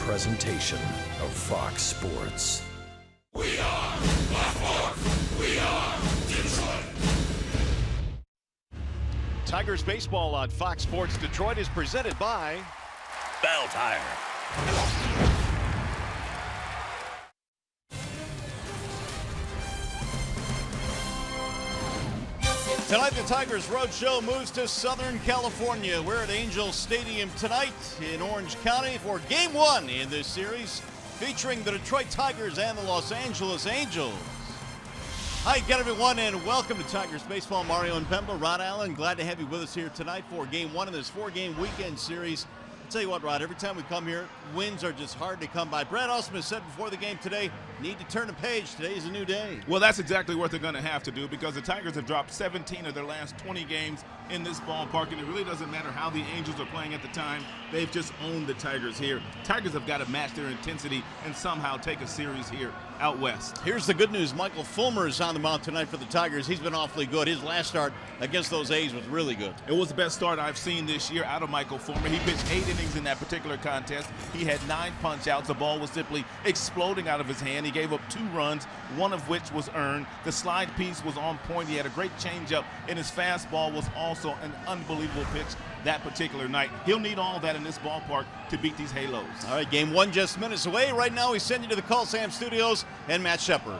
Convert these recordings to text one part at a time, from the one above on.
presentation of Fox Sports. We are Baltimore. We are Detroit. Tigers baseball on Fox Sports Detroit is presented by Bell Tire. Tonight, the Tigers Roadshow moves to Southern California. We're at Angel Stadium tonight in Orange County for Game 1 in this series, featuring the Detroit Tigers and the Los Angeles Angels. Hi again, everyone, and welcome to Tigers Baseball. Mario and Pemba, Rod Allen, glad to have you with us here tonight for Game 1 of this 4-game weekend series. I'll tell you what, Rod, every time we come here, wins are just hard to come by. Brad Ausmus said before the game today, need to turn a page. Today is a new day. Well, that's exactly what they're going to have to do, because the Tigers have dropped 17 of their last 20 games in this ballpark, and it really doesn't matter how the Angels are playing at the time. They've just owned the Tigers here. Tigers have got to match their intensity and somehow take a series here out west. Here's the good news. Michael Fulmer is on the mound tonight for the Tigers. He's been awfully good. His last start against those A's was really good. It was the best start I've seen this year out of Michael Fulmer. He pitched 8 innings in that particular contest. He had 9 punch-outs. The ball was simply exploding out of his hand. He gave up 2 runs, one of which was earned. The slide piece was on point. He had a great changeup, and his fastball was also an unbelievable pitch that particular night. He'll need all that in this ballpark to beat these Halos. All right, Game 1 just minutes away. Right now, we send you to the Call Sam Studios and Matt Shepard.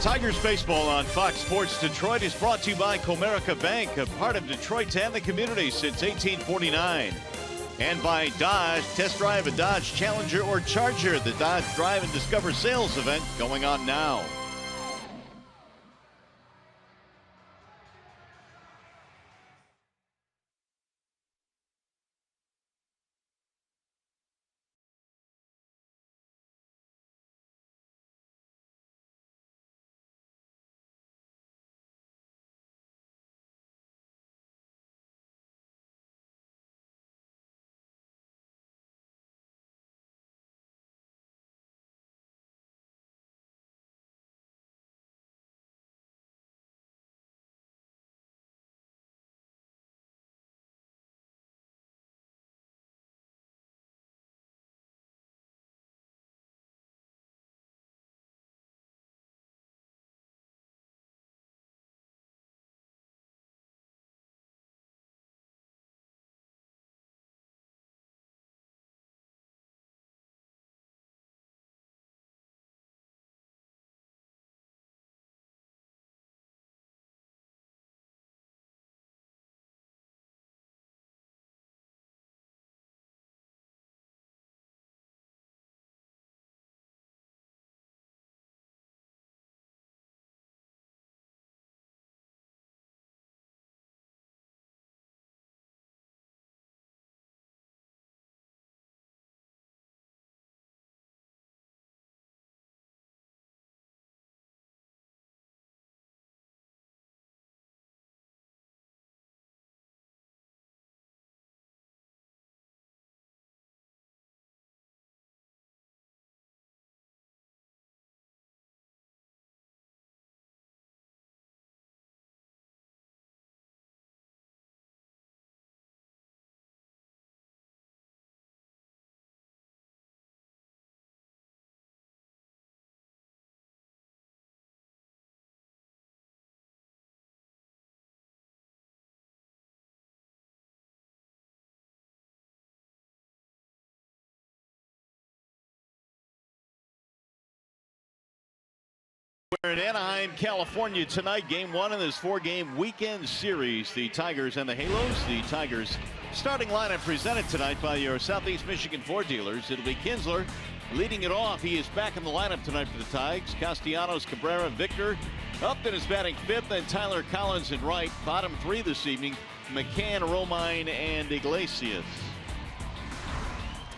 Tigers baseball on Fox Sports Detroit is brought to you by Comerica Bank, a part of Detroit and the community since 1849. And by Dodge. Test drive a Dodge Challenger or Charger, the Dodge Drive and Discover sales event going on now. We're in Anaheim, California tonight. Game 1 in this 4-game weekend series. The Tigers and the Halos. The Tigers starting lineup presented tonight by your Southeast Michigan Ford dealers. It'll be Kinsler leading it off. He is back in the lineup tonight for the Tigers. Castellanos, Cabrera, Victor. Upton is batting 5th, and Tyler Collins in right. Bottom 3 this evening, McCann, Romine, and Iglesias.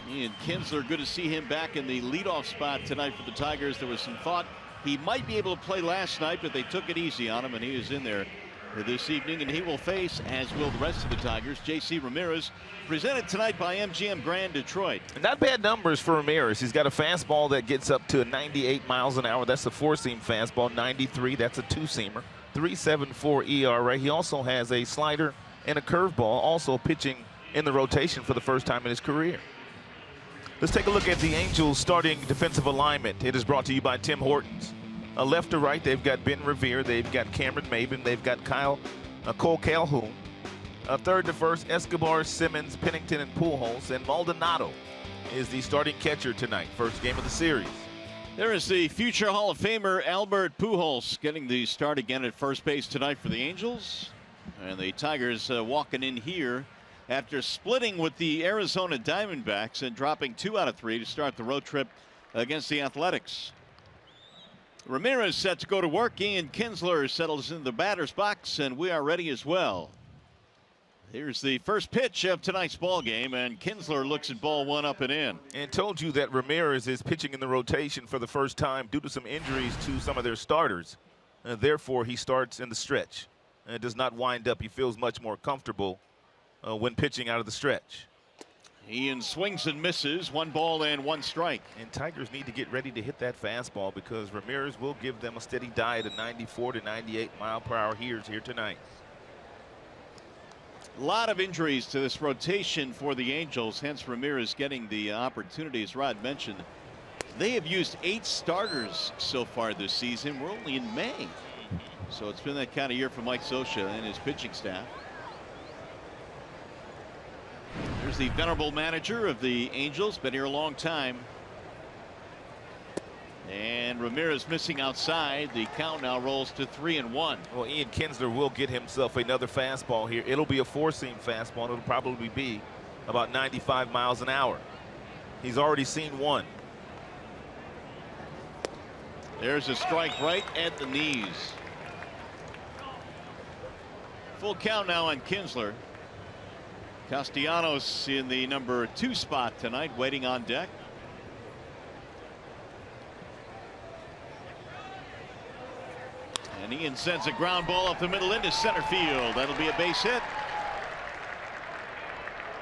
Ian Kinsler, good to see him back in the leadoff spot tonight for the Tigers. There was some thought he might be able to play last night, but they took it easy on him, and he is in there this evening, and he will face, as will the rest of the Tigers, J.C. Ramirez, presented tonight by MGM Grand Detroit. Not bad numbers for Ramirez. He's got a fastball that gets up to 98 miles an hour. That's a 4-seam fastball. 93, that's a 2-seamer. 3.74 ERA. He also has a slider and a curveball, also pitching in the rotation for the first time in his career. Let's take a look at the Angels' starting defensive alignment. It is brought to you by Tim Hortons. Left to right, they've got Ben Revere, they've got Cameron Maben, they've got Cole Calhoun. Third to first, Escobar, Simmons, Pennington, and Pujols. And Maldonado is the starting catcher tonight, first game of the series. There is the future Hall of Famer Albert Pujols getting the start again at first base tonight for the Angels. And the Tigers walking in here after splitting with the Arizona Diamondbacks and dropping 2 out of 3 to start the road trip against the Athletics. Ramirez set to go to work. Ian Kinsler settles in the batter's box, and we are ready as well. Here's the first pitch of tonight's ball game, and Kinsler looks at ball 1 up and in. And told you that Ramirez is pitching in the rotation for the first time due to some injuries to some of their starters. Therefore, he starts in the stretch and does not wind up. He feels much more comfortable when pitching out of the stretch. Ian swings and misses. 1 ball and 1 strike. And Tigers need to get ready to hit that fastball because Ramirez will give them a steady diet of 94 to 98 mile per hour here tonight. A lot of injuries to this rotation for the Angels, hence Ramirez getting the opportunity. As Rod mentioned, they have used 8 starters so far this season. We're only in May. So it's been that kind of year for Mike Scioscia and his pitching staff. Here's the venerable manager of the Angels, been here a long time. And Ramirez missing outside. The count now rolls to 3-1. Well, Ian Kinsler will get himself another fastball here. It'll be a 4-seam fastball. It'll probably be about 95 miles an hour. He's already seen 1. There's a strike right at the knees. Full count now on Kinsler. Castellanos in the number 2 spot tonight, waiting on deck. And Ian sends a ground ball up the middle into center field. That'll be a base hit.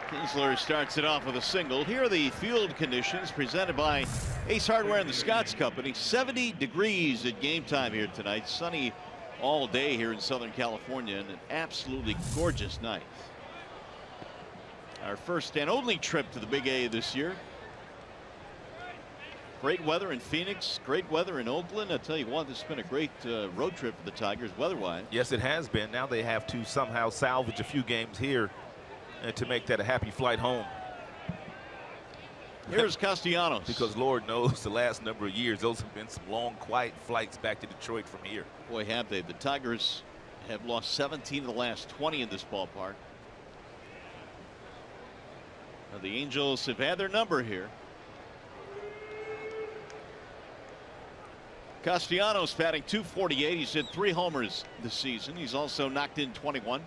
Kinsler starts it off with a single. Here are the field conditions presented by Ace Hardware and the Scotts Company. 70 degrees at game time here tonight. Sunny all day here in Southern California, and an absolutely gorgeous night. Our first and only trip to the Big A this year. Great weather in Phoenix, great weather in Oakland. I tell you what, this has been a great road trip for the Tigers weather-wise. Yes, it has been. Now they have to somehow salvage a few games here to make that a happy flight home. Here's Castellanos. Because Lord knows the last number of years, those have been some long, quiet flights back to Detroit from here. Boy, have they. The Tigers have lost 17 of the last 20 in this ballpark. Now the Angels have had their number here. Castellanos batting .248. He's hit 3 homers this season. He's also knocked in 21.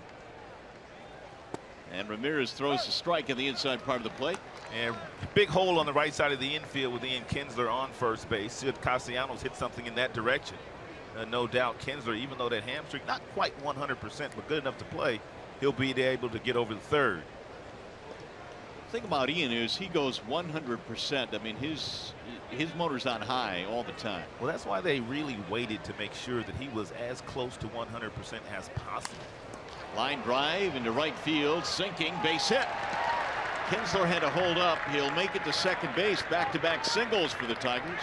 And Ramirez throws a strike in the inside part of the plate. And big hole on the right side of the infield with Ian Kinsler on first base. Should Castellanos hit something in that direction? No doubt Kinsler, even though that hamstring not quite 100%, but good enough to play, he'll be able to get over the third. The thing about Ian is he goes 100%. I mean, his motor's on high all the time. Well, that's why they really waited to make sure that he was as close to 100% as possible. Line drive into right field, sinking, base hit. Kinsler had to hold up. He'll make it to second base. Back-to-back singles for the Tigers.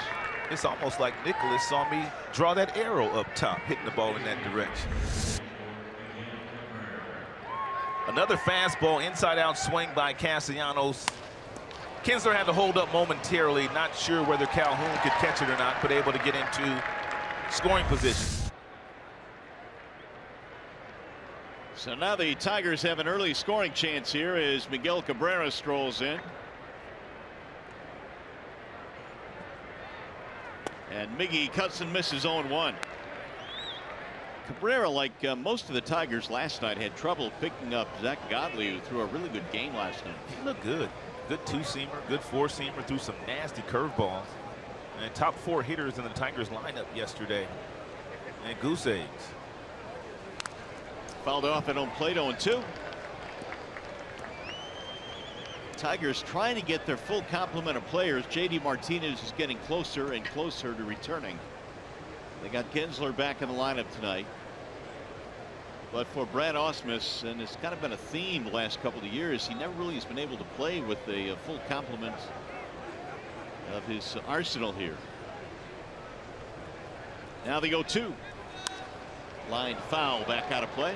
It's almost like Nicholas saw me draw that arrow up top, hitting the ball in that direction. Another fastball, inside-out swing by Castellanos. Kinsler had to hold up momentarily, not sure whether Calhoun could catch it or not, but able to get into scoring position. So now the Tigers have an early scoring chance here as Miguel Cabrera strolls in. And Miggy cuts and misses 0-1. Cabrera, like most of the Tigers last night, had trouble picking up Zach Godley, who threw a really good game last night. He looked good. Good two-seamer, good four-seamer, threw some nasty curveballs. And top 4 hitters in the Tigers lineup yesterday. And goose eggs. Fouled off at home plate, 0-2. Tigers trying to get their full complement of players. J.D. Martinez is getting closer and closer to returning. They got Kinsler back in the lineup tonight. But for Brad Ausmus, and it's kind of been a theme the last couple of years, he never really has been able to play with a full complement of his arsenal here. Now the 0-2. Line foul, back out of play.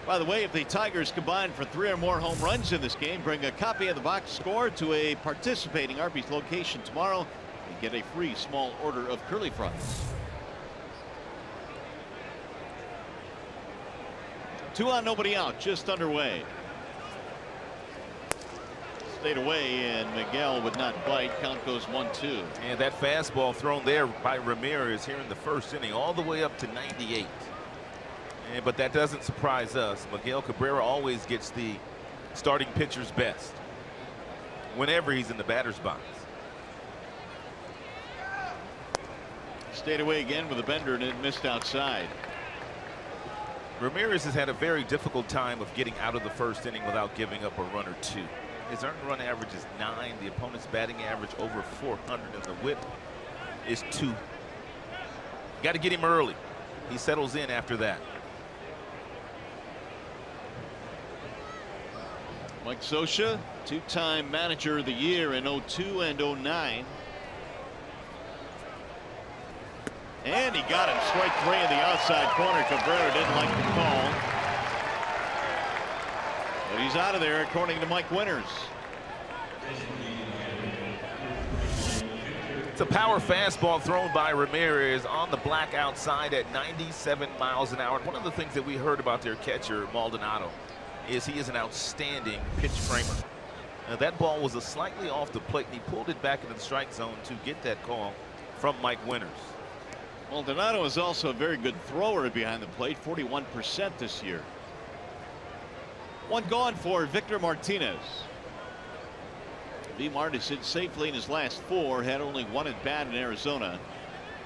By the way, if the Tigers combine for 3 or more home runs in this game, bring a copy of the box score to a participating Arby's location tomorrow and get a free small order of curly fries. 2 on, nobody out, just underway. Stayed away, and Miguel would not bite. Count goes 1-2. And that fastball thrown there by Ramirez here in the first inning, all the way up to 98. But that doesn't surprise us. Miguel Cabrera always gets the starting pitcher's best whenever he's in the batter's box. Stayed away again with a bender and it missed outside. Ramirez has had a very difficult time of getting out of the first inning without giving up a run or 2. His earned run average is 9. The opponent's batting average over 400, and the whip is 2. Got to get him early. He settles in after that. Mike Scioscia, 2-time manager of the year in 02 and 09. And he got him. Strike 3 in the outside corner. Cabrera didn't like the call. But he's out of there, according to Mike Winters. It's a power fastball thrown by Ramirez on the black outside at 97 miles an hour. And one of the things that we heard about their catcher, Maldonado, is he is an outstanding pitch framer. Now, that ball was a slightly off the plate, and he pulled it back into the strike zone to get that call from Mike Winters. Maldonado is also a very good thrower behind the plate, 41% this year. 1 gone for Victor Martinez. V-Mart has hit safely in his last 4, had only 1 at bat in Arizona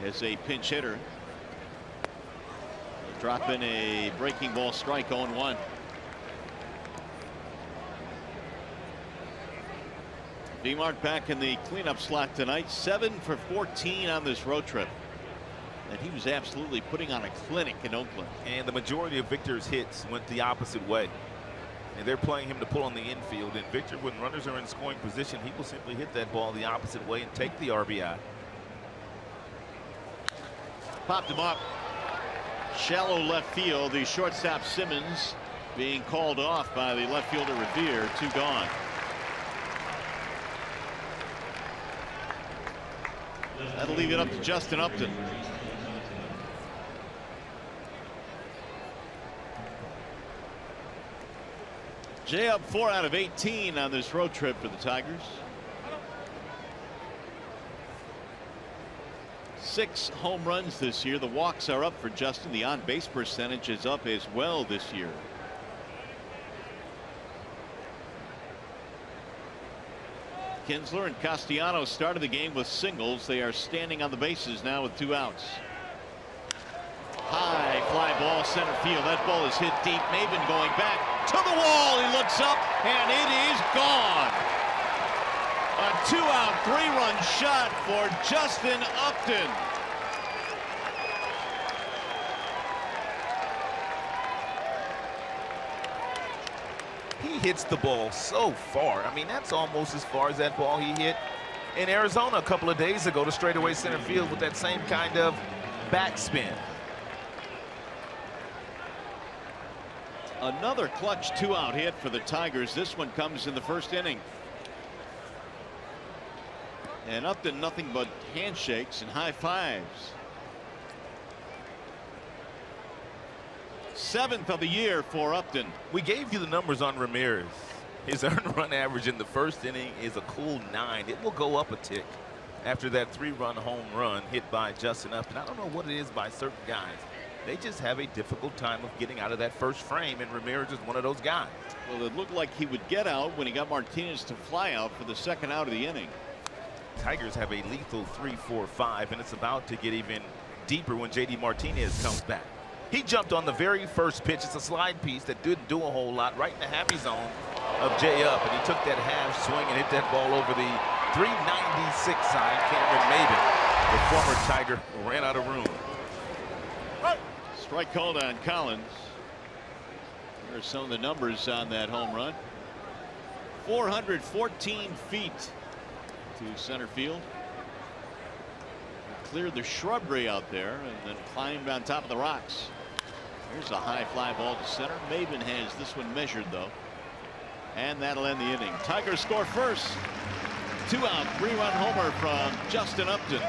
as a pinch hitter. Drop in a breaking ball strike, 0-1. V-Mart back in the cleanup slot tonight, 7 for 14 on this road trip. And he was absolutely putting on a clinic in Oakland. And the majority of Victor's hits went the opposite way. And they're playing him to pull on the infield. And Victor, when runners are in scoring position, he will simply hit that ball the opposite way and take the RBI. Popped him up. Shallow left field. The shortstop Simmons being called off by the left fielder Revere. 2 gone. That'll leave it up to Justin Upton. Jay up 4 out of 18 on this road trip for the Tigers. 6 home runs this year. The walks are up for Justin. The on-base percentage is up as well this year. Kinsler and Castellanos started the game with singles. They are standing on the bases now with 2 outs. High fly ball center field. That ball is hit deep. Maben going back to the wall. He looks up and it is gone. A 2-out 3-run shot for Justin Upton. He hits the ball so far. I mean, that's almost as far as that ball he hit in Arizona a couple of days ago to straightaway center field with that same kind of backspin. Another clutch 2-out hit for the Tigers. This one comes in the first inning. And Upton nothing but handshakes and high fives. 7th of the year for Upton. We gave you the numbers on Ramirez. His earned run average in the first inning is a cool 9. It will go up a tick after that 3-run home run hit by Justin Upton. I don't know what it is by certain guys. They just have a difficult time of getting out of that first frame, and Ramirez is one of those guys. Well, it looked like he would get out when he got Martinez to fly out for the 2nd out of the inning. Tigers have a lethal 3-4-5, and it's about to get even deeper when J.D. Martinez comes back. He jumped on the very first pitch. It's a slide piece that didn't do a whole lot, right in the happy zone of Jay Up, and he took that half swing and hit that ball over the 396 side. Cameron Maybin, the former Tiger, ran out of room. Strike called on Collins. Here are some of the numbers on that home run. 414 feet to center field. Cleared the shrubbery out there and then climbed on top of the rocks. Here's a high fly ball to center. Maybin has this one measured though. And that'll end the inning. Tigers score first. 2-out, 3-run homer from Justin Upton.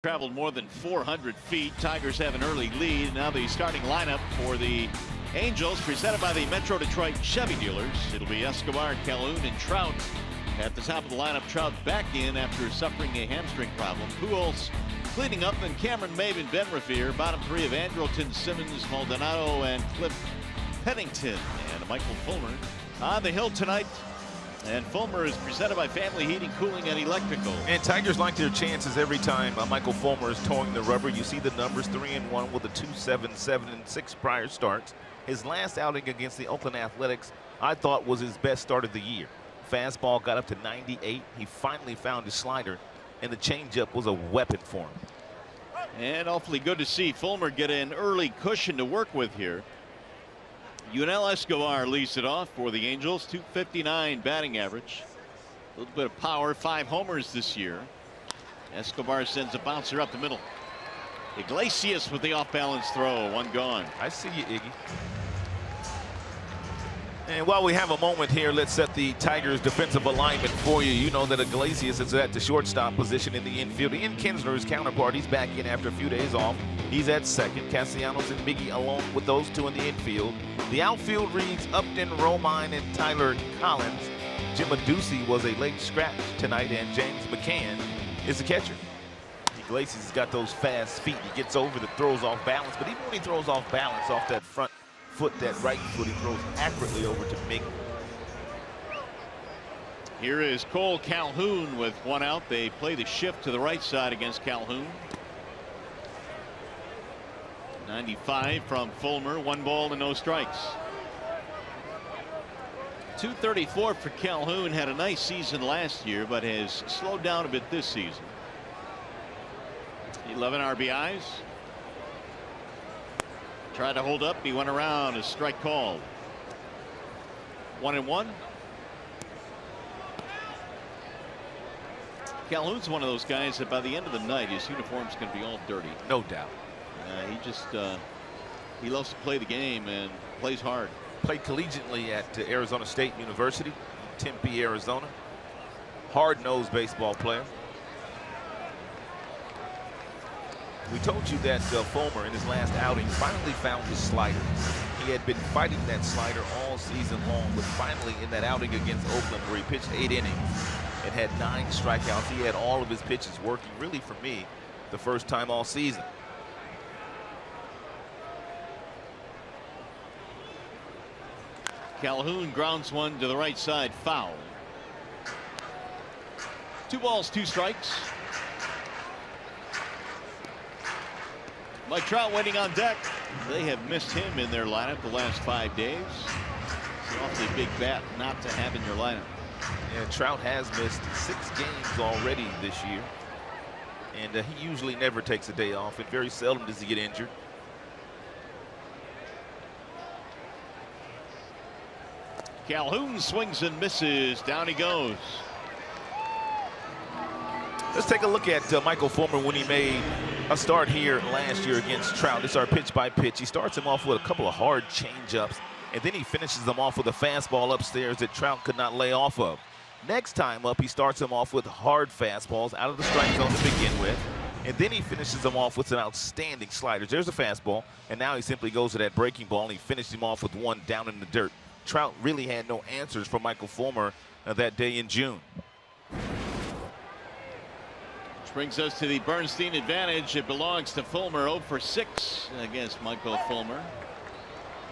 Traveled more than 400 feet. Tigers have an early lead. Now the starting lineup for the Angels, presented by the Metro Detroit Chevy dealers. It'll be Escobar, Calhoun, and Trout at the top of the lineup. Trout back in after suffering a hamstring problem. Pujols cleaning up, and Cameron Maybin, Ben Revere. Bottom 3 of Andrelton, Simmons, Maldonado, and Cliff Pennington. And Michael Fulmer on the hill tonight. And Fulmer is presented by Family Heating, Cooling, and Electrical. And Tigers like their chances every time Michael Fulmer is towing the rubber. You see the numbers, 3-1 with a 2.77 in 6 prior starts. His last outing against the Oakland Athletics, I thought, was his best start of the year. Fastball got up to 98. He finally found his slider, and the changeup was a weapon for him. And awfully good to see Fulmer get an early cushion to work with here. Yunel Escobar leads it off for the Angels. 259 batting average. A little bit of power. 5 homers this year. Escobar sends a bouncer up the middle. Iglesias with the off-balance throw. 1 gone. I see you, Iggy. And while we have a moment here, let's set the Tigers defensive alignment for you. You know that Iglesias is at the shortstop position in the infield. Ian Kinsler, his counterpart, he's back in after a few days off. He's at second. Castellanos and Miggy along with those 2 in the infield. The outfield reads Upton, Romine, and Tyler Collins. Jim Adducey was a late scratch tonight, and James McCann is the catcher. Iglesias has got those fast feet. He gets over the throws off balance, but even when he throws off balance off that front foot, that right foot, he throws accurately over to Miggy. Here is Cole Calhoun with 1 out. They play the shift to the right side against Calhoun. 95 from Fulmer. 1 ball and no strikes. .234 for Calhoun. Had a nice season last year, but has slowed down a bit this season. 11 RBIs. Tried to hold up. He went around. A strike called. 1-1. Calhoun's one of those guys that by the end of the night his uniform's going to be all dirty. No doubt. He just he loves to play the game and plays hard. Played collegiately at Arizona State University, Tempe, Arizona. Hard-nosed baseball player. We told you that Fulmer in his last outing finally found his slider. He had been fighting that slider all season long, but finally in that outing against Oakland where he pitched 8 innings and had 9 strikeouts, he had all of his pitches working, really for me, the first time all season. Calhoun grounds one to the right side, foul. 2 balls, 2 strikes. Mike Trout waiting on deck. They have missed him in their lineup the last 5 days. It's an awfully big bat not to have in your lineup. And Trout has missed 6 games already this year. And he usually never takes a day off, and very seldom does he get injured. Calhoun swings and misses. Down he goes. Let's take a look at Michael Fulmer when he made a start here last year against Trout. This is our pitch by pitch. He starts him off with a couple of hard changeups, and then he finishes them off with a fastball upstairs that Trout could not lay off of. Next time up, he starts him off with hard fastballs out of the strike zone to begin with, and then he finishes them off with some outstanding sliders. There's a fastball, and now he simply goes to that breaking ball, and he finished him off with one down in the dirt. Trout really had no answers for Michael Fulmer that day in June. Which brings us to the Bernstein advantage. It belongs to Fulmer. 0 for 6 against Michael Fulmer.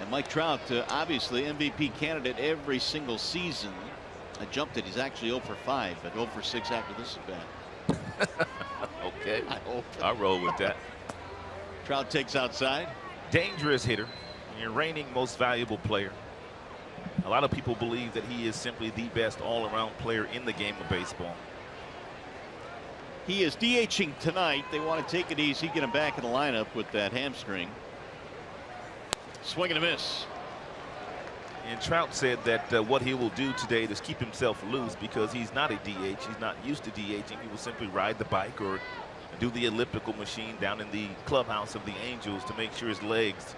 And Mike Trout, obviously MVP candidate every single season. I jumped it. He's actually 0 for 5, but 0 for 6 after this at bat. Okay, I hope. I'll roll with that. Trout takes outside. Dangerous hitter, your reigning most valuable player. A lot of people believe that he is simply the best all-around player in the game of baseball. He is DHing tonight. They want to take it easy, get him back in the lineup with that hamstring. Swing and a miss. And Trout said that what he will do today is keep himself loose because he's not a DH. He's not used to DHing. He will simply ride the bike or do the elliptical machine down in the clubhouse of the Angels to make sure his legs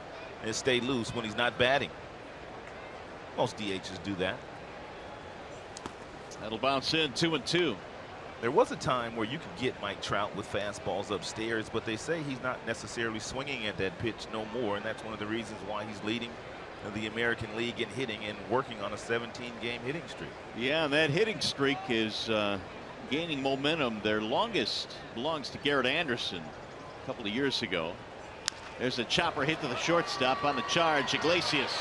stay loose when he's not batting. Most DHs do that. That'll bounce in 2-2. There was a time where you could get Mike Trout with fastballs upstairs, but they say he's not necessarily swinging at that pitch no more, and that's one of the reasons why he's leading the American League in hitting and working on a 17-game hitting streak. Yeah, and that hitting streak is gaining momentum. Their longest belongs to Garrett Anderson a couple of years ago. There's a chopper hit to the shortstop on the charge. Iglesias.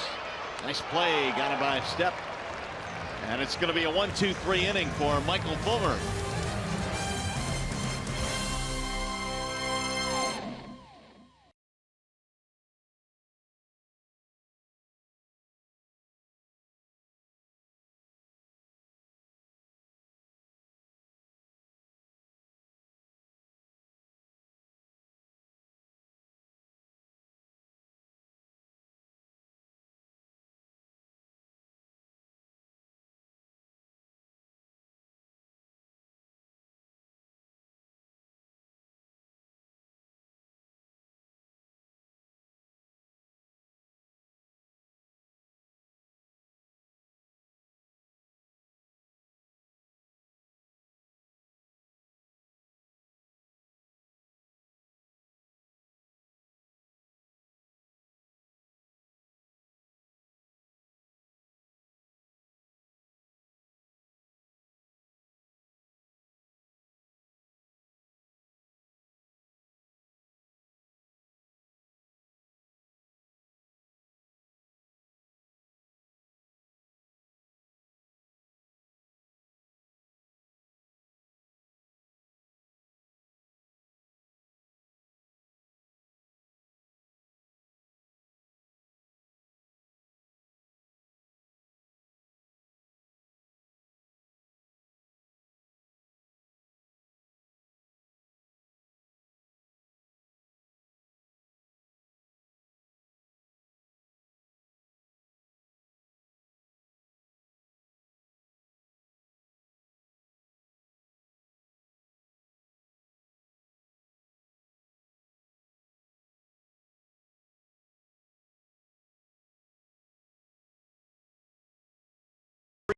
Nice play, got him by a step. And it's going to be a 1-2-3 inning for Michael Fulmer.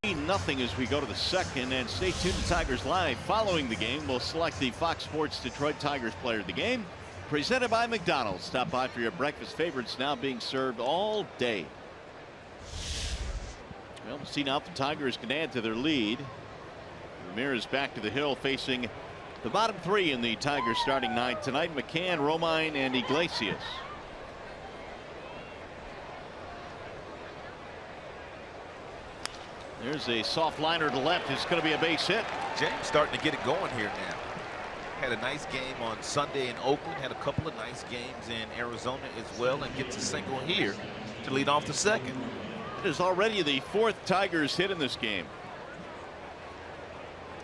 3-0 as we go to the second, and stay tuned to Tigers Live. Following the game, we'll select the Fox Sports Detroit Tigers player of the game, presented by McDonald's. Stop by for your breakfast favorites, now being served all day. Well, we'll see now if the Tigers can add to their lead. Ramirez back to the hill, facing the bottom three in the Tigers starting nine tonight: McCann, Romine, and Iglesias. There's a soft liner to left. It's going to be a base hit. James starting to get it going here now. Had a nice game on Sunday in Oakland. Had a couple of nice games in Arizona as well, and gets a single here to lead off the second. It is already the fourth Tigers hit in this game.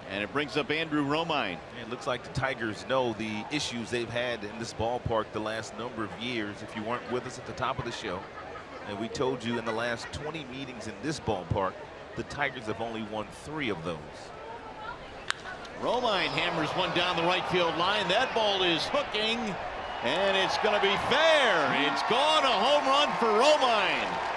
And it brings up Andrew Romine. It looks like the Tigers know the issues they've had in this ballpark the last number of years. If you weren't with us at the top of the show, and we told you in the last 20 meetings in this ballpark, the Tigers have only won 3 of those. Romine hammers one down the right field line. That ball is hooking, and it's going to be fair. It's gone. A home run for Romine.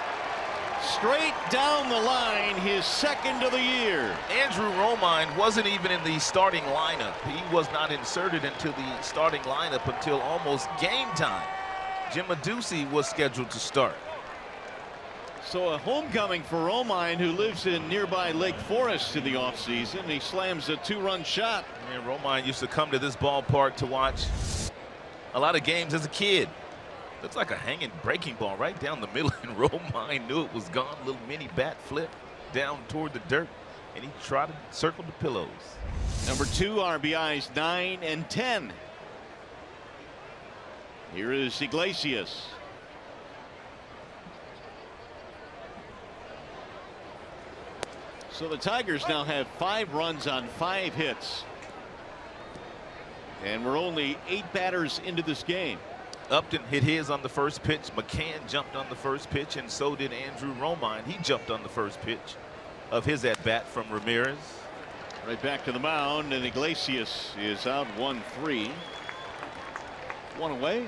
Straight down the line, his second of the year. Andrew Romine wasn't even in the starting lineup. He was not inserted into the starting lineup until almost game time. Jim Adducci was scheduled to start. So a homecoming for Romine, who lives in nearby Lake Forest in the offseason. He slams a 2-run shot. And Romine used to come to this ballpark to watch a lot of games as a kid. Looks like a hanging breaking ball right down the middle, and Romine knew it was gone. Little mini bat flip down toward the dirt, and he trotted, circled the pillows. Number 2 RBIs, 9 and 10. Here is Iglesias. So the Tigers now have 5 runs on 5 hits. And we're only 8 batters into this game. Upton hit his on the first pitch. McCann jumped on the first pitch, and so did Andrew Romine. He jumped on the first pitch of his at-bat from Ramirez. Right back to the mound, and Iglesias is out 1-3. 1 away.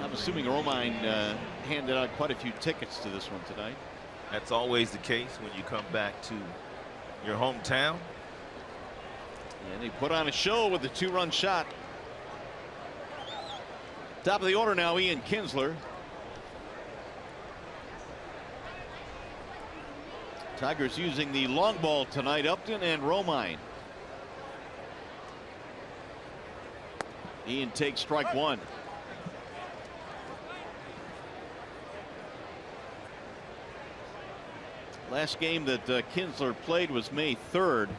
I'm assuming Romine handed out quite a few tickets to this one tonight. That's always the case when you come back to your hometown. And he put on a show with the 2-run shot. Top of the order now, Ian Kinsler. Tigers using the long ball tonight, Upton and Romine. Ian takes strike 1. Last game that Kinsler played was May 3rd.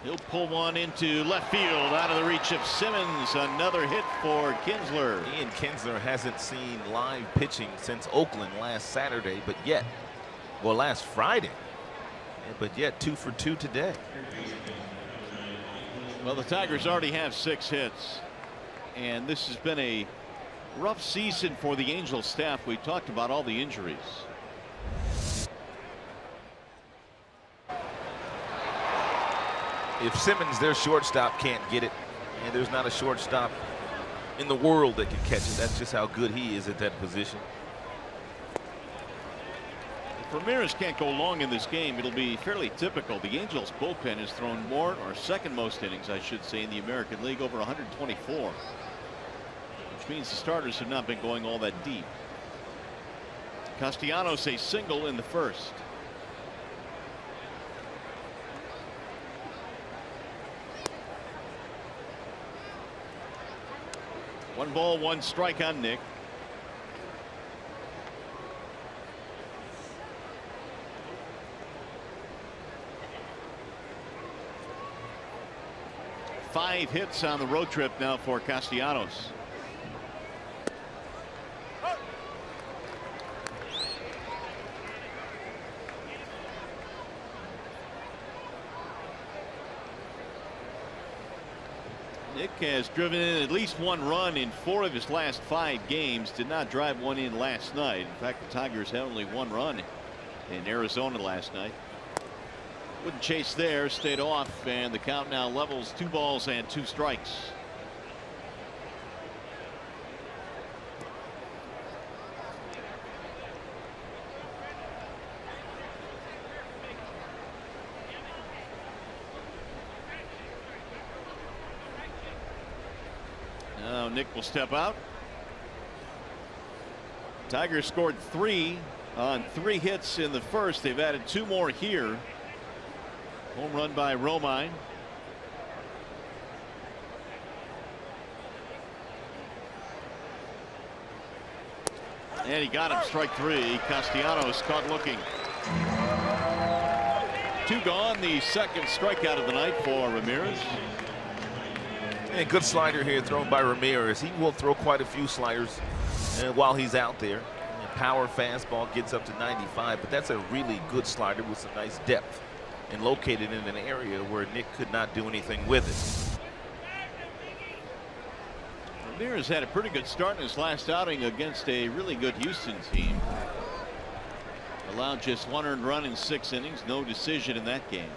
He'll pull one into left field, out of the reach of Simmons. Another hit for Kinsler. Ian Kinsler hasn't seen live pitching since Oakland last Saturday, but yet, well, last Friday, but yet 2 for 2 today. Well, the Tigers already have 6 hits, and this has been a rough season for the Angels staff. We talked about all the injuries. If Simmons, their shortstop, can't get it, and there's not a shortstop in the world that can catch it. That's just how good he is at that position. If Ramirez can't go long in this game, it'll be fairly typical. The Angels bullpen has thrown more, or second most innings, I should say, in the American League, over 124. Which means the starters have not been going all that deep. Castellanos a single in the first. One ball, 1 strike on Nick. Five hits on the road trip now for Castellanos. Nick has driven in at least 1 run in 4 of his last 5 games. Did not drive one in last night. In fact, the Tigers had only 1 run in Arizona last night. Wouldn't chase there, stayed off, and the count now levels 2 balls and 2 strikes. Now Nick will step out. Tigers scored 3 on 3 hits in the first. They've added 2 more here. Home run by Romine. And he got him, strike 3. Castellanos caught looking. 2 gone, the second strikeout of the night for Ramirez. And good slider here thrown by Ramirez. He will throw quite a few sliders while he's out there. Power fastball gets up to 95, but that's a really good slider with some nice depth and located in an area where Nick could not do anything with it. Ramirez had a pretty good start in his last outing against a really good Houston team. Allowed just 1 earned run in 6 innings, no decision in that game.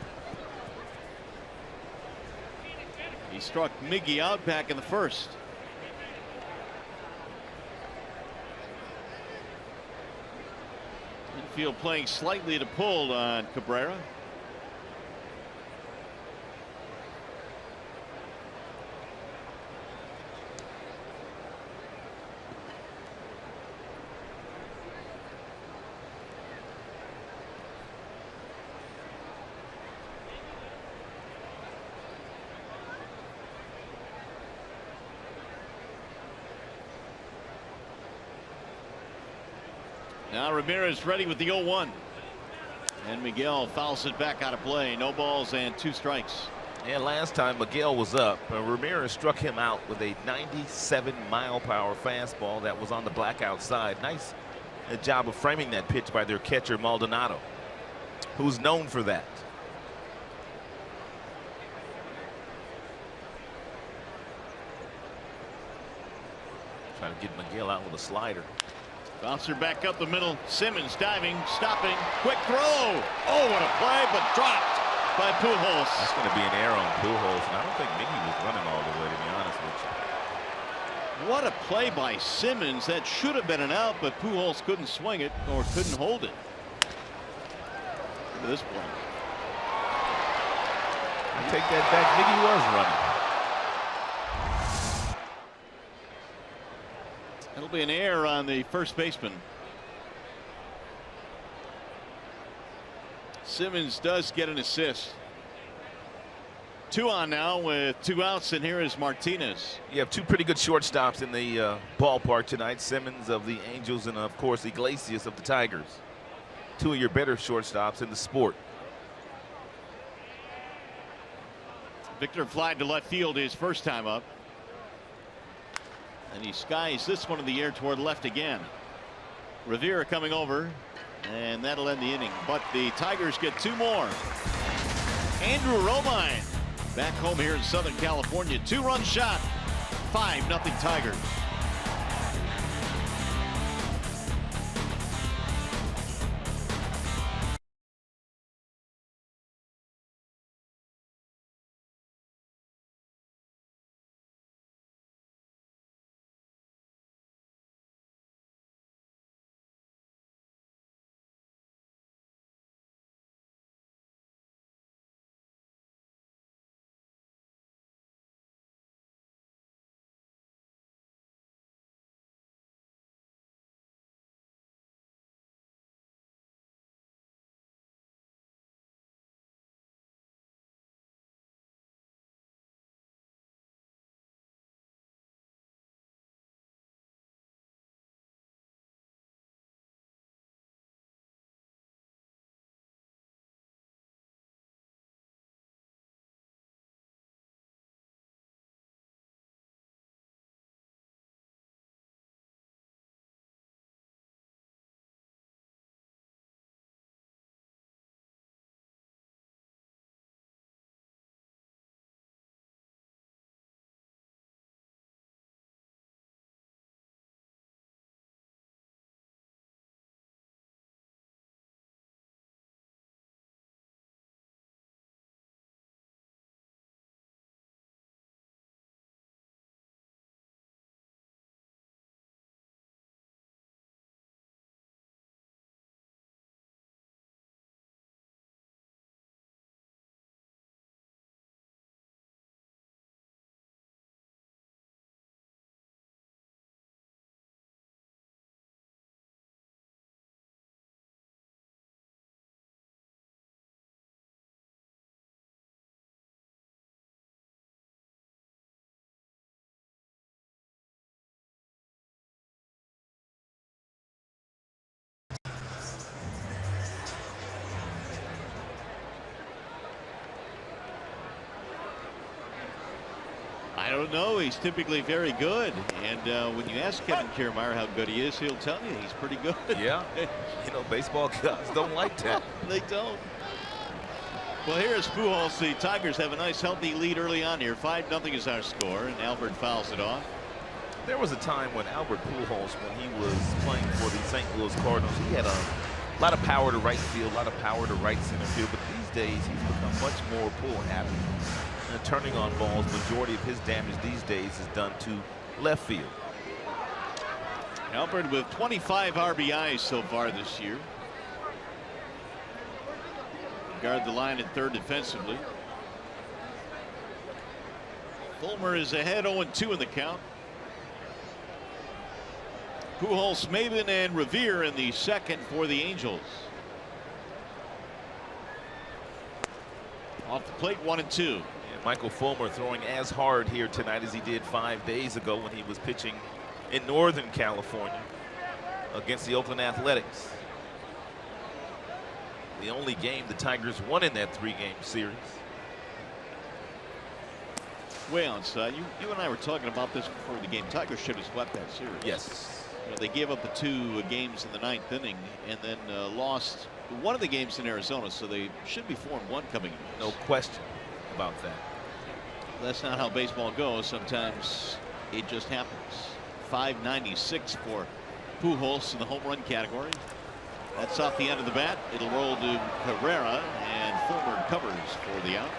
He struck Miggy out back in the first. Infield playing slightly to pull on Cabrera. Now Ramirez ready with the 0-1. And Miguel fouls it back out of play. No balls and 2 strikes. And last time Miguel was up, Ramirez struck him out with a 97-mile-per-hour fastball that was on the black outside. Nice job of framing that pitch by their catcher Maldonado, who's known for that. Trying to get Miguel out with a slider. Bouncer back up the middle. Simmons diving, stopping, quick throw. Oh, what a play, but dropped by Pujols. That's going to be an error on Pujols, and I don't think Miggy was running all the way, to be honest with you. What a play by Simmons. That should have been an out, but Pujols couldn't swing it or couldn't hold it. Look at this play. I take that back. Miggy was running. It'll be an error on the first baseman. Simmons does get an assist. 2 on now with 2 outs, and here is Martinez. You have 2 pretty good shortstops in the ballpark tonight. Simmons of the Angels and, of course, Iglesias of the Tigers. 2 of your better shortstops in the sport. Victor flied to left field his first time up. And he skies this one in the air toward left again. Rivera coming over, and that'll end the inning. But the Tigers get 2 more. Andrew Romine back home here in Southern California. 2-run shot. 5-0 Tigers. I don't know. He's typically very good. And when you ask Kevin Kiermaier how good he is, he'll tell you he's pretty good. Yeah. You know, baseball guys don't like that. They don't. Well, here's Pujols. The Tigers have a nice healthy lead early on here. 5-0 is our score, and Albert fouls it off. There was a time when Albert Pujols, when he was playing for the St. Louis Cardinals, he had a lot of power to right field, a lot of power to right center field. But these days, he's become much more pull happy. And turning on balls, majority of his damage these days is done to left field. Albert with 25 RBIs so far this year. Guard the line at third defensively. Fulmer is ahead 0-2 in the count. Pujols, Maben, and Revere in the second for the Angels. Off the plate, 1-2. And Michael Fulmer throwing as hard here tonight as he did 5 days ago when he was pitching in Northern California against the Oakland Athletics. The only game the Tigers won in that 3-game series. Way outside. You and I were talking about this before the game. Tigers should have swept that series. Yes. You know, they gave up the 2 games in the 9th inning and then lost one of the games in Arizona, so they should be 4-1 coming in. No question about that. That's not how baseball goes. Sometimes it just happens. 596 for Pujols in the home run category. That's off the end of the bat. It'll roll to Herrera, and Fulmer covers for the out.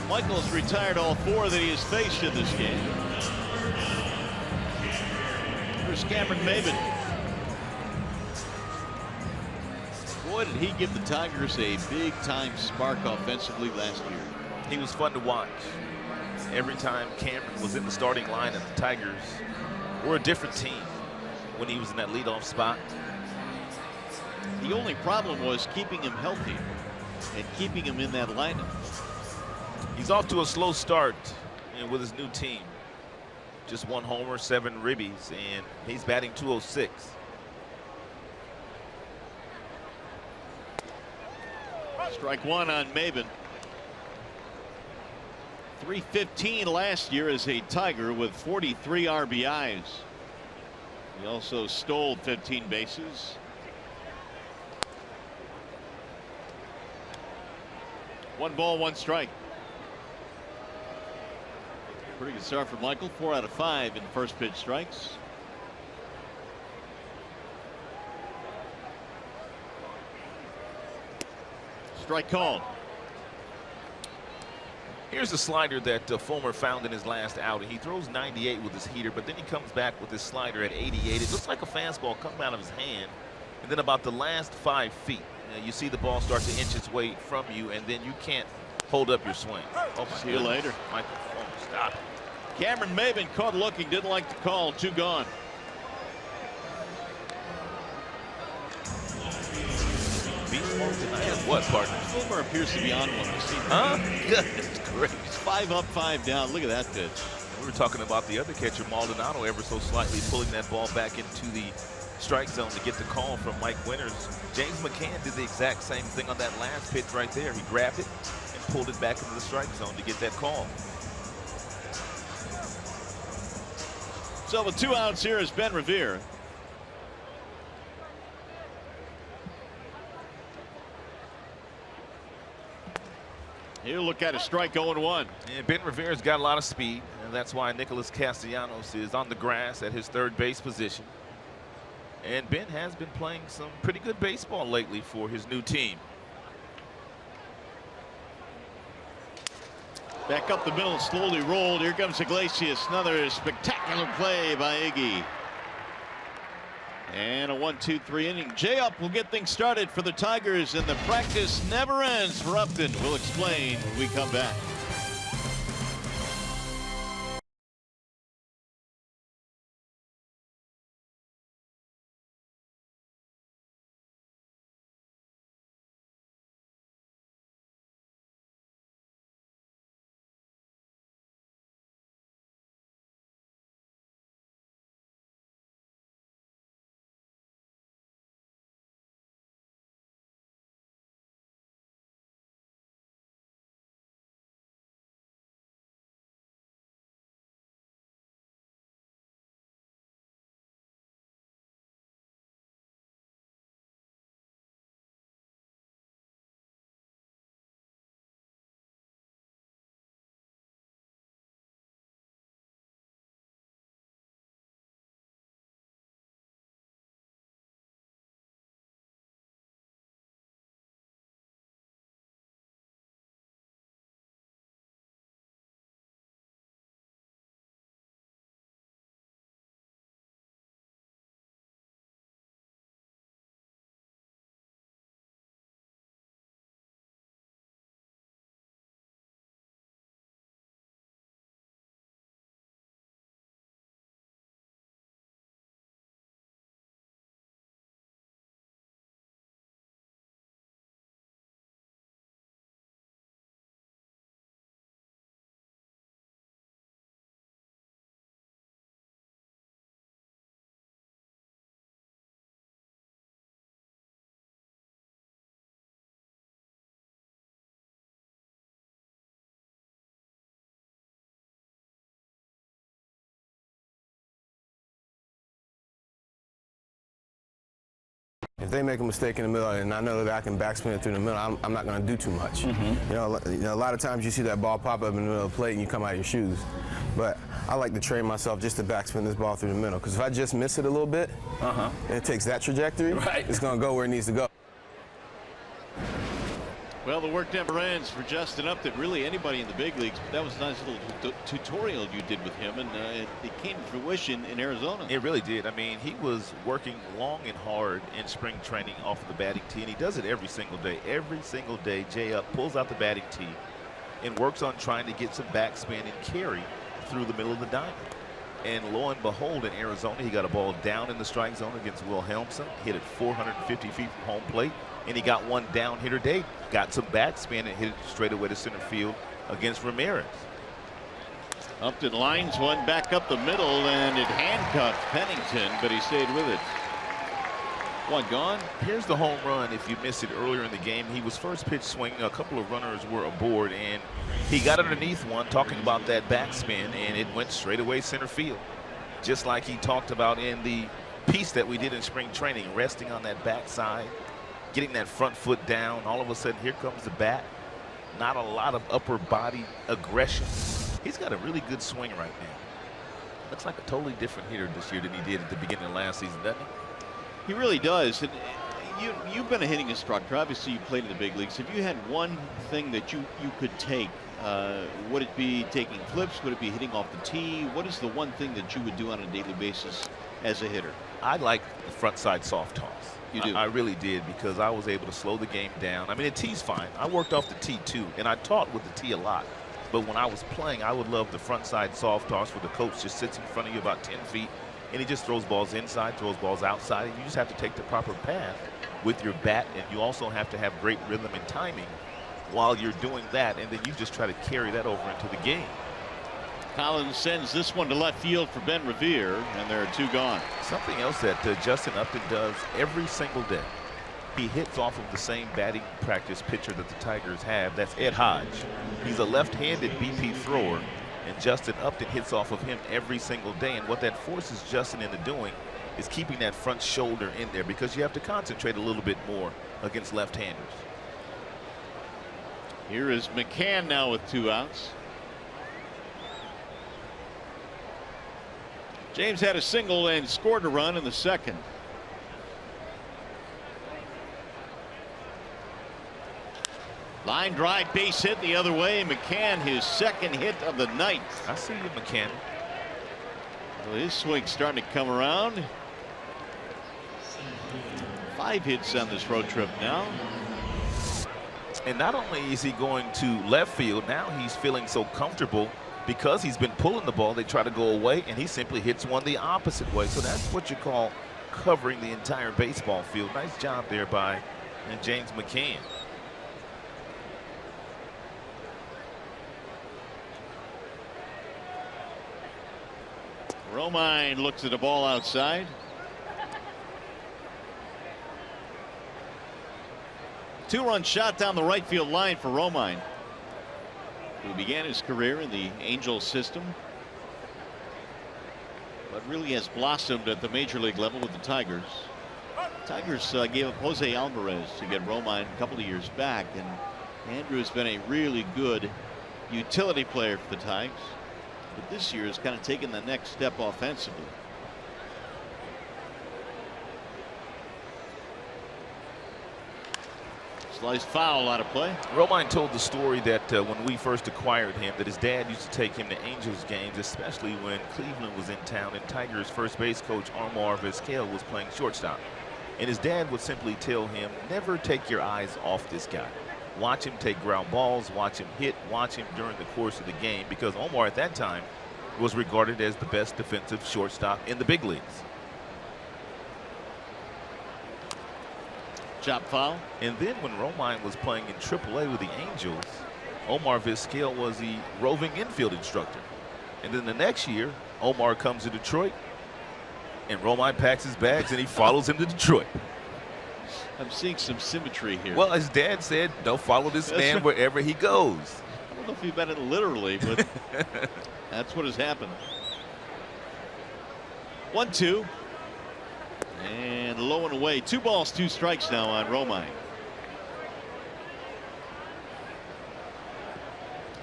Michaels retired all 4 that he has faced in this game. Here's Cameron Maben. Boy, did he give the Tigers a big-time spark offensively last year. He was fun to watch. Every time Cameron was in the starting lineup, the Tigers were a different team when he was in that leadoff spot. The only problem was keeping him healthy and keeping him in that lineup. He's off to a slow start, you know, with his new team. Just 1 homer, 7 ribbies, and he's batting .206. Strike 1 on Maben. .315 last year as a Tiger with 43 RBIs. He also stole 15 bases. 1 ball, 1 strike. Pretty good start for Michael. 4 out of 5 in first pitch strikes. Strike called. Here's the slider that Fulmer found in his last outing. He throws 98 with his heater, but then he comes back with his slider at 88. It looks like a fastball coming out of his hand. And then about the last 5 feet, you see the ball start to inch its way from you, and then you can't hold up your swing. Oh, my See you later. Michael Fulmer, stop. Cameron Maben caught looking, didn't like the call. 2 gone. Tonight. What, partner? Fulmer appears to be on one this season. Huh? Goodness gracious. 5 up, 5 down. Look at that pitch. We were talking about the other catcher, Maldonado, ever so slightly pulling that ball back into the strike zone to get the call from Mike Winters. James McCann did the exact same thing on that last pitch right there. He grabbed it and pulled it back into the strike zone to get that call. So with 2 outs here is Ben Revere. He'll look at a strike 0-1. And Ben Revere's got a lot of speed, and that's why Nicholas Castellanos is on the grass at his third base position. And Ben has been playing some pretty good baseball lately for his new team. Back up the middle, slowly rolled. Here comes Iglesias. Another spectacular play by Iggy. And a 1-2-3 inning. J-Up will get things started for the Tigers, and the practice never ends for Upton. We'll explain when we come back. If they make a mistake in the middle and I know that I can backspin it through the middle, I'm not going to do too much. You know, a lot of times you see that ball pop up in the middle of the plate and you come out of your shoes. But I like to train myself just to backspin this ball through the middle, because if I just miss it a little bit, and it takes that trajectory, it's going to go where it needs to go. Well, the work never ends for Justin Upton, really anybody in the big leagues. But that was a nice little tutorial you did with him, and it came to fruition in Arizona. It really did. I mean, he was working long and hard in spring training off of the batting tee, and he does it every single day. Every single day, Jay Up pulls out the batting tee and works on trying to get some backspin and carry through the middle of the diamond. And lo and behold, in Arizona, he got a ball down in the strike zone against Will Helmson, hit it 450 feet from home plate, and he got one down hitter day, got some backspin and hit it straight away to center field against Ramirez. Upton lines one back up the middle, and it handcuffed Pennington, but he stayed with it. One gone. Here's the home run. If you missed it earlier in the game, he was first pitch swinging. A couple of runners were aboard, and he got underneath one, talking about that backspin, and it went straight away center field. Just like he talked about in the piece that we did in spring training, resting on that backside, getting that front foot down. All of a sudden, here comes the bat. Not a lot of upper body aggression. He's got a really good swing right now. Looks like a totally different hitter this year than he did at the beginning of last season, doesn't he? He really does. And you've been a hitting instructor. Obviously, you played in the big leagues. If you had one thing that you could take, would it be taking flips? Would it be hitting off the tee? What is the one thing that you would do on a daily basis as a hitter? I like the front side soft toss. You do? I really did, because I was able to slow the game down. I mean, the tee's fine. I worked off the tee too, and I taught with the tee a lot. But when I was playing, I would love the front side soft toss, where the coach just sits in front of you about 10 feet, and he just throws balls inside, throws balls outside, and you just have to take the proper path with your bat, and you also have to have great rhythm and timing while you're doing that, and then you just try to carry that over into the game. Collins sends this one to left field for Ben Revere, and there are two gone. Something else that Justin Upton does every single day, he hits off of the same batting practice pitcher that the Tigers have. That's Ed Hodge. He's a left-handed BP thrower, and Justin Upton hits off of him every single day. And what that forces Justin into doing is keeping that front shoulder in there, because you have to concentrate a little bit more against left-handers. Here is McCann now with 2 outs. James had a single and scored a run in the second. Line drive, base hit the other way. McCann, his second hit of the night. I see you, McCann. Well, his swing's starting to come around. 5 hits on this road trip now. And not only is he going to left field, now he's feeling so comfortable because he's been pulling the ball. They try to go away, and he simply hits one the opposite way. So that's what you call covering the entire baseball field. Nice job there by James McCann. Romine looks at the ball outside. Two-run shot down the right field line for Romine, who began his career in the Angels system, but really has blossomed at the major league level with the Tigers. Tigers gave up Jose Alvarez to get Romine a couple of years back, and Andrew has been a really good utility player for the Tigers, but this year has kind of taken the next step offensively. Sliced foul out of play. Romine told the story that when we first acquired him, that his dad used to take him to Angels games, especially when Cleveland was in town and Tigers first base coach Omar Vizquel was playing shortstop. And his dad would simply tell him, never take your eyes off this guy. Watch him take ground balls, watch him hit, watch him during the course of the game, because Omar at that time was regarded as the best defensive shortstop in the big leagues. Chop foul. And then when Romine was playing in AAA with the Angels, Omar Vizquel was the roving infield instructor. And then the next year, Omar comes to Detroit, and Romine packs his bags and he follows him to Detroit. I'm seeing some symmetry here. Well, his dad said, don't follow this man right. wherever he goes. I don't know if he meant it literally, but that's what has happened. 1-2. And low and away. 2 balls, 2 strikes now on Romine.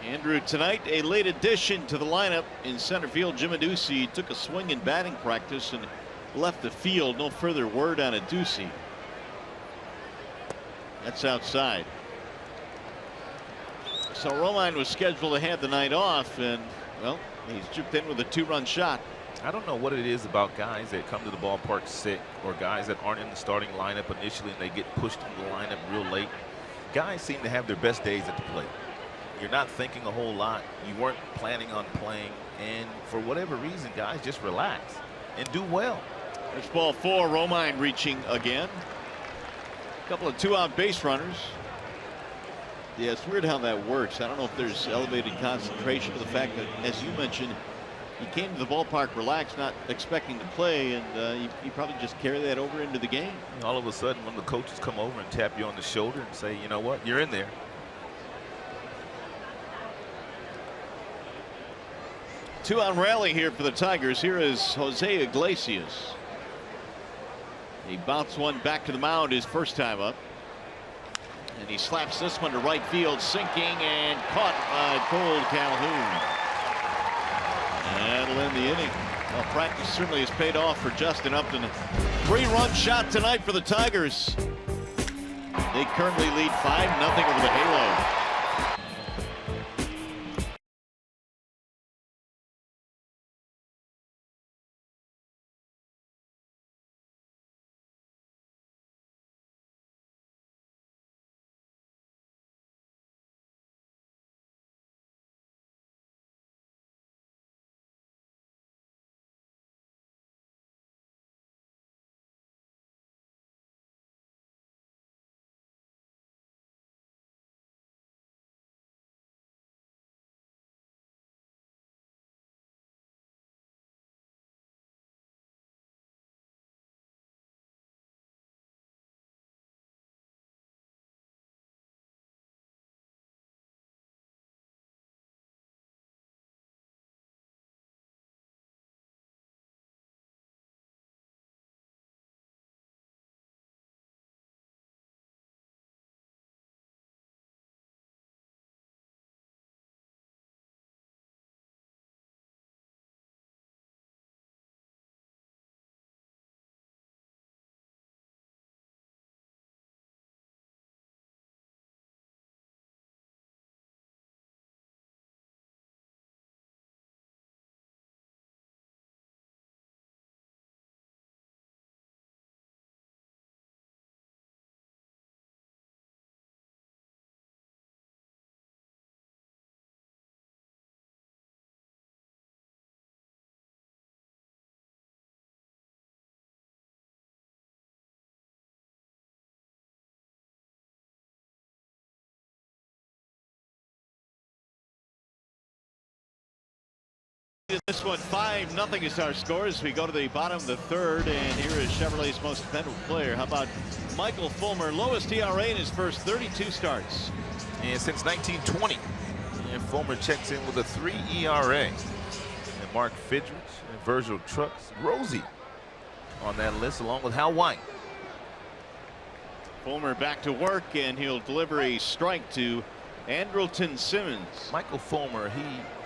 Andrew tonight, a late addition to the lineup in center field. Jim Adduci took a swing in batting practice and left the field. No further word on Adduci. That's outside. So Romine was scheduled to have the night off, and well, he's chipped in with a 2-run shot. I don't know what it is about guys that come to the ballpark sick or guys that aren't in the starting lineup initially and they get pushed into the lineup real late. Guys seem to have their best days at the plate. You're not thinking a whole lot. You weren't planning on playing, and for whatever reason, guys just relax and do well. There's ball 4. Romine reaching again. A couple of 2-out base runners. Yeah, it's weird how that works. I don't know if there's elevated concentration to the fact that, as you mentioned, he came to the ballpark relaxed, not expecting to play, and you probably just carry that over into the game. All of a sudden, when the coaches come over and tap you on the shoulder and say, you know what, you're in there. 2-out rally here for the Tigers. Here is Jose Iglesias. He bounced one back to the mound his first time up. And he slaps this one to right field, sinking and caught by Cole Calhoun. That'll end the inning. Well, practice certainly has paid off for Justin Upton. 3-run shot tonight for the Tigers. They currently lead 5-0 over the Halos. This one 5-0 is our score as we go to the bottom of the 3rd, and here is Chevrolet's most dependable player. How about Michael Fulmer? Lowest ERA in his first 32 starts. And since 1920, and Fulmer checks in with a 3 ERA. And Mark Fidrich and Virgil Trucks, Rosie on that list, along with Hal White. Fulmer back to work, and he'll deliver a strike to Andrelton Simmons. Michael Fulmer, he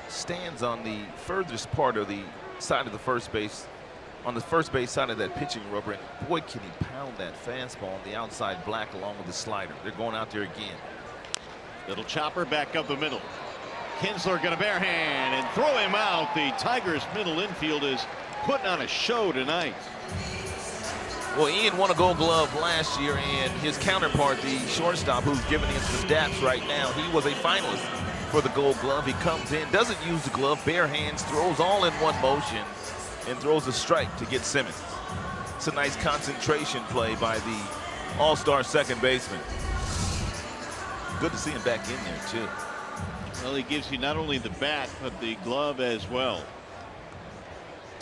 stands on the furthest part of the side of the first base, on the first base side of that pitching rubber, and boy, can he pound that fastball on the outside black along with the slider. They're going out there again. Little chopper back up the middle. Kinsler gonna barehand and throw him out. The Tigers middle infield is putting on a show tonight. Well, Ian won a Gold Glove last year, and his counterpart, the shortstop, who's giving him some daps right now, he was a finalist for the Gold Glove. He comes in, doesn't use the glove, bare hands, throws all in one motion, and throws a strike to get Simmons. It's a nice concentration play by the all-star second baseman. Good to see him back in there, too. Well, he gives you not only the bat, but the glove as well.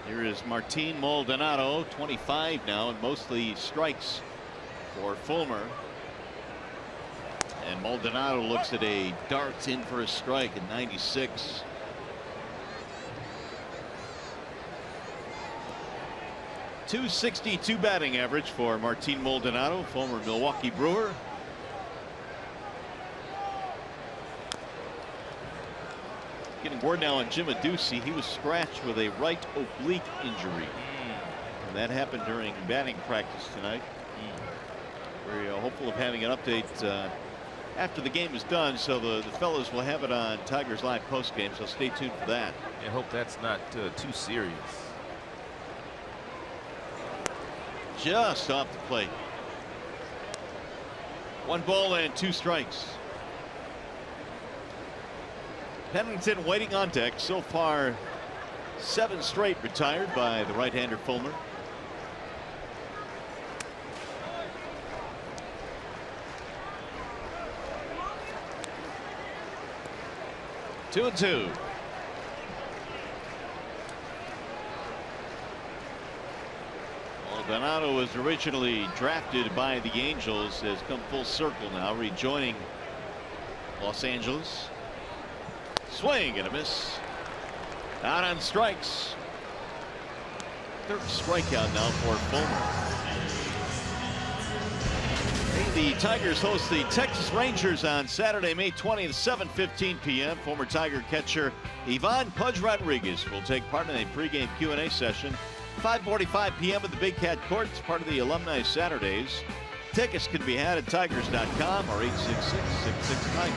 Here is Martin Maldonado, 25 now, and mostly strikes for Fulmer. And Maldonado looks at a dart in for a strike at 96. .262 batting average for Martin Maldonado, former Milwaukee Brewer. Getting word now on Jim Adducci. He was scratched with a right oblique injury. And that happened during batting practice tonight. We're hopeful of having an update after the game is done, so the fellas will have it on Tigers Live postgame, so stay tuned for that. I hope that's not too serious. Just off the plate. 1 ball and 2 strikes. Pennington waiting on deck. So far 7 straight retired by the right-hander Fulmer. Two and two. Maldonado was originally drafted by the Angels, has come full circle now, rejoining Los Angeles. Swing and a miss. Out on strikes. 3rd strikeout now for Fulmer. The Tigers host the Texas Rangers on Saturday, May 20th, 7:15 p.m. Former Tiger catcher Ivan Pudge Rodriguez will take part in a pregame Q&A session. 5:45 p.m. at the Big Cat Court. It's part of the Alumni Saturdays. Tickets can be had at tigers.com or 866-66-TIGER.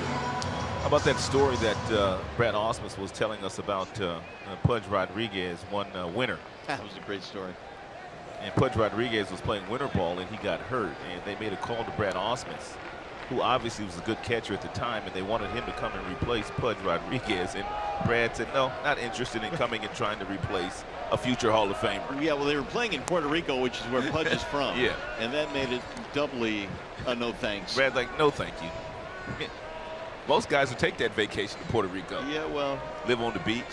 How about that story that Brad Ausmus was telling us about Pudge Rodriguez, one winner? That was a great story. And Pudge Rodriguez was playing winter ball and he got hurt, and they made a call to Brad Ausmus, who obviously was a good catcher at the time, and they wanted him to come and replace Pudge Rodriguez, and Brad said no, not interested in coming and trying to replace a future Hall of Famer. Yeah, well, they were playing in Puerto Rico, which is where Pudge is from. Yeah. And that made it doubly a no thanks. Brad's like, no thank you. Most guys would take that vacation to Puerto Rico. Yeah, well. Live on the beach.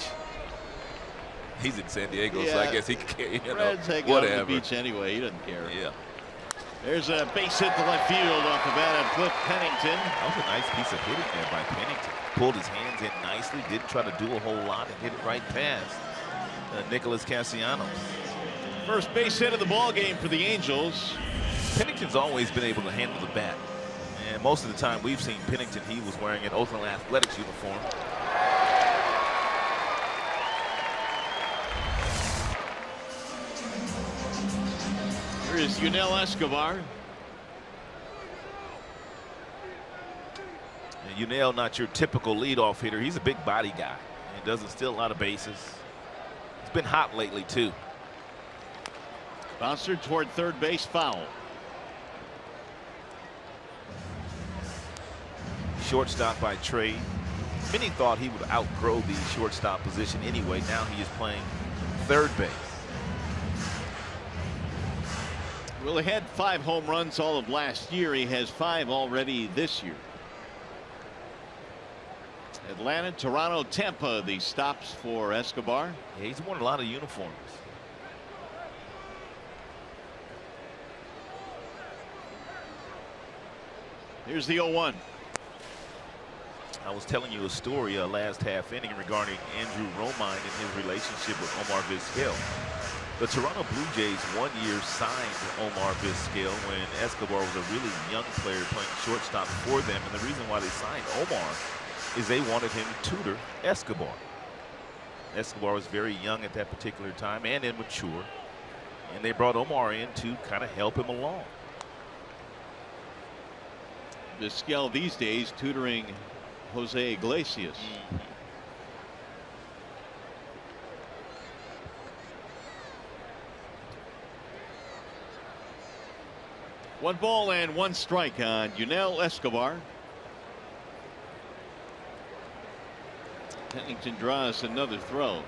He's in San Diego, so I guess he can, Brad's hanging out on the beach anyway. He doesn't care. Yeah. There's a base hit to left field off the bat of Cliff Pennington. That was a nice piece of hitting there by Pennington. Pulled his hands in nicely, didn't try to do a whole lot, and hit it right past Nicholas Castellanos. First base hit of the ball game for the Angels. Pennington's always been able to handle the bat. And most of the time we've seen Pennington, he was wearing an Oakland Athletics uniform. Here is Yunel Escobar. And Yunel, not your typical leadoff hitter. He's a big body guy. He doesn't steal a lot of bases. He's been hot lately, too. Bouncer toward third base, foul. Shortstop by trade. Many thought he would outgrow the shortstop position anyway. Now he is playing third base. Well, he had 5 home runs all of last year. He has 5 already this year. Atlanta, Toronto, Tampa, the stops for Escobar. Yeah, he's worn a lot of uniforms. Here's the 0-1. I was telling you a story last half inning regarding Andrew Romine and his relationship with Omar Vizquel. The Toronto Blue Jays one year signed Omar Vizquel when Escobar was a really young player playing shortstop for them, and the reason why they signed Omar is they wanted him to tutor Escobar. Escobar was very young at that particular time and immature, and they brought Omar in to kind of help him along. Vizquel these days tutoring Jose Iglesias. One ball and 1 strike on Yunel Escobar. Pennington draws another throw.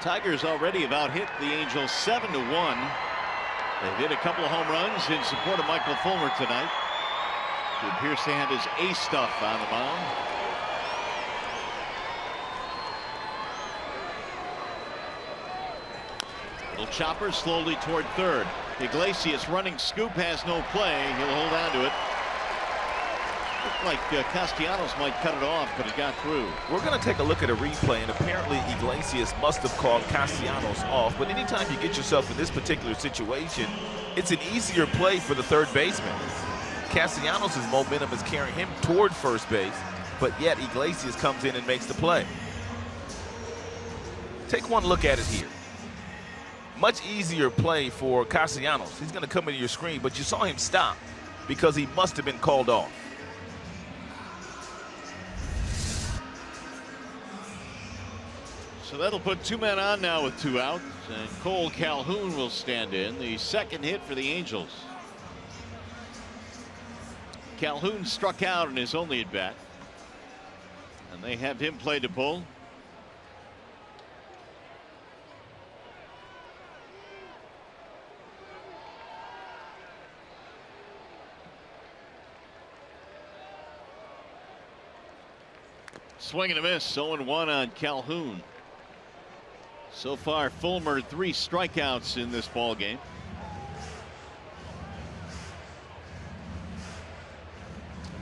Tigers already have out hit the Angels 7-1. They've hit a couple of home runs in support of Michael Fulmer tonight, who appears to have his ace stuff on the mound. Little chopper slowly toward third. Iglesias running scoop, has no play. He'll hold on to it. looked like Castellanos might cut it off, but it got through. We're going to take a look at a replay, and apparently Iglesias must have called Castellanos off. But anytime you get yourself in this particular situation, it's an easier play for the third baseman. Castellanos' momentum is carrying him toward first base, but yet Iglesias comes in and makes the play. Take one look at it here. Much easier play for Castellanos. He's going to come into your screen, but you saw him stop because he must have been called off. So that'll put 2 men on now with 2 outs, and Cole Calhoun will stand in. The second hit for the Angels. Calhoun struck out in his only at bat, and they have him play to pull. Swing and a miss, 0-1 on Calhoun. So far, Fulmer 3 strikeouts in this ball game.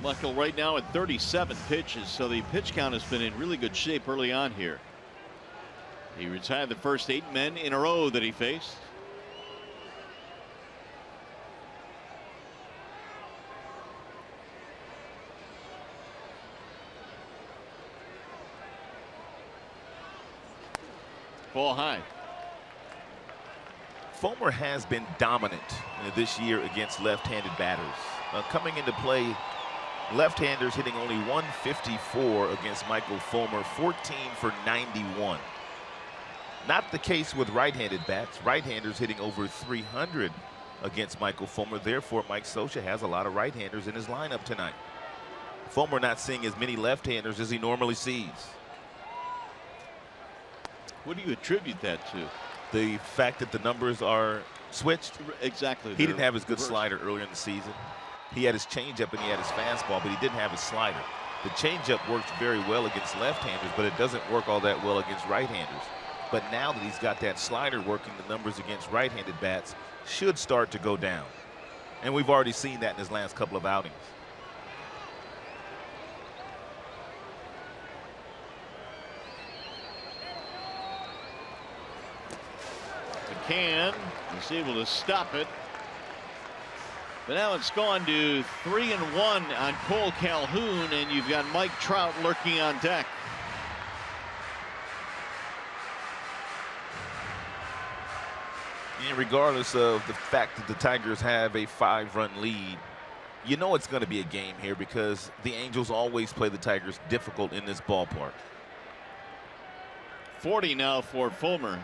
Michael right now at 37 pitches, so the pitch count has been in really good shape early on here. He retired the first 8 men in a row that he faced. Ball high. Fulmer has been dominant this year against left-handed batters. Coming into play, left-handers hitting only 154 against Michael Fulmer, 14 for 91. Not the case with right-handed bats. Right-handers hitting over 300 against Michael Fulmer. Therefore, Mike Scioscia has a lot of right-handers in his lineup tonight. Fulmer not seeing as many left-handers as he normally sees. What do you attribute that to? The fact that the numbers are switched. Exactly. He didn't have his good slider earlier in the season. He had his changeup and he had his fastball, but he didn't have his slider. The changeup works very well against left-handers, but it doesn't work all that well against right-handers. But now that he's got that slider working, the numbers against right-handed bats should start to go down. And we've already seen that in his last couple of outings. McCann is able to stop it. But now it's gone to 3-1 on Cole Calhoun, and you've got Mike Trout lurking on deck. And regardless of the fact that the Tigers have a 5-run lead, you know it's going to be a game here because the Angels always play the Tigers difficult in this ballpark. 40 now for Fulmer.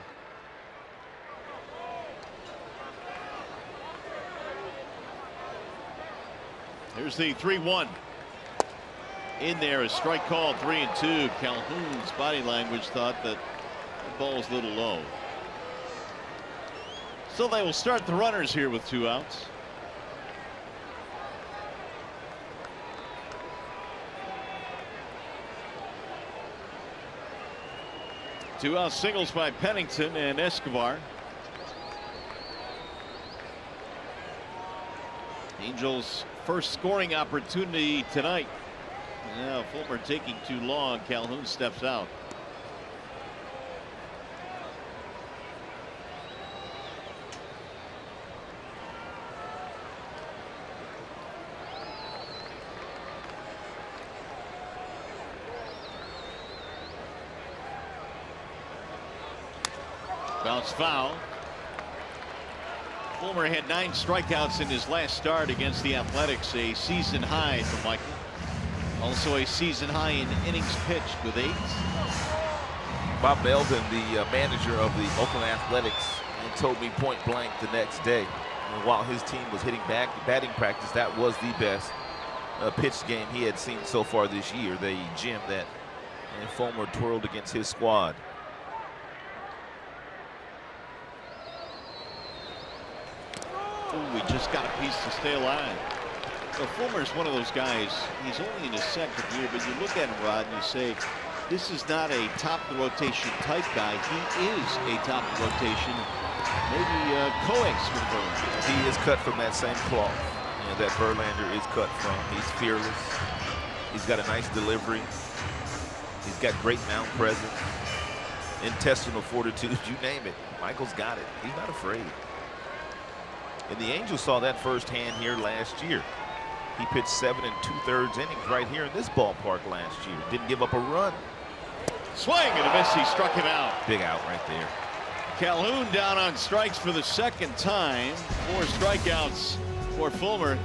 Here's the 3-1. In there, a strike call, 3-2. Calhoun's body language thought that the ball was a little low. So they will start the runners here with 2 outs. Two-out singles by Pennington and Escobar. Angels' first scoring opportunity tonight. Now Fulmer taking too long. Calhoun steps out. Bounce foul. Fulmer had 9 strikeouts in his last start against the Athletics, a season high for Michael. Also a season high in innings pitched with 8. Bob Melvin, the manager of the Oakland Athletics, told me point blank the next day, while his team was hitting batting practice, that was the best pitched game he had seen so far this year. The gym that Fulmer twirled against his squad. We just got a piece to stay alive. So Fulmer's one of those guys, he's only in his second year, but you look at him, Rod, and you say, this is not a top-of-the-rotation type guy. He is a top-of-the-rotation, maybe coax with Verlander. He is cut from that same cloth that Verlander is cut from. He's fearless. He's got a nice delivery. He's got great mound presence, intestinal fortitude, you name it. Michael's got it. He's not afraid. And the Angels saw that firsthand here last year. He pitched 7 2/3 innings right here in this ballpark last year. Didn't give up a run. Swing and a miss. He struck him out. Big out right there. Calhoun down on strikes for the second time. 4 strikeouts for Fulmer.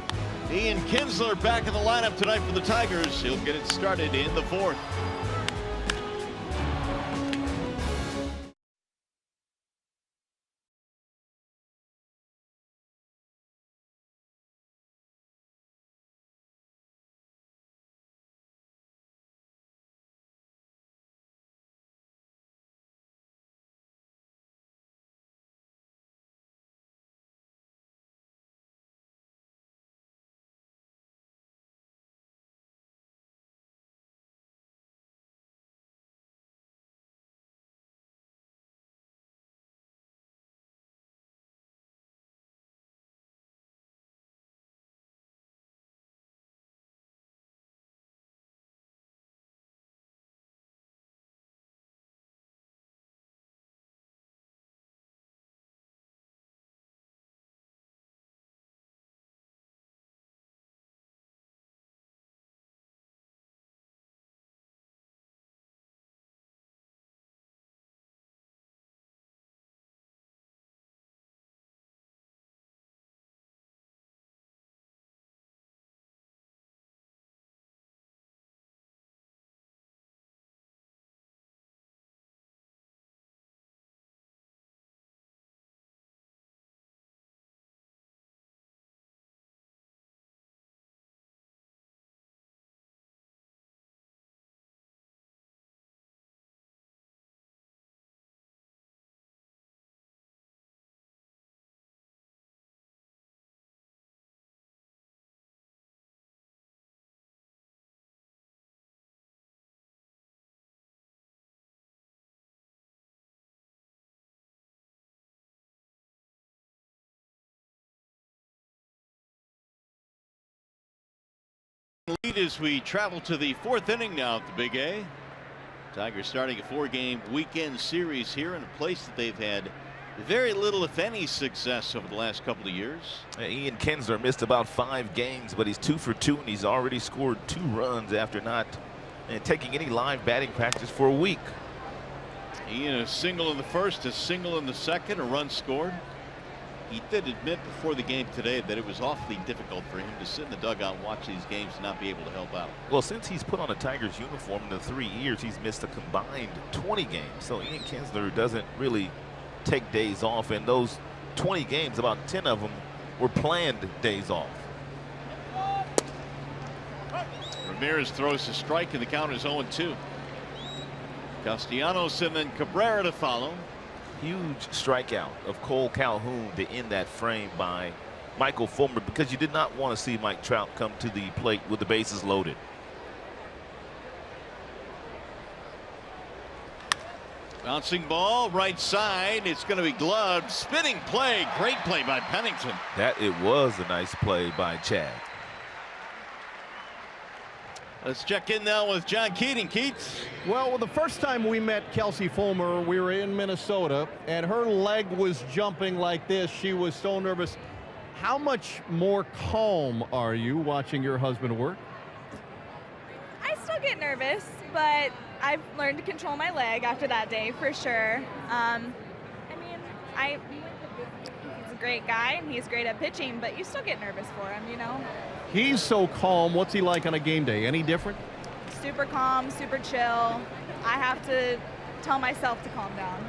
Ian Kinsler back in the lineup tonight for the Tigers. He'll get it started in the 4th. Lead as we travel to the 4th inning now at the Big A. Tigers starting a 4-game weekend series here in a place that they've had very little, if any, success over the last couple of years. Ian Kinsler missed about 5 games, but he's 2 for 2, and he's already scored 2 runs after not taking any live batting practice for a week. Ian, a single in the first, a single in the second, a run scored. He did admit before the game today that it was awfully difficult for him to sit in the dugout and watch these games and not be able to help out. Well, since he's put on a Tigers uniform in the 3 years, he's missed a combined 20 games. So Ian Kinsler doesn't really take days off. And those 20 games, about 10 of them were planned days off. Ramirez throws a strike and the count is 0-2. Castellanos and then Cabrera to follow. Huge strikeout of Cole Calhoun to end that frame by Michael Fulmer, because you did not want to see Mike Trout come to the plate with the bases loaded. Bouncing ball right side. It's going to be gloved. Spinning play. Great play by Pennington. That it was a nice play by Chad. Let's check in now with John Keating. Keats. Well, the first time we met Kelsey Fulmer, we were in Minnesota, and her leg was jumping like this. She was so nervous. How much more calm are you watching your husband work? I still get nervous, but I've learned to control my leg after that day for sure. He's a great guy, and he's great at pitching, but you still get nervous for him, you know? He's so calm. What's he like on a game day? Any different? Super calm, super chill. I have to tell myself to calm down.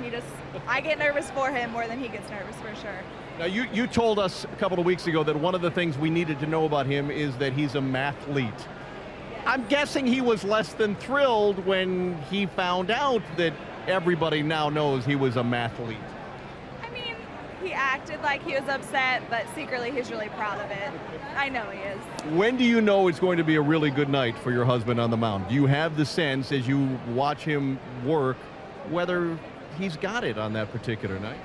I get nervous for him more than he gets nervous, for sure. Now, you told us a couple of weeks ago that one of the things we needed to know about him is that he's a mathlete. Yes. I'm guessing he was less than thrilled when he found out that everybody now knows he was a mathlete. I mean, he acted like he was upset, but secretly he's really proud of it. I know he is. When do you know it's going to be a really good night for your husband on the mound? Do you have the sense as you watch him work whether he's got it on that particular night?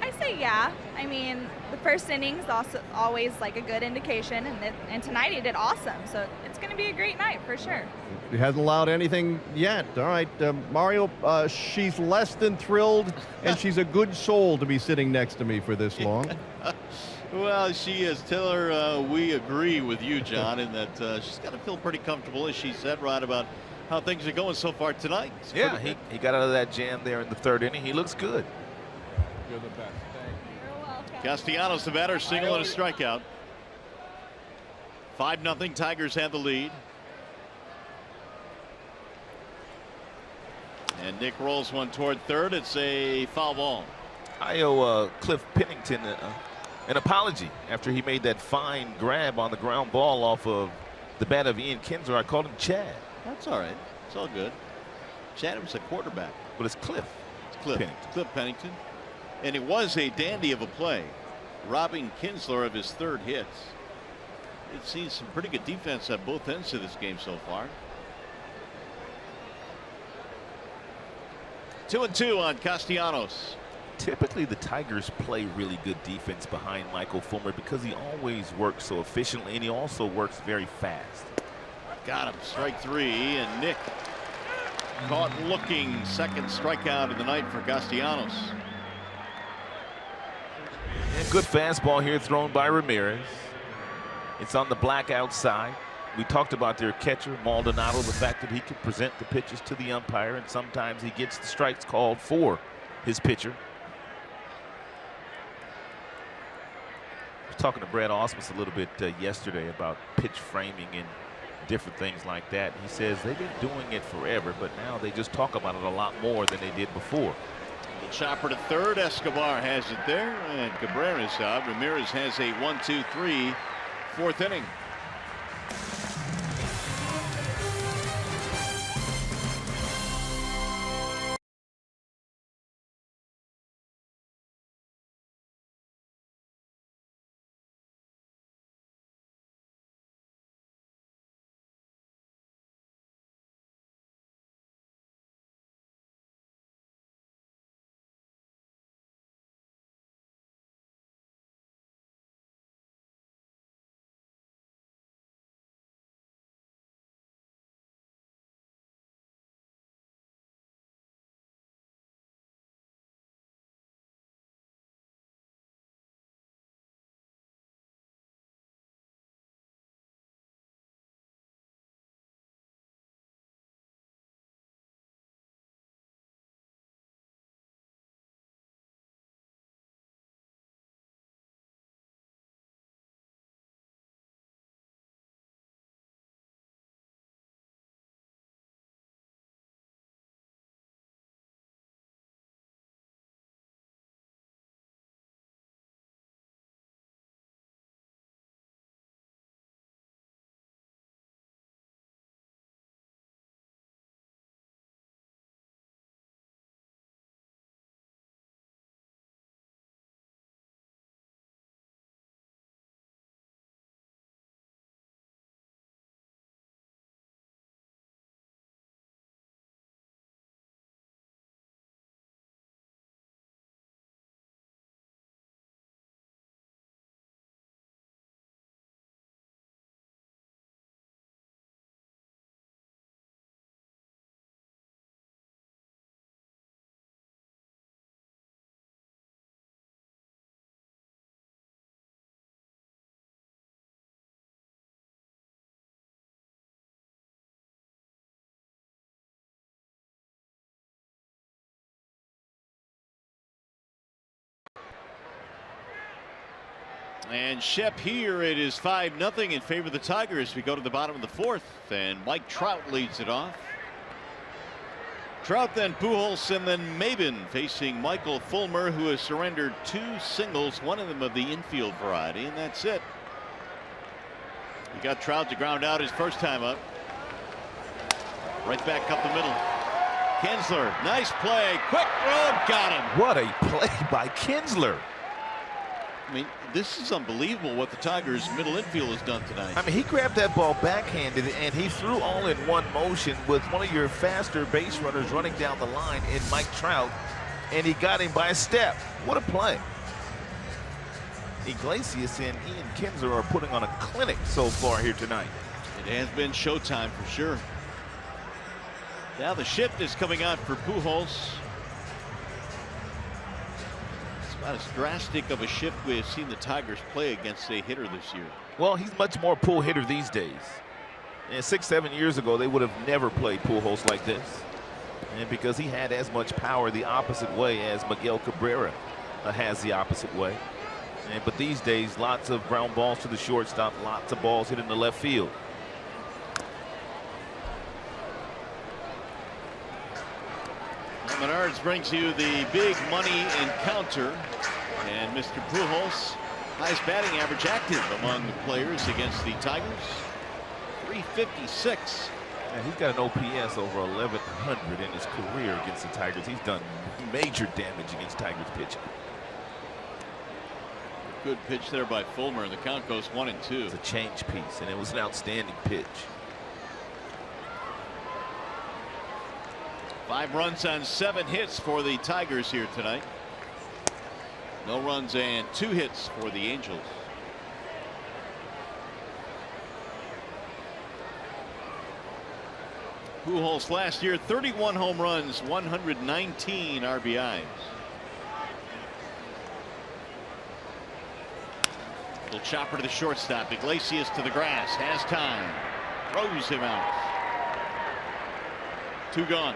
I say yeah. I mean, the first inning's also always like a good indication, and tonight he did awesome. So it's going to be a great night for sure. He hasn't allowed anything yet. All right, Mario, she's less than thrilled, and she's a good soul to be sitting next to me for this long. Well, she is. Tell her we agree with you, John, in that she's got to feel pretty comfortable, as she said, right, about how things are going so far tonight. It's Yeah, he got out of that jam there in the third inning. He looks good. You're the best. Castellanos, the batter, single and a strikeout. 5-0. Tigers have the lead. And Nick rolls one toward third. It's a foul ball. I owe Cliff Pennington an apology after he made that fine grab on the ground ball off of the bat of Ian Kinsler. I called him Chad. That's all right. It's all good. Chad was a quarterback. But it's Cliff. It's Cliff. Pennington. Cliff Pennington. And it was a dandy of a play, robbing Kinsler of his third hit. It's seen some pretty good defense at both ends of this game so far. 2-2 on Castellanos. Typically, the Tigers play really good defense behind Michael Fulmer because he always works so efficiently, and he also works very fast. Got him. Strike three, and Nick caught looking. Second strikeout of the night for Castellanos. And good fastball here thrown by Ramirez. It's on the black outside. We talked about their catcher, Maldonado, the fact that he could present the pitches to the umpire, and sometimes he gets the strikes called for his pitcher. I was talking to Brad Ausmus a little bit yesterday about pitch framing and different things like that. He says they've been doing it forever, but now they just talk about it a lot more than they did before. The chopper to third. Escobar has it there, and Cabrera's out. Ramirez has a 1-2-3 fourth inning. And Shep here, it is 5-0 in favor of the Tigers. We go to the bottom of the fourth, and Mike Trout leads it off. Trout, then Pujols, and then Maben facing Michael Fulmer, who has surrendered 2 singles, one of them of the infield variety, and that's it. He got Trout to ground out his first time up. Right back up the middle. Kinsler, nice play, quick throw, got him. What a play by Kinsler. I mean, this is unbelievable what the Tigers' middle infield has done tonight. I mean, he grabbed that ball backhanded, and he threw all in one motion with one of your faster base runners running down the line in Mike Trout, and he got him by a step. What a play. Iglesias and Ian Kinsler are putting on a clinic so far here tonight. It has been showtime for sure. Now the shift is coming out for Pujols. It's about as drastic of a shift we have seen the Tigers play against a hitter this year. Well, he's much more pull hitter these days. And 6-7 years ago, they would have never played Pujols like this. And because he had as much power the opposite way as Miguel Cabrera has the opposite way. But these days, lots of ground balls to the shortstop, lots of balls hit in the left field. Menards brings you the big money encounter, and Mr. Pujols, highest batting average active among the players against the Tigers, 356. And he's got an OPS over 1,100 in his career against the Tigers. He's done major damage against Tigers pitching. Good pitch there by Fulmer, and the count goes 1-2. It's a change piece, and it was an outstanding pitch. 5 runs on 7 hits for the Tigers here tonight. No runs and 2 hits for the Angels. Pujols last year, 31 home runs, 119 RBIs. Little chopper to the shortstop. Iglesias to the grass. Has time. Throws him out. 2 gone.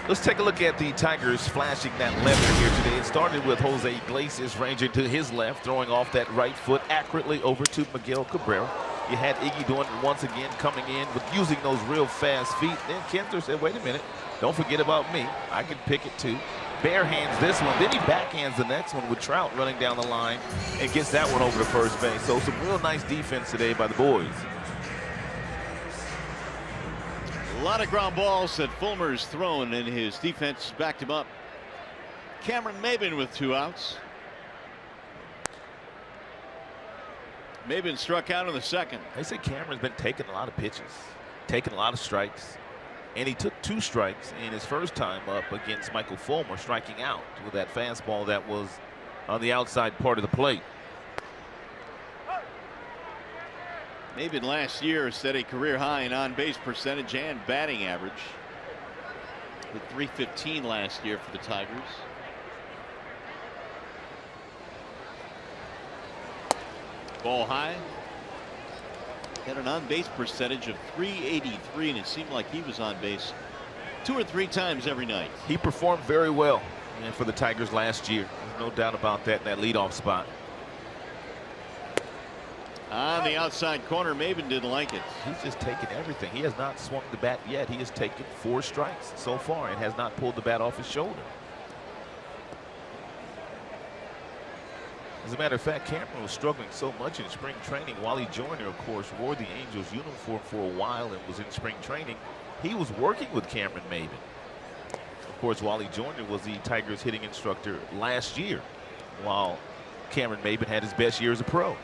Let's take a look at the Tigers flashing that lefter here today. It started with Jose Iglesias ranging to his left, throwing off that right foot accurately over to Miguel Cabrera. You had Iggy doing it once again, coming in with using those real fast feet. Then Kinsler said, wait a minute, don't forget about me. I can pick it too. Bare hands this one, then he backhands the next one with Trout running down the line and gets that one over to first base. So some real nice defense today by the boys. A lot of ground balls that Fulmer's thrown, and his defense backed him up. Cameron Maybin with 2 outs. Maybin struck out in the second. They say Cameron's been taking a lot of pitches, taking a lot of strikes. And he took 2 strikes in his first time up against Michael Fulmer, striking out with that fastball that was on the outside part of the plate. Maybin last year set a career high in on-base percentage and batting average, with 315 last year for the Tigers. Ball high. Had an on-base percentage of 383, and it seemed like he was on base 2 or 3 times every night. He performed very well for the Tigers last year. There's no doubt about that in that leadoff spot. On the outside corner, Maybin didn't like it. He's just taken everything. He has not swung the bat yet. He has taken 4 strikes so far and has not pulled the bat off his shoulder. As a matter of fact, Cameron was struggling so much in spring training. Wally Joyner, of course, wore the Angels uniform for a while and was in spring training. He was working with Cameron Maybin. Of course, Wally Joyner was the Tigers hitting instructor last year, while Cameron Maybin had his best year as a pro.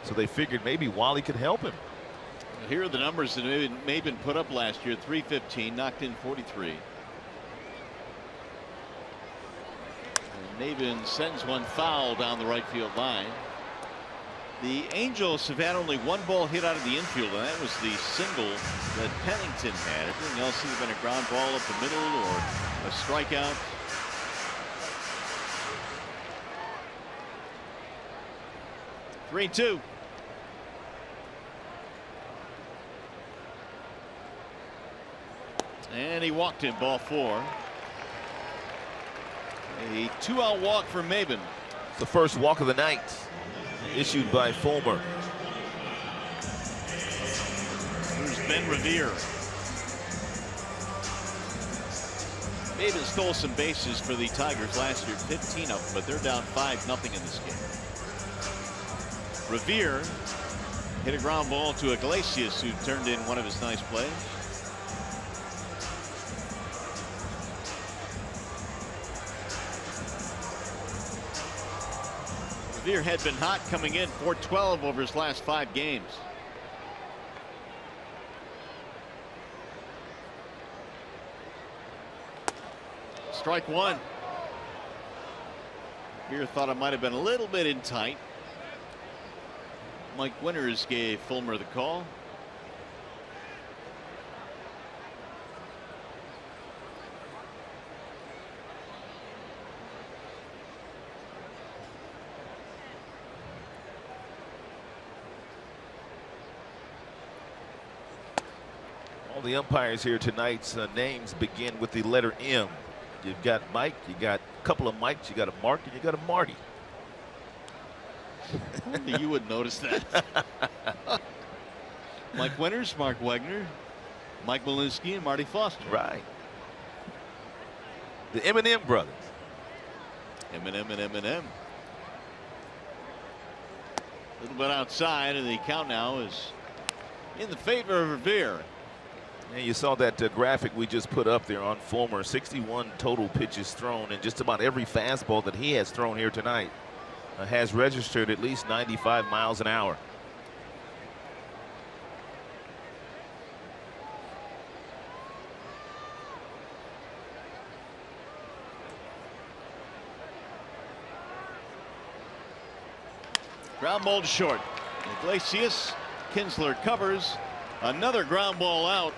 So they figured maybe Wally could help him. Here are the numbers that Maybin put up last year. 315, knocked in 43. Maybin sends one foul down the right field line. The Angels have had only 1 ball hit out of the infield, and that was the single that Pennington had. Everything else has been a ground ball up the middle or a strikeout. Three, 2. And he walked in, ball 4. A 2-out walk for Maybin. The first walk of the night issued by Fulmer. Here's Ben Revere. Maybin stole some bases for the Tigers last year, 15 of them, but they're down 5-0 in this game. Revere hit a ground ball to Iglesias, who turned in one of his nice plays. Revere had been hot coming in, 412 over his last 5 games. Strike 1. Beer thought it might have been a little bit in tight. Mike Winters gave Fulmer the call. All the umpires here tonight's names begin with the letter M. You've got Mike, you got a couple of Mikes, you got a Mark, and you got a Marty. You would notice that. Mike Winters, Mark Wegner, Mike Malinsky, and Marty Foster. Right. The M&M brothers. M&M and M&M. A little bit outside, and the count now is in the favor of Revere. And you saw that graphic we just put up there on Fulmer. 61 total pitches thrown, and just about every fastball that he has thrown here tonight has registered at least 95 miles an hour. Ground ball to short. Iglesias, Kinsler covers. Another ground ball out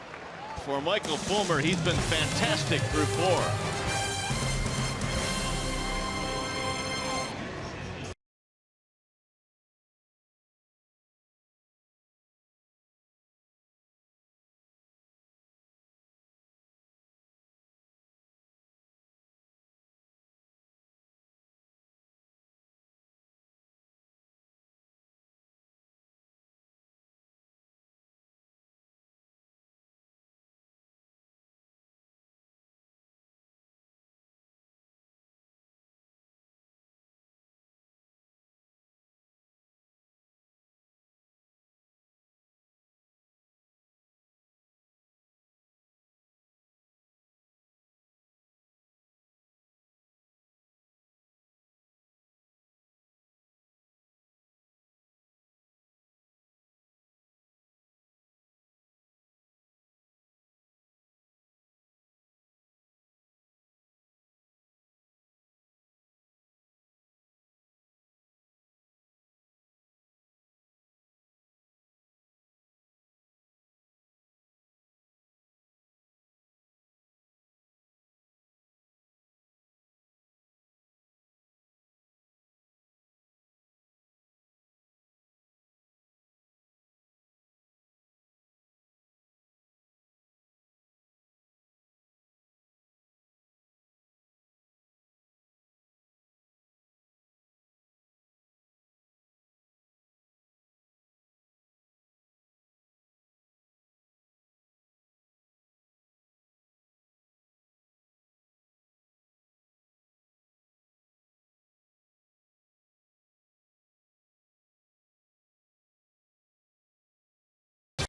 for Michael Fulmer. He's been fantastic through 4.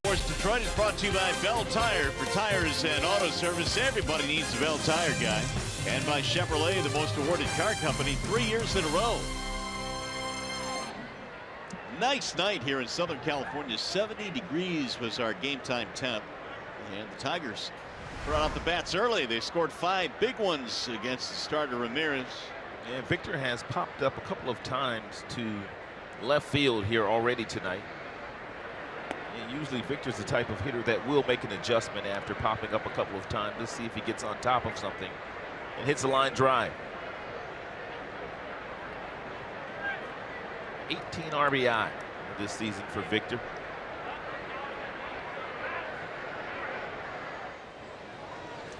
Sports Detroit is brought to you by Bell Tire. For tires and auto service, everybody needs a Bell Tire guy. And by Chevrolet, the most awarded car company 3 years in a row. Nice night here in Southern California. 70 degrees was our game time temp. And the Tigers brought out the bats early. They scored 5 big ones against the starter Ramirez. And Victor has popped up a couple of times to left field here already tonight. And usually Victor's the type of hitter that will make an adjustment after popping up a couple of times. Let's see if he gets on top of something and hits a line drive. 18 RBI this season for Victor.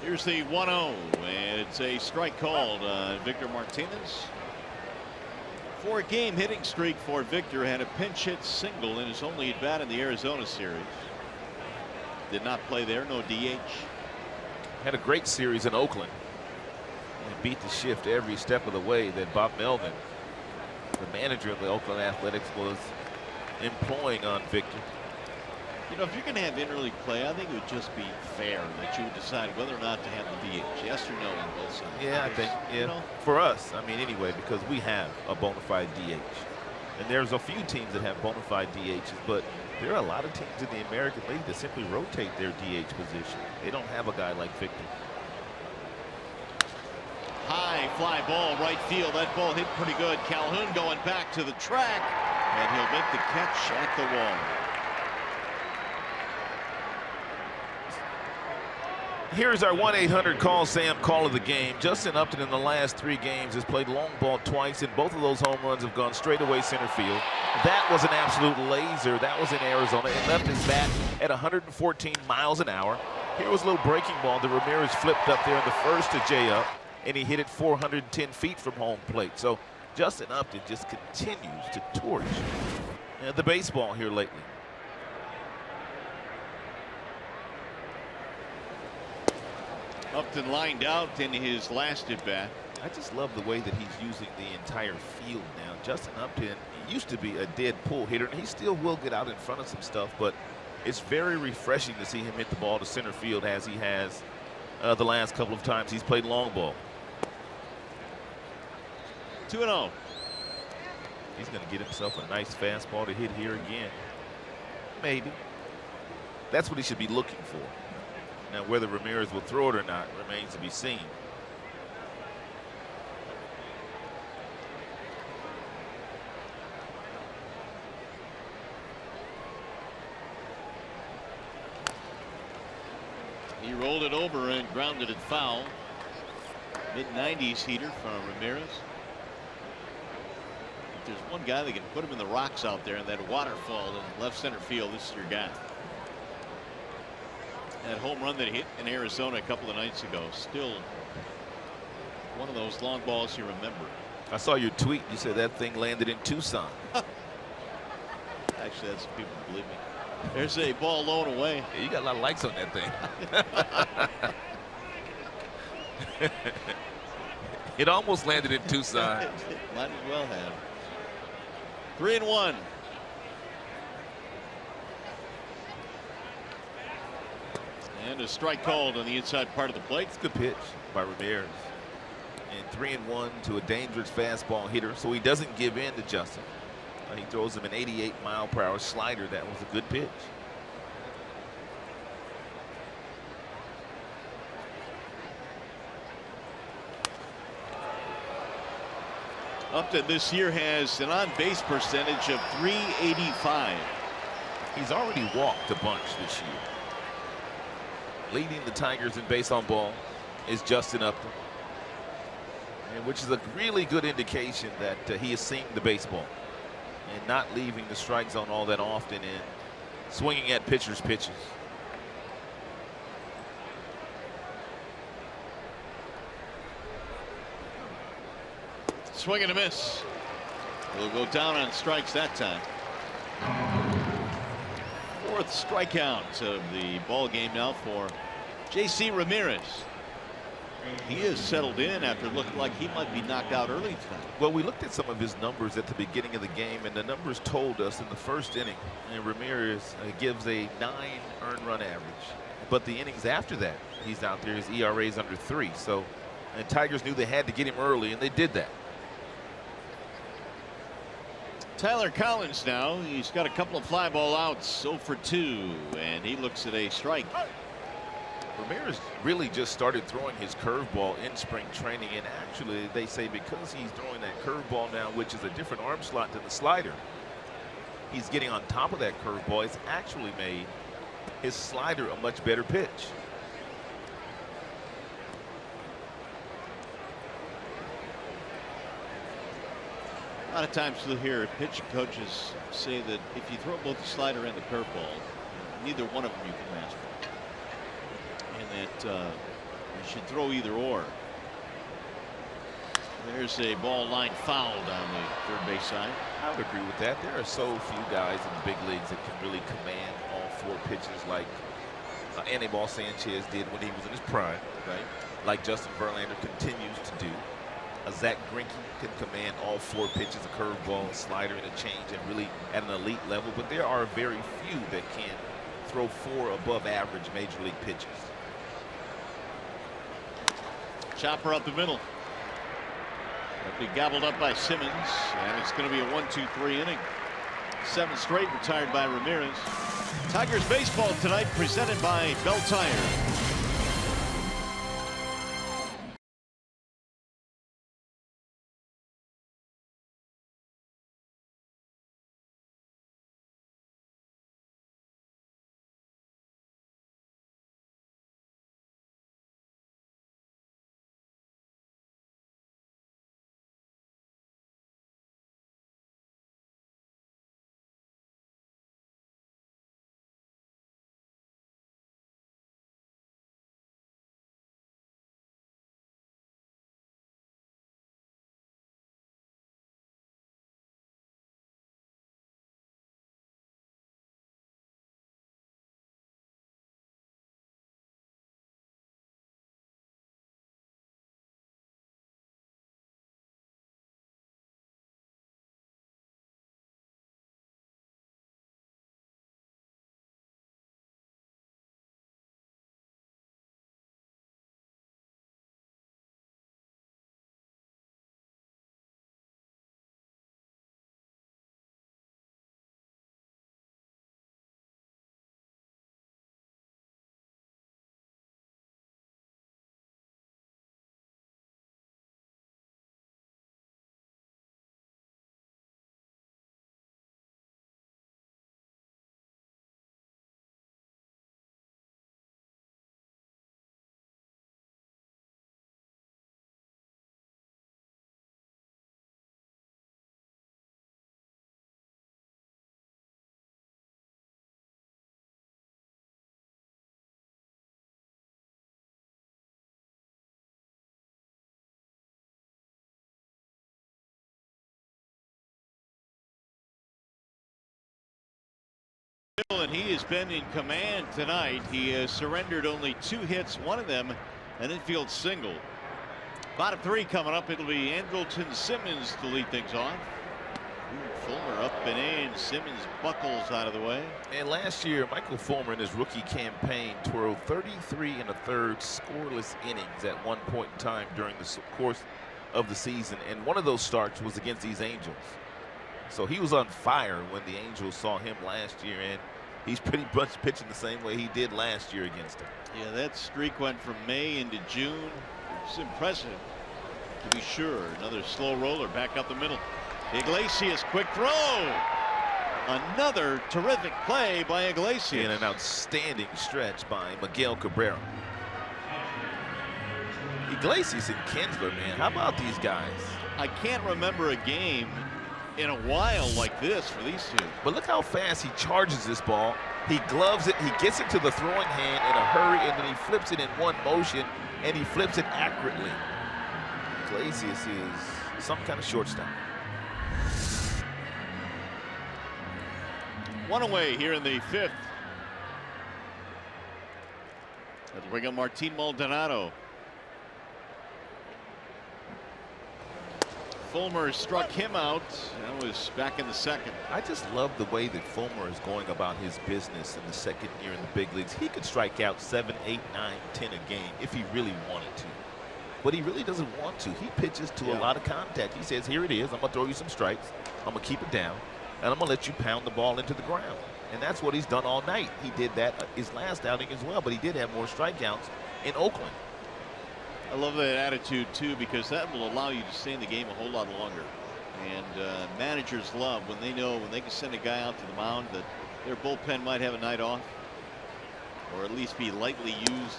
Here's the 1-0, and it's a strike called Victor Martinez. 4-game hitting streak for Victor. Had a pinch hit single in his only at bat in the Arizona series. Did not play there, no DH. Had a great series in Oakland and beat the shift every step of the way that Bob Melvin, the manager of the Oakland Athletics, was employing on Victor. You know, if you're going to have interleague play, I think it would just be fair that you would decide whether or not to have the DH. Yes or no on both sides. Yeah, I think, yeah. You know, for us, I mean, anyway, because we have a bona fide DH. And there's a few teams that have bona fide DHs, but there are a lot of teams in the American League that simply rotate their DH position. They don't have a guy like Victor. High fly ball right field. That ball hit pretty good. Calhoun going back to the track, and he'll make the catch at the wall. Here's our 1-800-CALL-SAM call of the game. Justin Upton in the last 3 games has played long ball twice, and both of those home runs have gone straight away center field. That was an absolute laser. That was in Arizona. It left his bat at 114 miles an hour. Here was a little breaking ball that Ramirez flipped up there in the first to Jay up, and he hit it 410 feet from home plate. So Justin Upton just continues to torch the baseball here lately. Upton lined out in his last at bat. I just love the way that he's using the entire field now. Justin Upton used to be a dead pull hitter, and he still will get out in front of some stuff, but it's very refreshing to see him hit the ball to center field as he has the last couple of times he's played long ball. 2-0. He's going to get himself a nice fastball to hit here again. Maybe. That's what he should be looking for. Now, whether Ramirez will throw it or not remains to be seen. He rolled it over and grounded it foul. Mid-90s heater from Ramirez. If there's one guy that can put him in the rocks out there in that waterfall in left center field, this is your guy. That home run that hit in Arizona a couple of nights ago, still one of those long balls you remember. I saw your tweet. You said that thing landed in Tucson. Actually, that's what people believe me. There's a ball low and away. Yeah, you got a lot of likes on that thing. It almost landed in Tucson. Might as well have. 3-1. And a strike called on the inside part of the plate. It's a good pitch by Ramirez. And 3-1 to a dangerous fastball hitter, so he doesn't give in to Justin. He throws him an 88-mile-per-hour slider. That was a good pitch. Upton this year has an on-base percentage of .385. He's already walked a bunch this year. Leading the Tigers in base on ball is Justin Upton, and which is a really good indication that he is seeing the baseball and not leaving the strike zone all that often and swinging at pitchers' pitches. Swing and a miss. We'll go down on strikes that time. 4th strikeout of the ball game now for J.C. Ramirez. He is settled in after looking like he might be knocked out early tonight. Well, we looked at some of his numbers at the beginning of the game, and the numbers told us in the first inning, and Ramirez gives a 9 earned run average. But the innings after that, he's out there, his ERA is under 3. So, and Tigers knew they had to get him early, and they did that. Tyler Collins now. He's got a couple of fly ball outs, 0 for 2, and he looks at a strike. Ramirez really just started throwing his curveball in spring training, and actually they say because he's throwing that curveball now, which is a different arm slot than the slider, he's getting on top of that curveball. It's actually made his slider a much better pitch. A lot of times you'll hear pitching coaches say that if you throw both the slider and the curveball, neither one of them you can master. And that you should throw either or. There's a ball line fouled on the third base side. I would agree with that. There are so few guys in the big leagues that can really command all 4 pitches like Anibal Sanchez did when he was in his prime. Right. Like Justin Verlander continues to do. Zach Greinke can command all 4 pitches, a curveball, a slider, and a change, and really at an elite level. But there are very few that can throw 4 above average major league pitches. Chopper up the middle. That'll be gobbled up by Simmons, and it's going to be a 1-2-3 inning. 7 straight retired by Ramirez. Tigers baseball tonight presented by Bell Tire. And he has been in command tonight. He has surrendered only 2 hits, one of them an infield single. Bottom 3 coming up. It'll be Andrelton Simmons to lead things off. Fulmer up and in. Simmons buckles out of the way. And last year, Michael Fulmer in his rookie campaign twirled 33 1/3 scoreless innings at one point in time during the course of the season. And one of those starts was against these Angels. So he was on fire when the Angels saw him last year, and he's pretty much pitching the same way he did last year against them. Yeah, that streak went from May into June. It's impressive, to be sure. Another slow roller back up the middle. Iglesias, quick throw. Another terrific play by Iglesias. And an outstanding stretch by Miguel Cabrera. Iglesias and Kinsler, man, how about these guys? I can't remember a game in a while like this for these two. But look how fast he charges this ball. He gloves it, he gets it to the throwing hand in a hurry, and then he flips it in one motion, and he flips it accurately. Iglesias is some kind of shortstop. One away here in the 5th. That'll bring up Martin Maldonado. Fulmer struck him out. That was back in the 2nd. I just love the way that Fulmer is going about his business in the 2nd year in the big leagues. He could strike out 7, 8, 9, 10 a game if he really wanted to. But he really doesn't want to. He pitches to a lot of contact. He says, here it is. I'm going to throw you some strikes. I'm going to keep it down. And I'm going to let you pound the ball into the ground. And that's what he's done all night. He did that his last outing as well, but he did have more strikeouts in Oakland. I love that attitude, too, because that will allow you to stay in the game a whole lot longer. And managers love when they know when they can send a guy out to the mound that their bullpen might have a night off or at least be lightly used.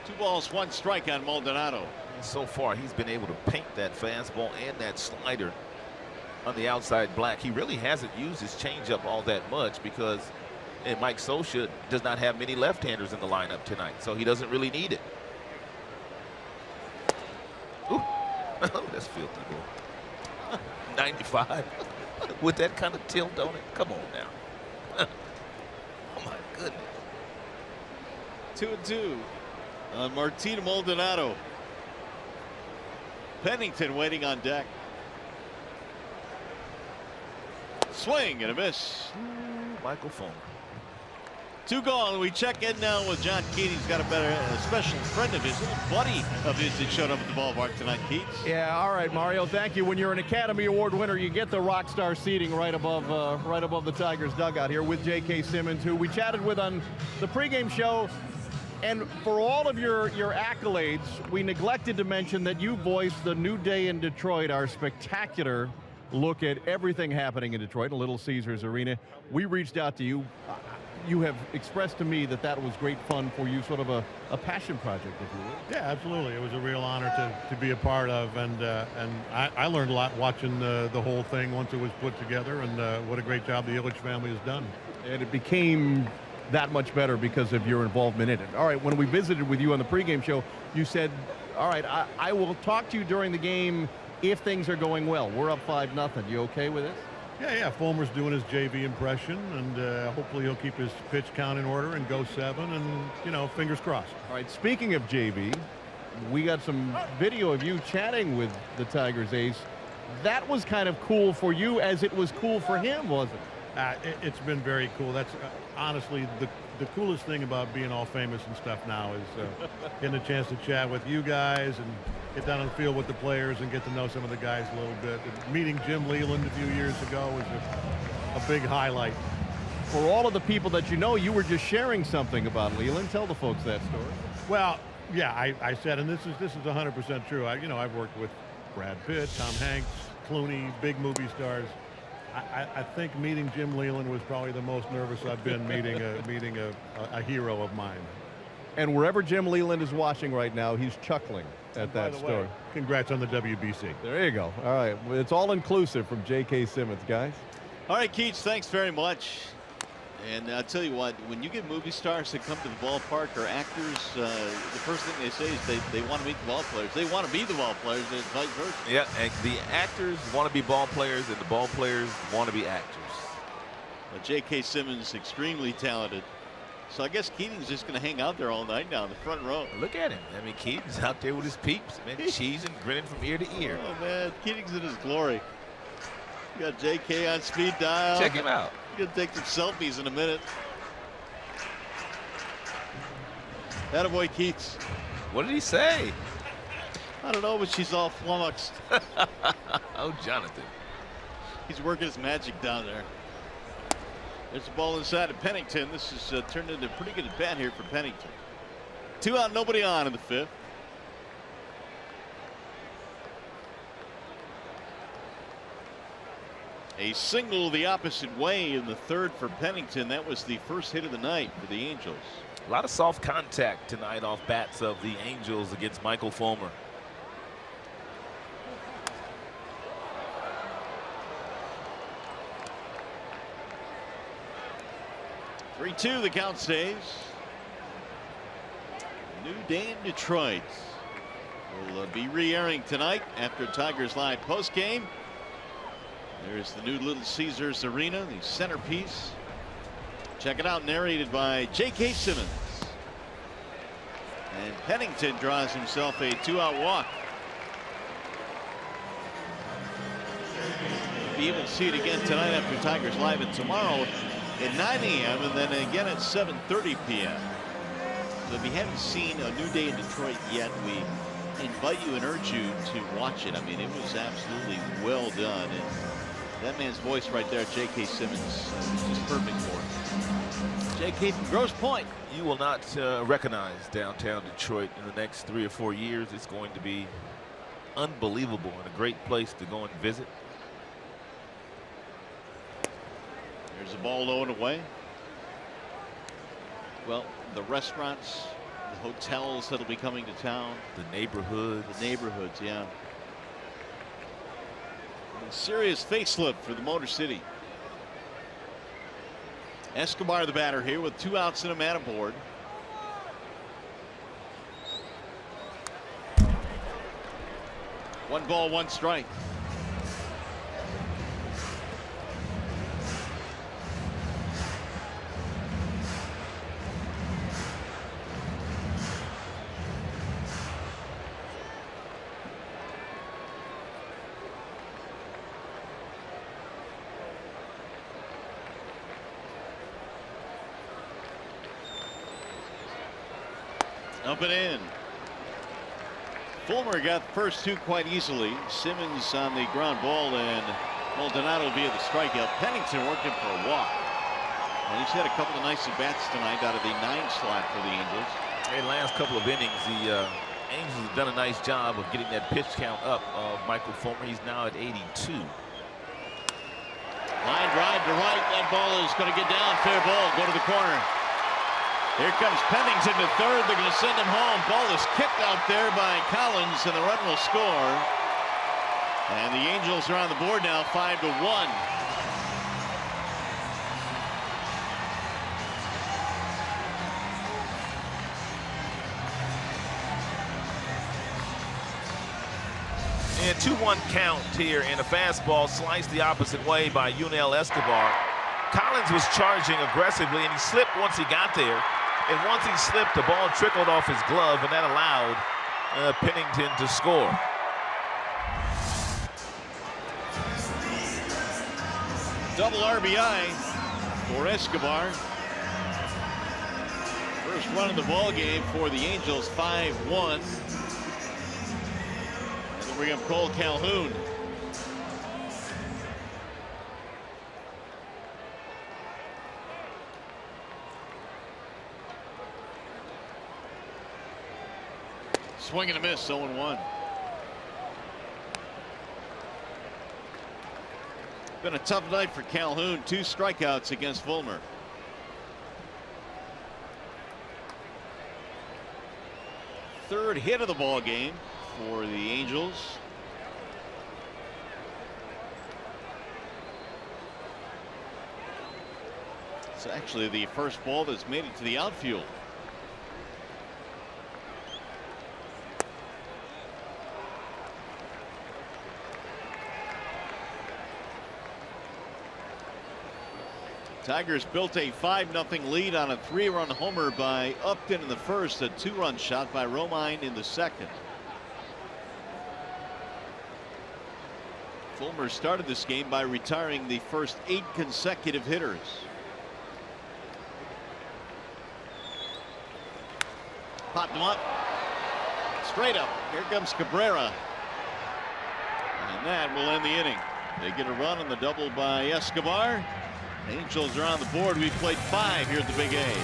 2 balls, 1 strike on Maldonado. And so far, he's been able to paint that fastball and that slider on the outside black. He really hasn't used his changeup all that much because Mike Scioscia does not have many left-handers in the lineup tonight, so he doesn't really need it. Ooh. That's filthy, boy. 95 with that kind of tilt on it. Come on now. Oh my goodness. 2-2 on Martin Maldonado. Pennington waiting on deck. Swing and a miss. Michael Fulmer. 2 gone. We check in now with John Keats. He's got a special friend of his, little buddy of his that showed up at the ballpark tonight, Keats. Yeah, all right, Mario, thank you. When you're an Academy Award winner, you get the rock star seating right above the Tigers dugout here with J.K. Simmons, who we chatted with on the pregame show. And for all of your accolades, we neglected to mention that you voiced the New Day in Detroit, our spectacular look at everything happening in Detroit, in Little Caesars Arena. We reached out to you. You have expressed to me that that was great fun for you, sort of a passion project, if you will. Yeah, absolutely. It was a real honor to be a part of, and I learned a lot watching the whole thing once it was put together, and what a great job the Ilitch family has done. And it became that much better because of your involvement in it. All right, when we visited with you on the pregame show, you said, all right, I will talk to you during the game if things are going well. We're up 5-0. You okay with this? Yeah. Fulmer's doing his JV impression, and hopefully he'll keep his pitch count in order and go 7, and, fingers crossed. All right, speaking of JV, we got some video of you chatting with the Tigers ace. That was kind of cool for you as it was cool for him, wasn't it? It's been very cool. That's honestly the coolest thing about being all famous and stuff now is getting a chance to chat with you guys and get down on the field with the players and get to know some of the guys a little bit. Meeting Jim Leland a few years ago was a big highlight. For all of the people that you know, you were just sharing something about Leland. Tell the folks that story. Well, yeah, I said, and this is 100% true. I've worked with Brad Pitt, Tom Hanks, Clooney, big movie stars. I think meeting Jim Leland was probably the most nervous I've been meeting a hero of mine. And wherever Jim Leland is watching right now, he's chuckling at that story. Congrats on the WBC. There you go. All right. It's all inclusive from J.K. Simmons, guys. All right, Keats, thanks very much. And I'll tell you what, when you get movie stars that come to the ballpark or actors, the first thing they say is they want to meet the ball players. They want to be the ball players and vice versa. Yeah, and the actors want to be ball players and the ball players want to be actors. But J.K. Simmons extremely talented. So I guess Keating's just going to hang out there all night now in the front row. Look at him. I mean, Keating's out there with his peeps, man, cheesing, grinning from ear to ear. Oh, man. Keating's in his glory. You got J.K. on speed dial. Check him out. He's going to take some selfies in a minute. Attaboy, Keats. What did he say? I don't know, but she's all flummoxed. Oh, Jonathan. He's working his magic down there. There's the ball inside of Pennington. This has turned into a pretty good at bat here for Pennington. 2 out, nobody on in the 5th. A single the opposite way in the 3rd for Pennington. That was the first hit of the night for the Angels. A lot of soft contact tonight off bats of the Angels against Michael Fulmer. The count stays. New day in Detroit. Will be re-airing tonight after Tigers Live postgame. There's the new Little Caesars Arena, the centerpiece. Check it out, narrated by J.K. Simmons. And Pennington draws himself a 2-out walk. Be able to see it again tonight after Tigers Live, and tomorrow at 9 a.m. and then again at 7:30 p.m. So if you haven't seen A New Day in Detroit yet, we invite you and urge you to watch it. I mean, it was absolutely well done, and that man's voice right there, J.K. Simmons, is just perfect for it. J.K. from Grosse Pointe. You will not recognize downtown Detroit in the next 3 or 4 years. It's going to be unbelievable and a great place to go and visit. There's a ball low and away. Well, the restaurants, the hotels that'll be coming to town. The neighborhoods. The neighborhoods, yeah. A serious facelift for the Motor City. Escobar, the batter here, with 2 outs and a man aboard. One ball, 1 strike. Up and in. Fulmer got the first 2 quite easily. Simmons on the ground ball, and Maldonado via the strikeout. Pennington working for a walk. And he's had a couple of nice at-bats tonight out of the 9 slot for the Angels. In the last couple of innings, the Angels have done a nice job of getting that pitch count up of Michael Fulmer. He's now at 82. Line drive to right. That ball is going to get down. Fair ball. Go to the corner. Here comes Pennington to 3rd. They're going to send him home. Ball is kicked out there by Collins, and the run will score. And the Angels are on the board now, 5-1. And 2-1 count here, and a fastball sliced the opposite way by Yunel Escobar. Collins was charging aggressively, and he slipped once he got there. And once he slipped, the ball trickled off his glove, and that allowed Pennington to score. Double RBI for Escobar. First run of the ball game for the Angels, 5-1. And then we have Cole Calhoun. Swing and a miss, 0-1. Been a tough night for Calhoun. 2 strikeouts against Fulmer. Third hit of the ball game for the Angels. It's actually the first ball that's made it to the outfield. Tigers built a 5-0 lead on a 3-run homer by Upton in the first, a 2-run shot by Romine in the second. Fulmer started this game by retiring the first 8 consecutive hitters. Popped him up. Straight up. Here comes Cabrera. And that will end the inning. They get a run on the double by Escobar. Angels are on the board. We've played 5 here at the Big A.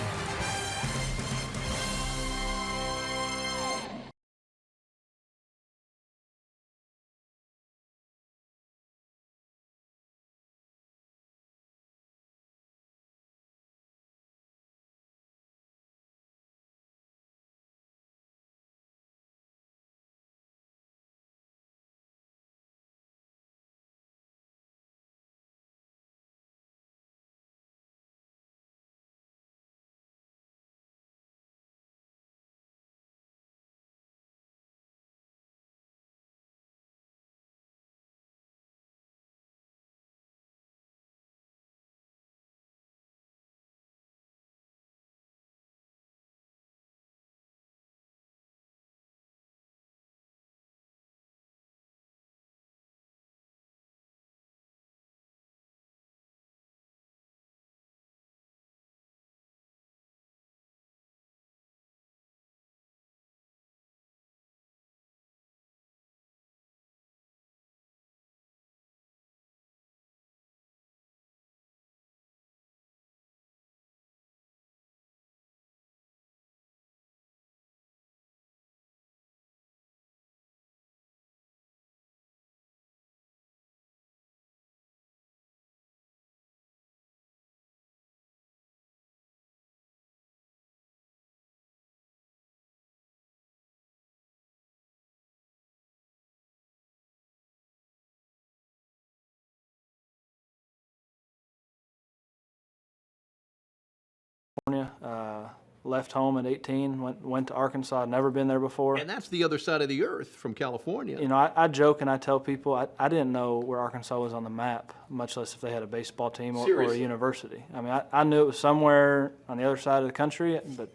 Left home at 18, went to Arkansas, never been there before. And that's the other side of the earth from California. You know, I joke and I tell people I didn't know where Arkansas was on the map, much less if they had a baseball team or a university. I mean, I knew it was somewhere on the other side of the country, but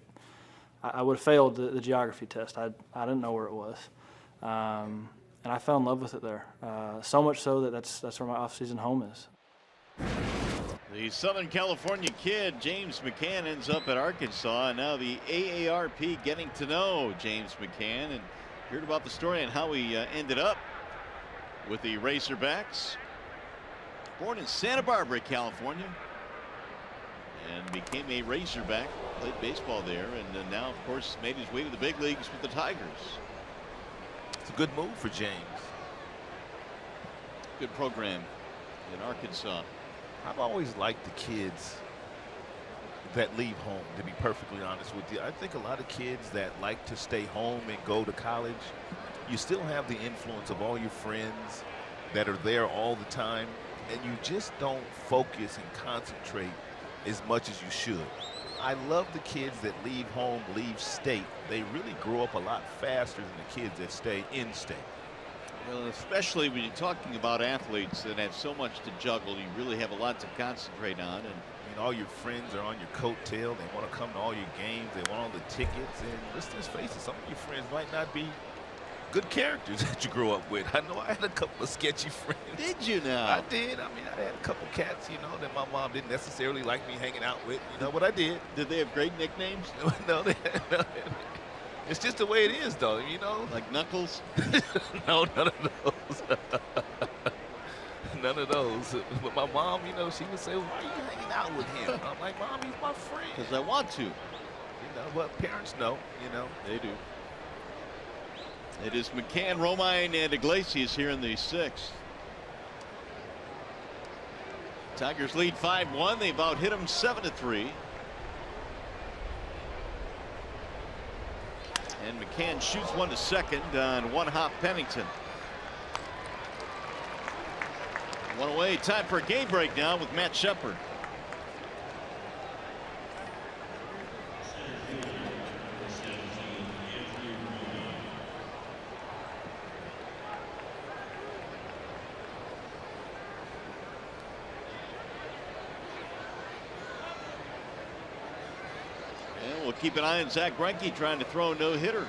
I would have failed the geography test. I didn't know where it was. And I fell in love with it there. So much so that that's where my off-season home is. The Southern California kid, James McCann, ends up at Arkansas, and now the AARP getting to know James McCann and heard about the story and how he ended up with the Razorbacks. Born in Santa Barbara, California, and became a Razorback, played baseball there, and now, of course, made his way to the big leagues with the Tigers. It's a good move for James. Good program in Arkansas. I've always liked the kids that leave home, to be perfectly honest with you. I think a lot of kids that like to stay home and go to college, you still have the influence of all your friends that are there all the time, and you just don't focus and concentrate as much as you should. I love the kids that leave home, leave state. They really grow up a lot faster than the kids that stay in state. Well, especially when you're talking about athletes that have so much to juggle, you really have a lot to concentrate on. And I mean, all your friends are on your coattail. They want to come to all your games. They want all the tickets. And let's just face it, some of your friends might not be good characters that you grow up with. I know I had a couple of sketchy friends. Did you now? I did. I mean, I had a couple cats, you know, that my mom didn't necessarily like me hanging out with. You know, but I did. Did they have great nicknames? No, it's just the way it is, though, you know. Like Knuckles? No, none of those. None of those. But my mom, you know, she would say, why are you hanging out with him? I'm like, Mom, he's my friend. Because I want to. You know, but parents know, you know. They do. It is McCann, Romine, and Iglesias here in the sixth. Tigers lead 5-1. They've out hit them 7-3. And McCann shoots one to second on one hop Pennington. One away. Time for a game break now with Matt Shepard. Well, we'll keep an eye on Zach Greinke trying to throw a no-hitter.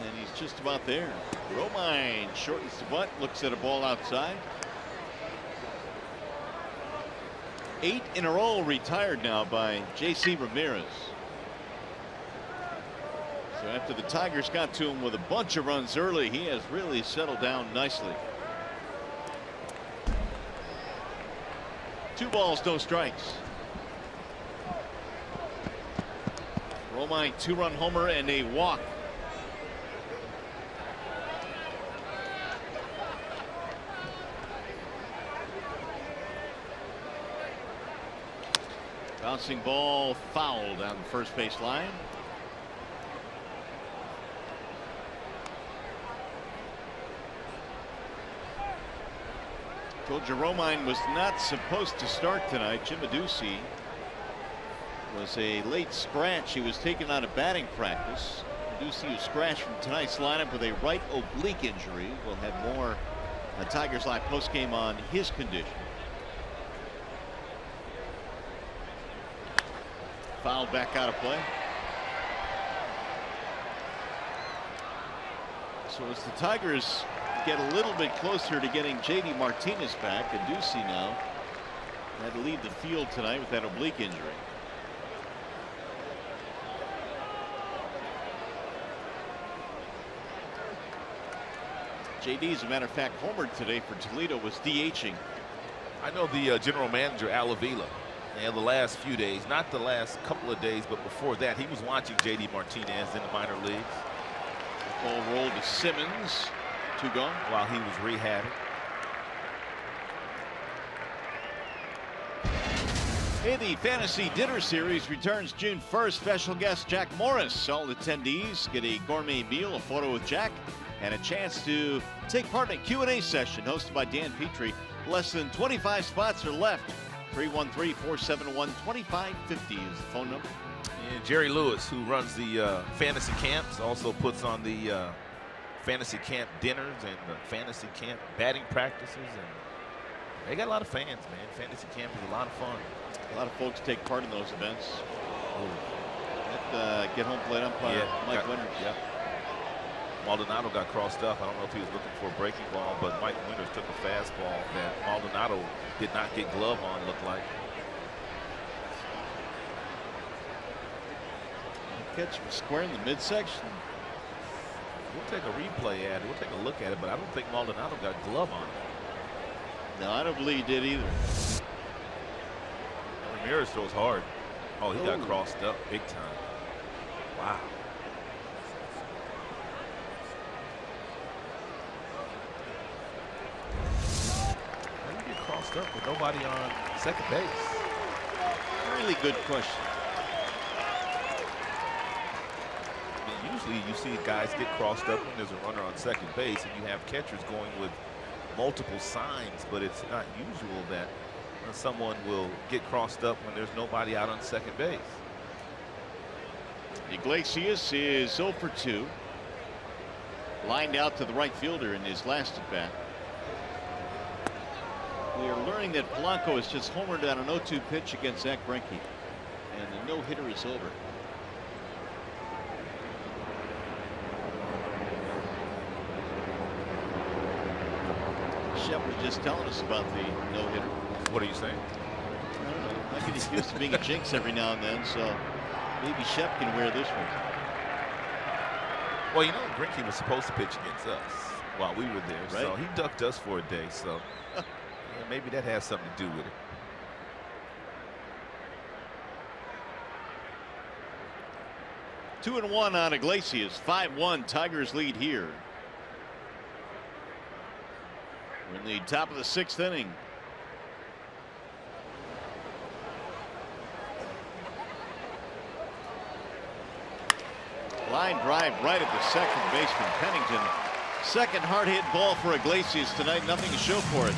And he's just about there. Romine shortens the butt, looks at a ball outside. 8 in a row retired now by J.C. Ramirez. So after the Tigers got to him with a bunch of runs early, he has really settled down nicely. 2 balls, no strikes. Romine 2-run homer and a walk. Bouncing ball foul down the first base line. Told you Romine was not supposed to start tonight. Jim Adduci was a late scratch. He was taken out of batting practice. Adduci was scratched from tonight's lineup with a right oblique injury. We'll have more Tigers Live postgame on his condition. Foul back out of play. So as the Tigers get a little bit closer to getting JD Martinez back, Adduci now had to leave the field tonight with that oblique injury. JD, as a matter of fact, homered today for Toledo, was DHing. I know the general manager, Al Avila, and the last few days, not the last couple of days, but before that, he was watching JD Martinez in the minor leagues. The ball rolled to Simmons. 2 gone. While he was rehabbing. Hey, the Fantasy Dinner Series returns June 1st. Special guest Jack Morris. All attendees get a gourmet meal, a photo with Jack, and a chance to take part in a Q&A session hosted by Dan Petrie. Less than 25 spots are left. 313-471-2550 is the phone number. And Jerry Lewis, who runs the fantasy camps, also puts on the fantasy camp dinners and the fantasy camp batting practices, and they got a lot of fans, man. Fantasy camp is a lot of fun. A lot of folks take part in those events. That get home plate umpire Mike Winters. Yep. Maldonado got crossed up. I don't know if he was looking for a breaking ball, but Mike Winters took a fastball that Maldonado did not get glove on, looked like. Catch him square in the midsection. We'll take a replay at it. We'll take a look at it, but I don't think Maldonado got glove on it. No, I don't believe he did either. Ramirez throws hard. Oh, he got crossed up big time. Wow. How do you get crossed up with nobody on second base? Really good question. Usually you see guys get crossed up when there's a runner on second base and you have catchers going with multiple signs, but it's not usual that someone will get crossed up when there's nobody out on second base. Iglesias is 0 for 2. Lined out to the right fielder in his last at bat. We are learning that Polanco has just homered on an 0-2 pitch against Zach Greinke, and the no-hitter is over. Shep was just telling us about the no-hitter. What are you saying? I don't know. I get used to being a jinx every now and then, so maybe Shep can wear this one. Well, you know, Greinke was supposed to pitch against us while we were there, right? So he ducked us for a day, so yeah, maybe that has something to do with it. Two and one on Iglesias. 5-1 Tigers lead here. We're in the top of the 6th inning. Line drive right at the second baseman Pennington. Second hard hit ball for Iglesias tonight. Nothing to show for it.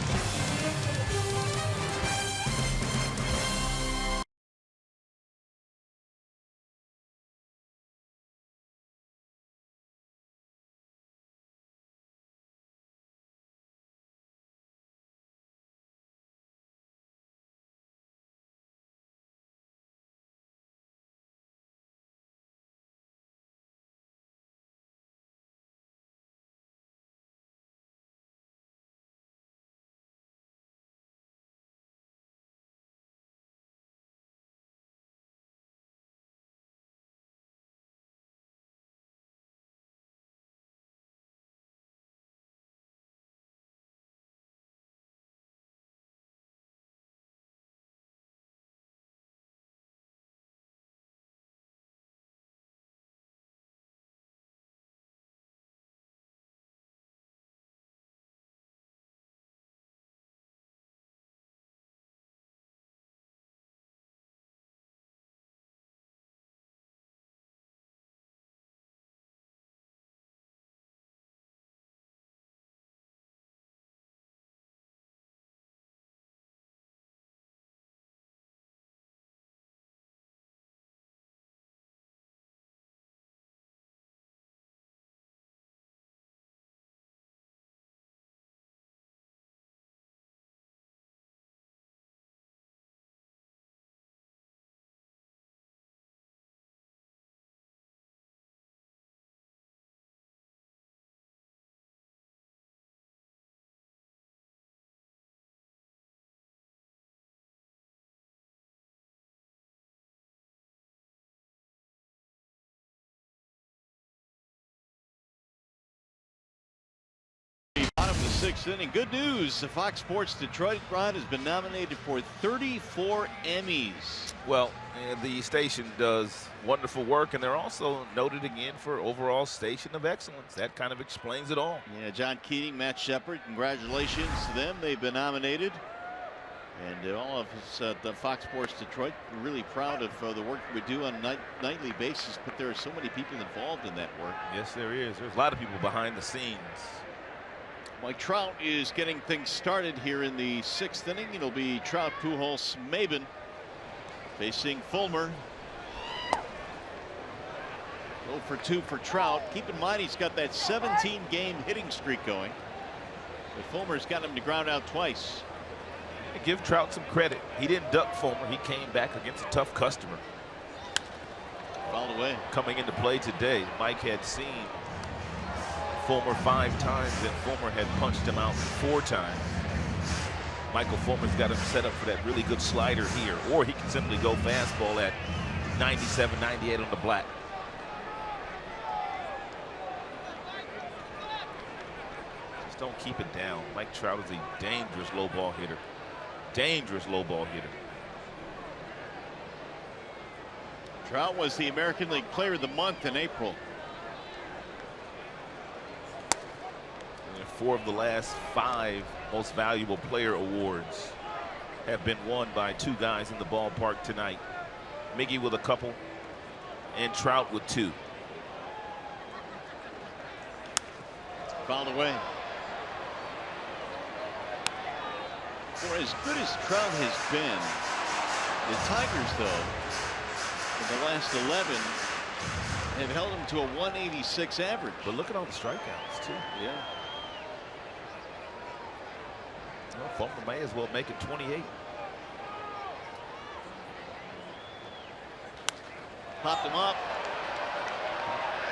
sixth inning. Good news. The Fox Sports Detroit Rod has been nominated for 34 Emmys. Well, the station does wonderful work, and they're also noted again for overall station of excellence. That kind of explains it all. Yeah, John Keating, Matt Shepard, congratulations to them. They've been nominated. And all of us at the Fox Sports Detroit are really proud of the work we do on a nightly basis, but there are so many people involved in that work. Yes, there is. There's a lot of people behind the scenes. Mike Trout is getting things started here in the sixth inning. It'll be Trout, Pujols, Maben facing Fulmer. 0 for 2 for Trout. Keep in mind he's got that 17-game hitting streak going. But Fulmer's got him to ground out twice. Give Trout some credit. He didn't duck Fulmer. He came back against a tough customer. Fouled away. Coming into play today, Mike had seen Fulmer 5 times, and Fulmer had punched him out 4 times. Michael Fulmer's got him set up for that really good slider here, or he can simply go fastball at 97, 98 on the black. Just don't keep it down. Mike Trout is a dangerous low ball hitter. Dangerous low ball hitter. Trout was the American League Player of the Month in April. And 4 of the last 5 most valuable player awards have been won by 2 guys in the ballpark tonight. Miggy with a couple and Trout with 2. Fouled away. For as good as Trout has been, the Tigers, though, in the last 11 have held him to a 186 average. But look at all the strikeouts, too. Yeah. Well, Fulmer may as well make it 28. Popped him up.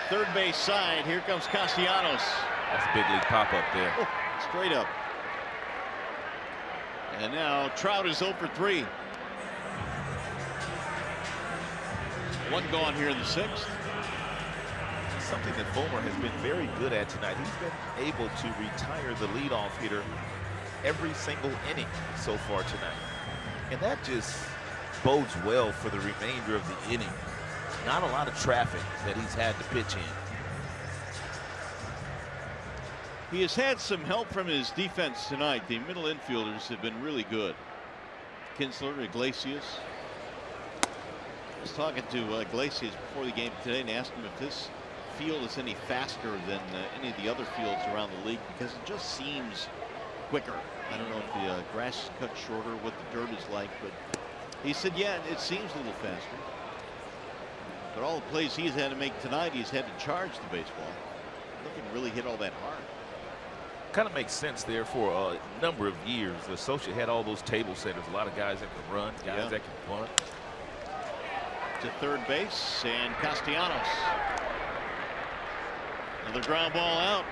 Third base side. Here comes Castellanos. That's a big league pop up there. Oh, straight up. And now Trout is 0 for 3. 1 gone here in the 6th. Something that Fulmer has been very good at tonight. He's been able to retire the leadoff hitter every single inning so far tonight. And that just bodes well for the remainder of the inning. Not a lot of traffic that he's had to pitch in. He has had some help from his defense tonight. The middle infielders have been really good. Kinsler, Iglesias. I was talking to Iglesias before the game today and asked him if this field is any faster than any of the other fields around the league, because it just seems quicker. I don't know if the grass is cut shorter, what the dirt is like, but he said, yeah, it seems a little faster. But all the plays he's had to make tonight, he's had to charge the baseball. Nothing really hit all that hard. Kind of makes sense there for a number of years. The Associate had all those table setters, a lot of guys that can run, guys that can bunt. To third base, and Castellanos. Another ground ball out.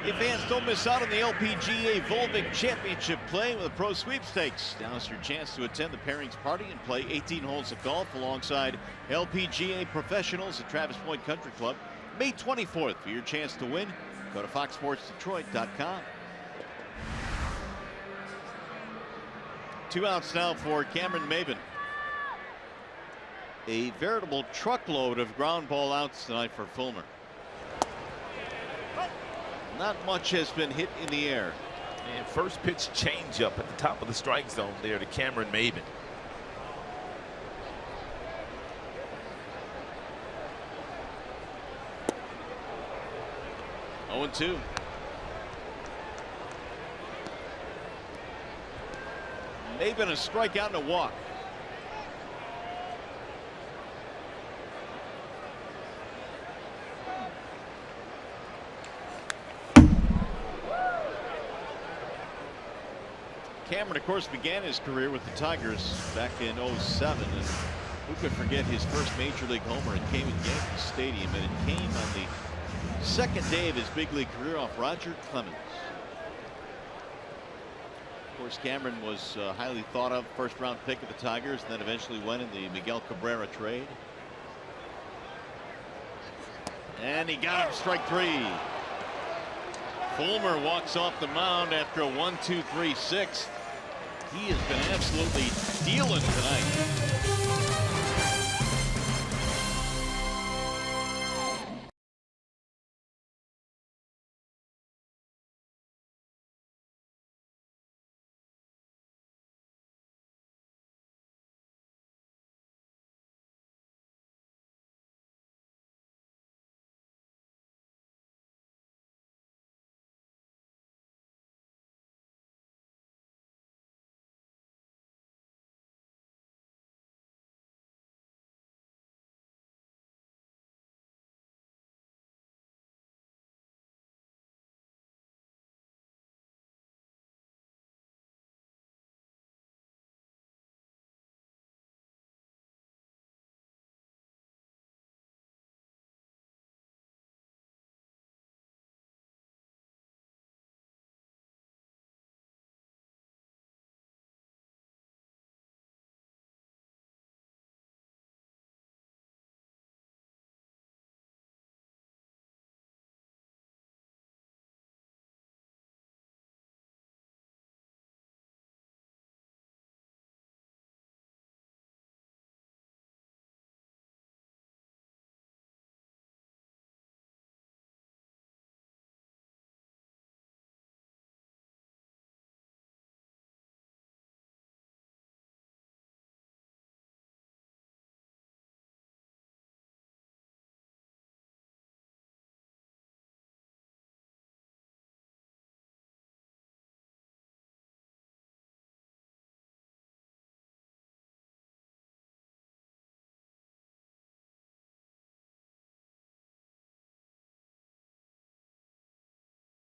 If fans don't miss out on the LPGA Volvic Championship play with the Pro Sweepstakes, now's your chance to attend the pairings party and play 18 holes of golf alongside LPGA professionals at Travis Point Country Club. May 24th for your chance to win. Go to foxsportsdetroit.com. 2 outs now for Cameron Maben. A veritable truckload of ground ball outs tonight for Fulmer. Not much has been hit in the air. And first pitch changeup at the top of the strike zone there to Cameron Maben. Oh, 0-2. Maben a strikeout and a walk. Cameron, of course, began his career with the Tigers back in 07, and who could forget his first major league homer? It came in Yankee Stadium, and it came on the second day of his big league career off Roger Clemens. Of course, Cameron was highly thought of first-round pick of the Tigers, and then eventually went in the Miguel Cabrera trade. And he got him, strike 3. Fulmer walks off the mound after a 1-2-3 sixth. He has been absolutely dealing tonight.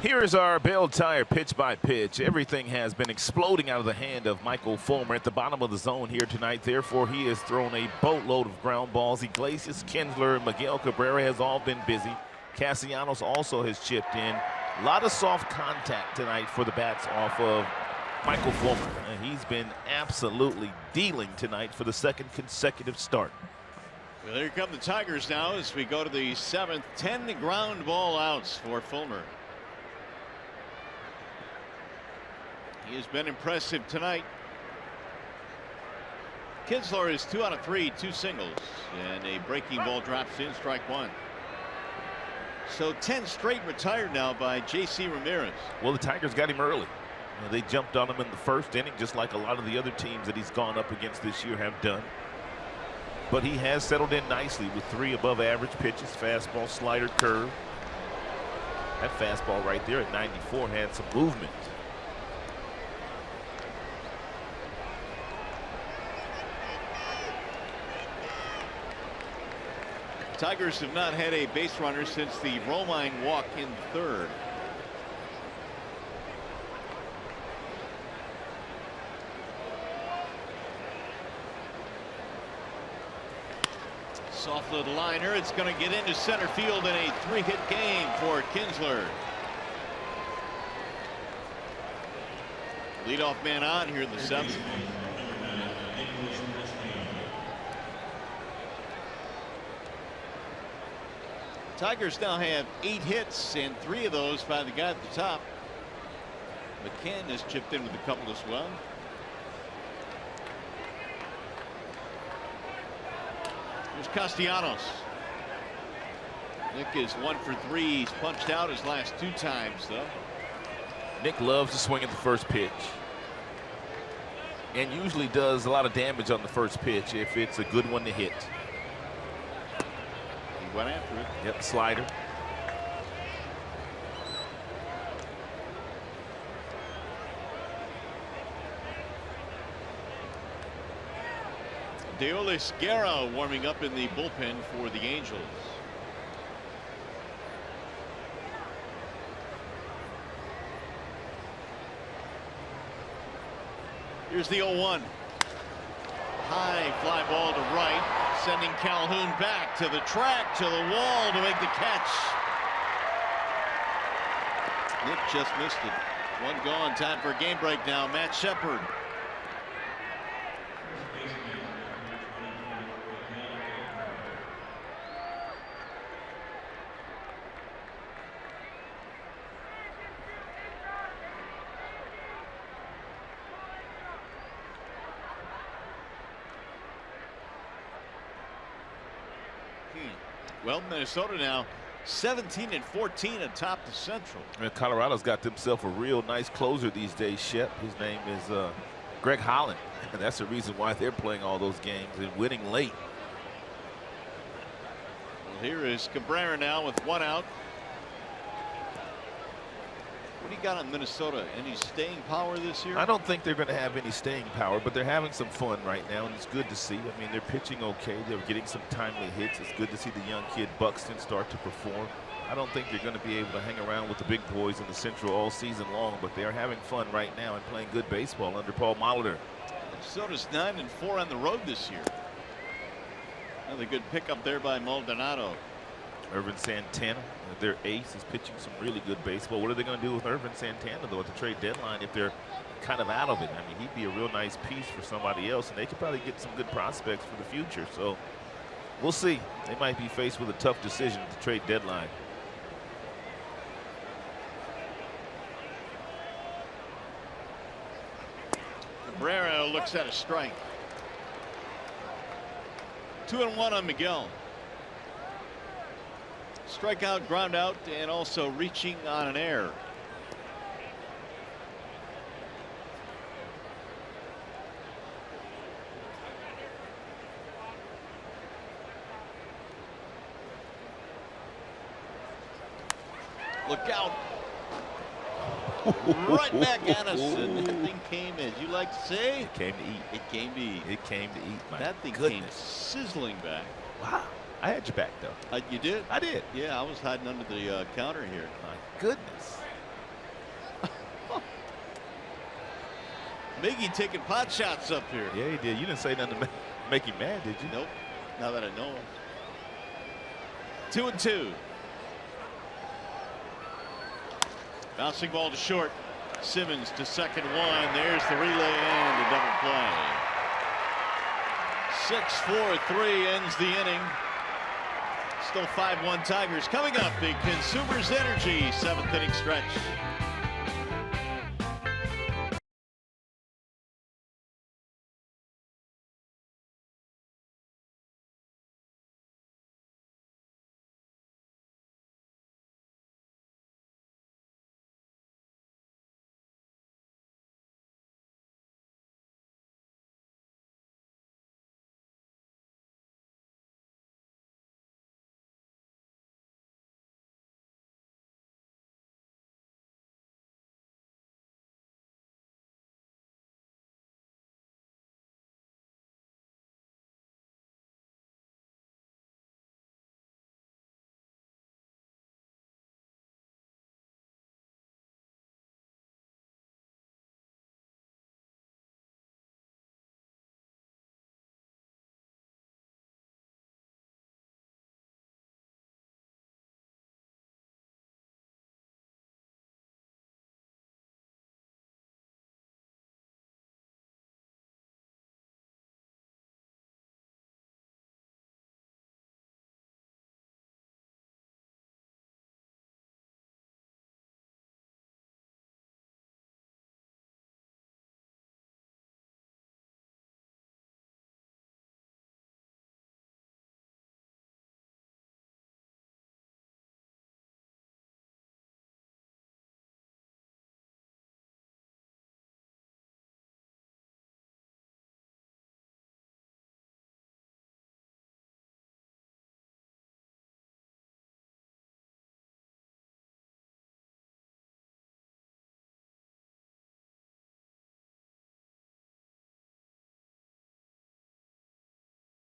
Here is our Bell Tire pitch by pitch. Everything has been exploding out of the hand of Michael Fulmer at the bottom of the zone here tonight. Therefore, he has thrown a boatload of ground balls. Iglesias, Kinsler, and Miguel Cabrera has all been busy. Castellanos also has chipped in. A lot of soft contact tonight for the bats off of Michael Fulmer. And he's been absolutely dealing tonight for the second consecutive start. Well, here come the Tigers now as we go to the 7th. 10 ground ball outs for Fulmer. He has been impressive tonight. Kinsler is 2 out of 3, 2 singles, and a breaking ball drops in, strike 1. So 10 straight retired now by J.C. Ramirez. Well, the Tigers got him early. They jumped on him in the first inning, just like a lot of the other teams that he's gone up against this year have done. But he has settled in nicely with 3 above average pitches, fastball, slider, curve. That fastball right there at 94 had some movement. Tigers have not had a base runner since the Romine walk in the 3rd. Soft little liner. It's going to get into center field in a 3-hit game for Kinsler. Leadoff man on here in the 7th. Tigers now have 8 hits, and 3 of those by the guy at the top. McCann has chipped in with a couple as well. Here's Castellanos. Nick is 1 for 3. He's punched out his last 2 times, though. Nick loves to swing at the first pitch, and usually does a lot of damage on the first pitch if it's a good one to hit. Went after it. Yep, slider. Deolis Guerra warming up in the bullpen for the Angels. Here's the 0-1. High fly ball to right. Sending Calhoun back to the track, to the wall to make the catch. Nick just missed it. 1 gone. Time for a game break now. Matt Shepard. Well, Minnesota now 17-14 atop the Central. And Colorado's got themselves a real nice closer these days, Shep. His name is Greg Holland. And that's the reason why they're playing all those games and winning late. Well, here is Cabrera now with 1 out. What do you got on Minnesota? Any staying power this year? I don't think they're going to have any staying power, but they're having some fun right now, and it's good to see. I mean, they're pitching okay. They're getting some timely hits. It's good to see the young kid Buxton start to perform. I don't think they're going to be able to hang around with the big boys in the Central all season long, but they are having fun right now and playing good baseball under Paul Molitor. Minnesota's 9-4 on the road this year. Another good pickup there by Maldonado. Irvin Santana, their ace, is pitching some really good baseball. What are they going to do with Irvin Santana, though, at the trade deadline if they're kind of out of it? I mean, he'd be a real nice piece for somebody else, and they could probably get some good prospects for the future. So we'll see. They might be faced with a tough decision at the trade deadline. Cabrera looks at a strike. 2-1 on Miguel. Strikeout, ground out, and also reaching on an error. Look out. Right back at us, and that thing came, as you like to say, it came to eat. It came to eat. It came to eat. My that thing goodness. came sizzling back. Wow. I had your back, though. You did? I did. Yeah, I was hiding under the counter here. My goodness. Miggy taking pot shots up here. Yeah, he did. You didn't say nothing to make him mad, did you? Nope. Now that I know him. 2-2. Bouncing ball to short. Simmons to second one. There's the relay and a double play. 6-4-3 ends the inning. Still 5-1 Tigers. Coming up, the Consumers Energy 7th inning stretch.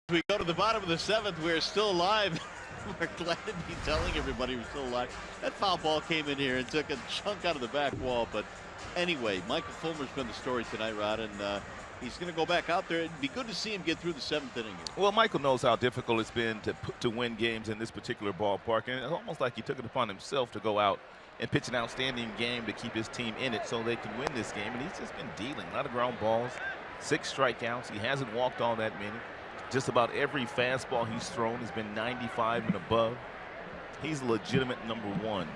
We go to the bottom of the 7th. We're still alive. We're glad to be telling everybody we're still alive. That foul ball came in here and took a chunk out of the back wall. But anyway, Michael Fulmer's been the story tonight, Rod, and he's going to go back out there. It'd be good to see him get through the 7th inning here. Well, Michael knows how difficult it's been to win games in this particular ballpark, and it's almost like he took it upon himself to go out and pitch an outstanding game to keep his team in it so they can win this game. And he's just been dealing a lot of ground balls, 6 strikeouts. He hasn't walked all that many. Just about every fastball he's thrown has been 95 and above. He's a legitimate number 1.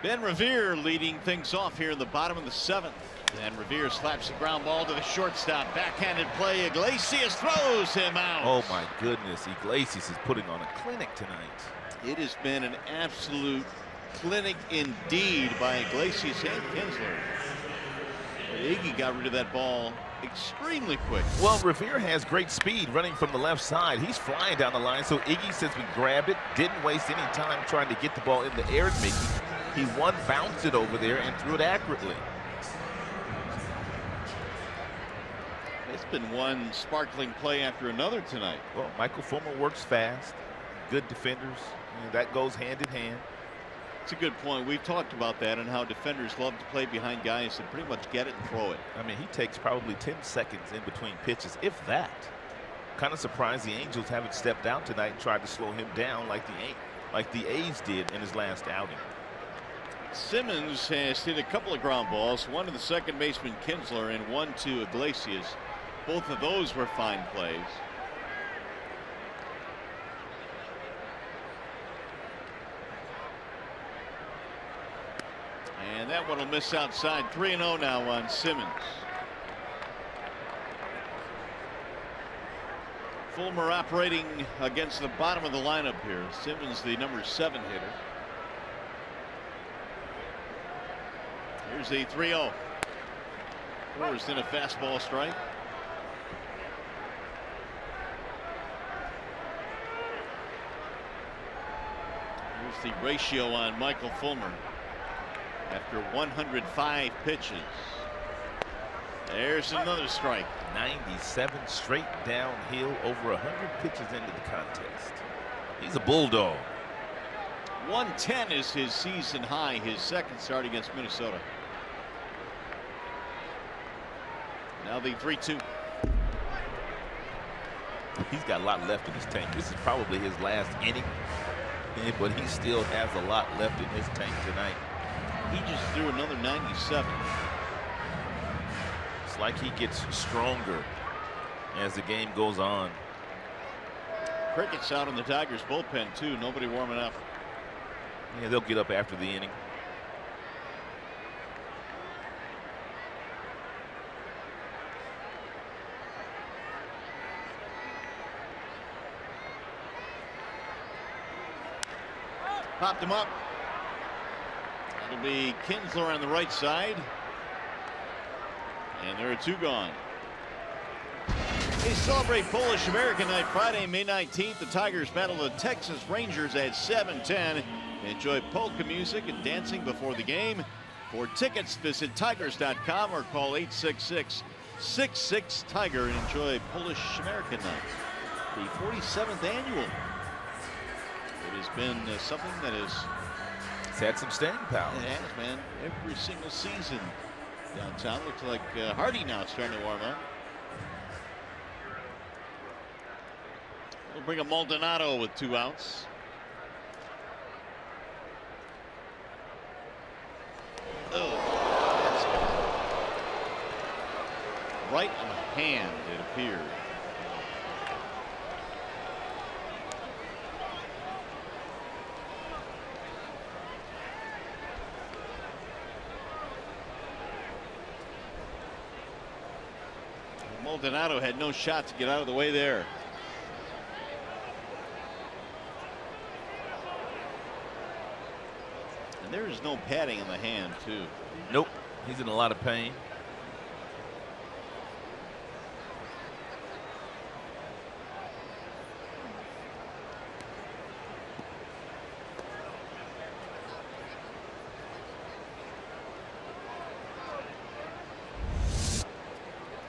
Ben Revere leading things off here in the bottom of the 7th. And Revere slaps the ground ball to the shortstop. Backhanded play. Iglesias throws him out. Oh my goodness, Iglesias is putting on a clinic tonight. It has been an absolute clinic indeed by Iglesias and Kinsler. Iggy got rid of that ball extremely quick. Well, Revere has great speed running from the left side. He's flying down the line, so Iggy, since we grabbed it, didn't waste any time trying to get the ball in the air to Mickey. He bounced it over there and threw it accurately. It's been one sparkling play after another tonight. Well, Michael Fulmer works fast, good defenders, and that goes hand in hand. It's a good point. We've talked about that and how defenders love to play behind guys that pretty much get it and throw it. I mean, he takes probably 10 seconds in between pitches, if that. Kind of surprised the Angels haven't stepped out tonight and tried to slow him down like the A's did in his last outing. Simmons has hit a couple of ground balls, one to the second baseman Kinsler and one to Iglesias. Both of those were fine plays. And that one will miss outside. 3-0 now on Simmons. Fulmer operating against the bottom of the lineup here. Simmons, the number 7 hitter. Here's the 3-0. Forced in a fastball strike. Here's the ratio on Michael Fulmer after 105 pitches. There's another strike. 97 straight downhill, over 100 pitches into the contest. He's a bulldog. 110 is his season high, his second start against Minnesota. Now the 3-2. He's got a lot left in his tank. This is probably his last inning, but he still has a lot left in his tank tonight. He just threw another 97. It's like he gets stronger as the game goes on. Crickets out in the Tigers bullpen too. Nobody warming up. Yeah, they'll get up after the inning. Popped him up. It'll be Kinsler on the right side. And there are 2 gone. They celebrate Polish American Night Friday, May 19th. The Tigers battle the Texas Rangers at 7:10. Enjoy polka music and dancing before the game. For tickets, visit tigers.com or call 866-66-TIGER and enjoy Polish American Night, the 47th annual. It has been something that has had some staying power. It has, man. Every single season downtown. Looks like Hardy now is starting to warm up. We'll bring a Maldonado with 2 outs. Oh, right on the hand, it appeared. Maldonado had no shot to get out of the way there. And there is no padding in the hand, too. Nope. He's in a lot of pain.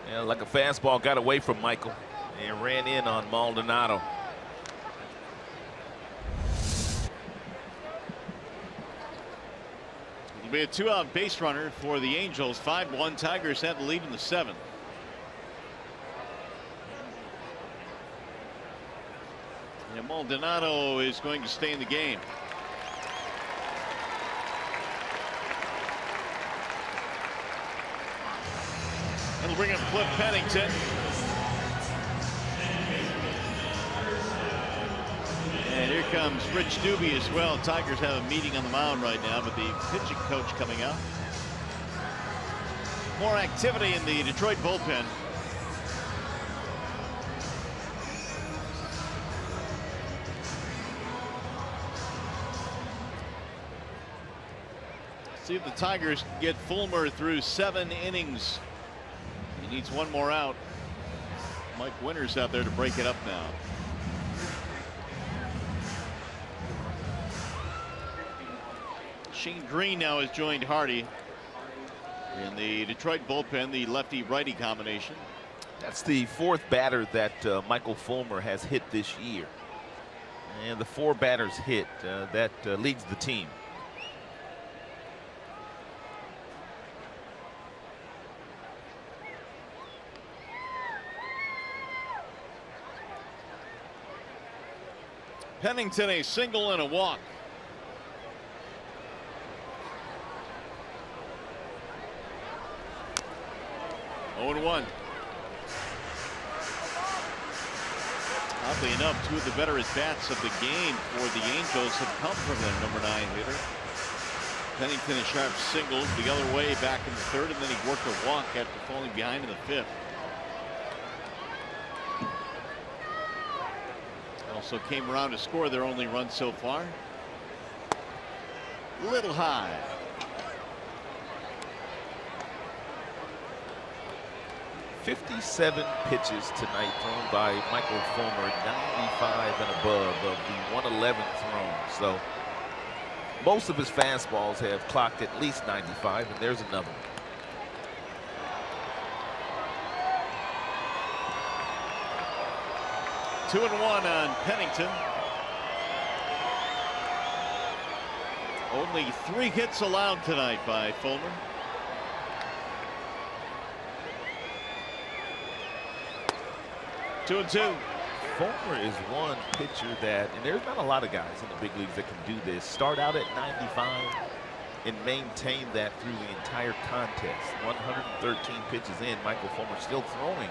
Yeah, like a fastball got away from Michael and ran in on Maldonado. It'll be a 2-out base runner for the Angels. 5-1. Tigers have the lead in the 7th. And Maldonado is going to stay in the game. It'll bring up Cliff Pennington. And here comes Rich Doobie as well. Tigers have a meeting on the mound right now, but the pitching coach coming out. more activity in the Detroit bullpen. See if the Tigers can get Fulmer through 7 innings. He needs one more out. Mike Winters out there to break it up now. Shane Green now has joined Hardy in the Detroit bullpen, the lefty-righty combination. That's the 4th batter that Michael Fulmer has hit this year. And the 4 batters hit, that leads the team. Pennington a single and a walk. Oh, 0-1. Oddly enough, 2 of the better at-bats of the game for the Angels have come from their number 9 hitter. Pennington a sharp single the other way back in the 3rd, and then he worked a walk after falling behind in the 5th. Also came around to score their only run so far. Little high. "57 pitches tonight thrown by Michael Fulmer, 95 and above of the 111 thrown. So most of his fastballs have clocked at least 95, and there's another one. 2-1 on Pennington. Only 3 hits allowed tonight by Fulmer. Two and two. Fulmer is one pitcher that, and there's not a lot of guys in the big leagues that can do this. Start out at 95 and maintain that through the entire contest. 113 pitches in, Michael Fulmer still throwing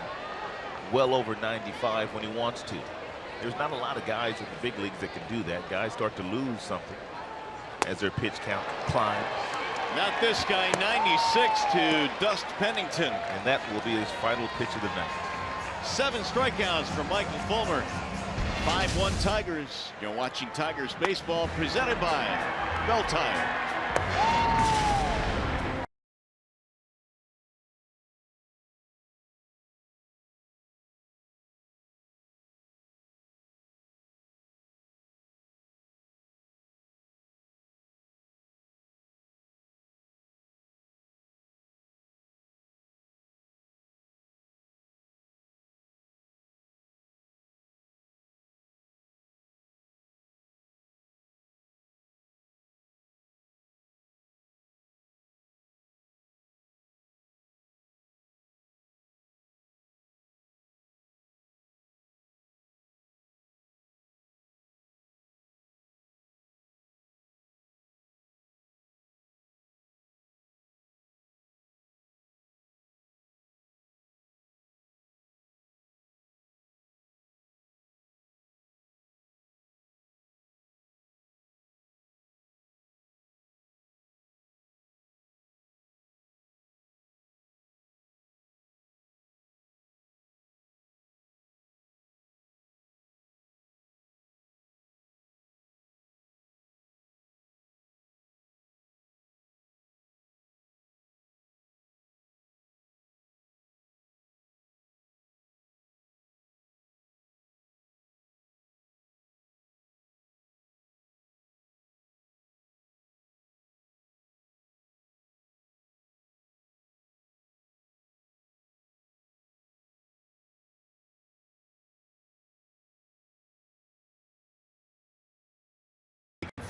well over 95 when he wants to. There's not a lot of guys in the big leagues that can do that. Guys start to lose something as their pitch count climbs. Not this guy, 96 to Dust Pennington. And that will be his final pitch of the night. 7 strikeouts from Michael Fulmer. 5-1 Tigers. You're watching Tigers baseball presented by Bell Tire.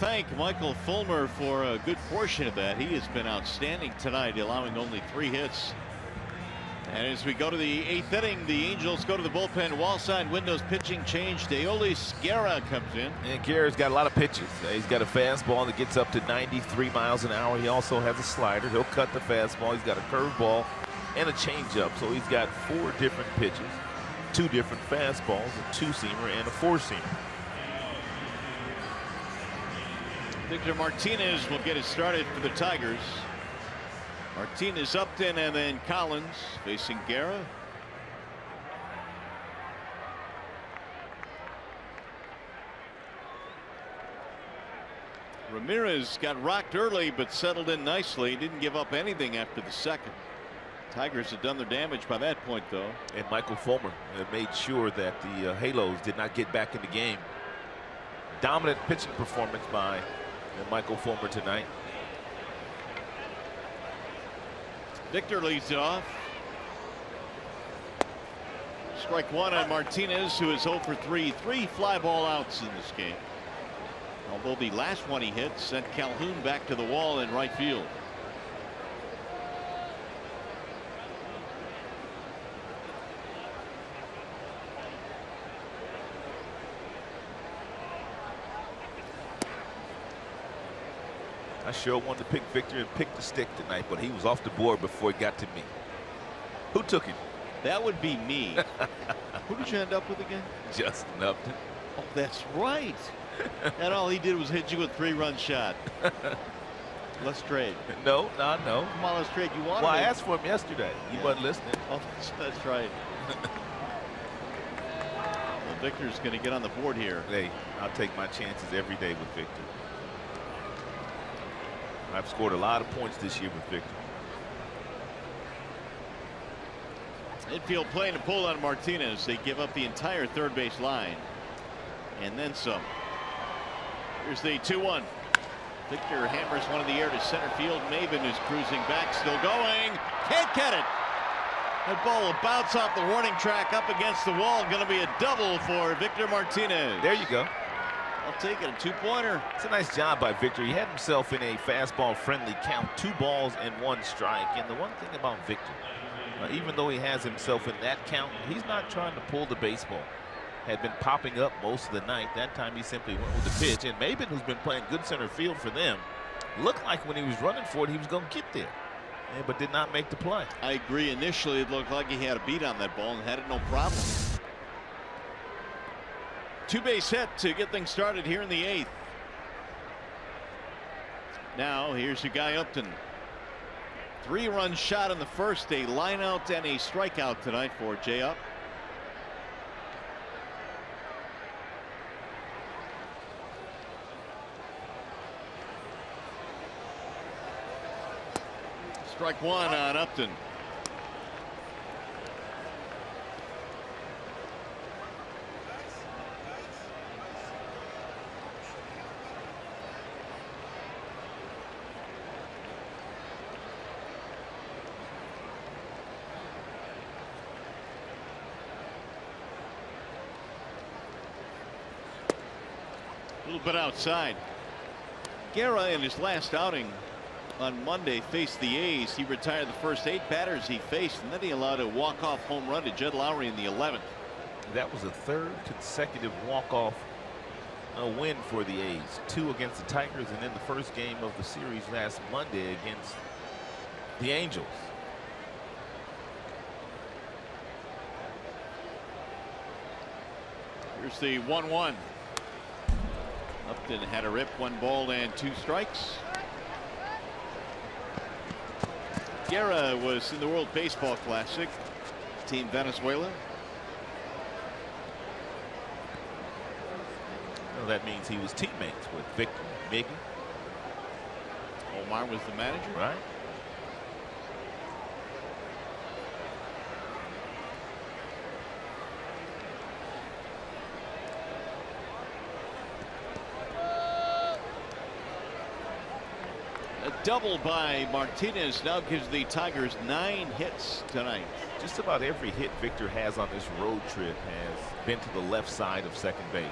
Thank Michael Fulmer for a good portion of that. He has been outstanding tonight, allowing only 3 hits. And as we go to the 8th inning, the Angels go to the bullpen. Wall side windows pitching change. Deolis Guerra comes in. And Guerra's got a lot of pitches. He's got a fastball that gets up to 93 miles an hour. He also has a slider. He'll cut the fastball. He's got a curveball and a changeup. So he's got 4 different pitches, 2 different fastballs, a 2-seamer and a 4-seamer. Victor Martinez will get it started for the Tigers. Martinez, Upton, and then Collins facing Guerra. Ramirez got rocked early but settled in nicely. Didn't give up anything after the second. Tigers had done their damage by that point, though. And Michael Fulmer made sure that the Halos did not get back in the game. Dominant pitching performance by Michael Fulmer tonight. Victor leads it off. Strike one on Martinez, who is 0 for 3. 3 fly ball outs in this game. Although the last one he hit sent Calhoun back to the wall in right field. I sure wanted to pick Victor and pick the stick tonight, but he was off the board before he got to me. Who took him? That would be me. Who did you end up with again? Justin Upton. Oh, that's right. And all he did was hit you with a 3-run shot. Let's trade. No. Come on, let's trade. You wanted Well, I it. asked for him yesterday. He wasn't listening. Oh, that's right. Well, Victor's going to get on the board here. Hey, I'll take my chances every day with Victor. I've scored a lot of points this year with Victor. Infield playing a pull on Martinez. They give up the entire third base line. And then some. Here's the 2-1. Victor hammers one in the air to center field. Maven is cruising back, still going. Can't get it. That ball will bounce off the warning track up against the wall. Going to be a double for Victor Martinez. There you go. I'll take it, a 2-pointer. It's a nice job by Victor. He had himself in a fastball friendly count, 2 balls and 1 strike. And the one thing about Victor, even though he has himself in that count, he's not trying to pull the baseball. Had been popping up most of the night. That time he simply went with the pitch. And Maven, who's been playing good center field for them, looked like when he was running for it, he was going to get there. Yeah, but did not make the play. I agree. Initially, it looked like he had a beat on that ball and had it no problem. 2-base hit to get things started here in the 8th. Now, here's your guy Upton. 3-run shot in the first, a line out and a strikeout tonight for Jay Up. Strike one on Upton. A little bit outside. Guerra in his last outing on Monday faced the A's. He retired the first 8 batters he faced, and then he allowed a walk-off home run to Jed Lowry in the 11th. That was a 3rd consecutive walk-off win for the A's. 2 against the Tigers, and then the first game of the series last Monday against the Angels. Here's the 1-1. Upton had a rip, 1 ball and 2 strikes. Guerra was in the World Baseball Classic, Team Venezuela. Well, that means he was teammates with Victor, Miggy. Omar was the manager. Right. A double by Martinez now gives the Tigers 9 hits tonight. Just about every hit Victor has on this road trip has been to the left side of second base.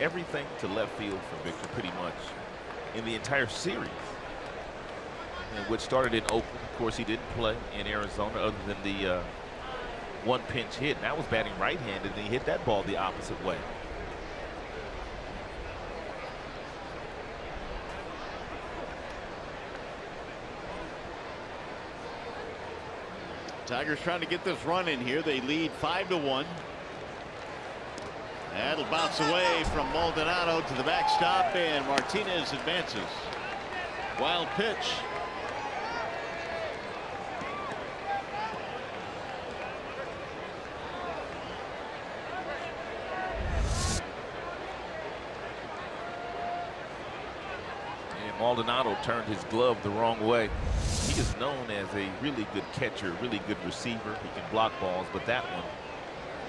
Everything to left field for Victor pretty much in the entire series. And which started in Oakland. Of course, he didn't play in Arizona other than the 1 pinch hit. And that was batting right-handed, and he hit that ball the opposite way. Tigers trying to get this run in here. They lead 5-1. That'll bounce away from Maldonado to the backstop, and Martinez advances. Wild pitch. Maldonado turned his glove the wrong way. He is known as a really good catcher, really good receiver. He can block balls, but that one,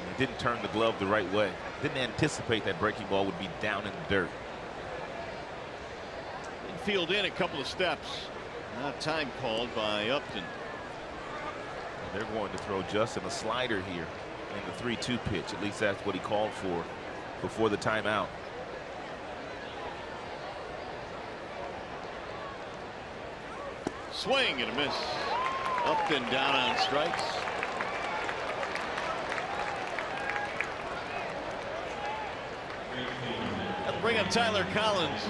he didn't turn the glove the right way. Didn't anticipate that breaking ball would be down in the dirt. Infield in a couple of steps. Now time called by Upton. They're going to throw Justin a slider here in the 3-2 pitch. At least that's what he called for before the timeout. Swing and a miss. Upton down on strikes. That'll bring up Tyler Collins.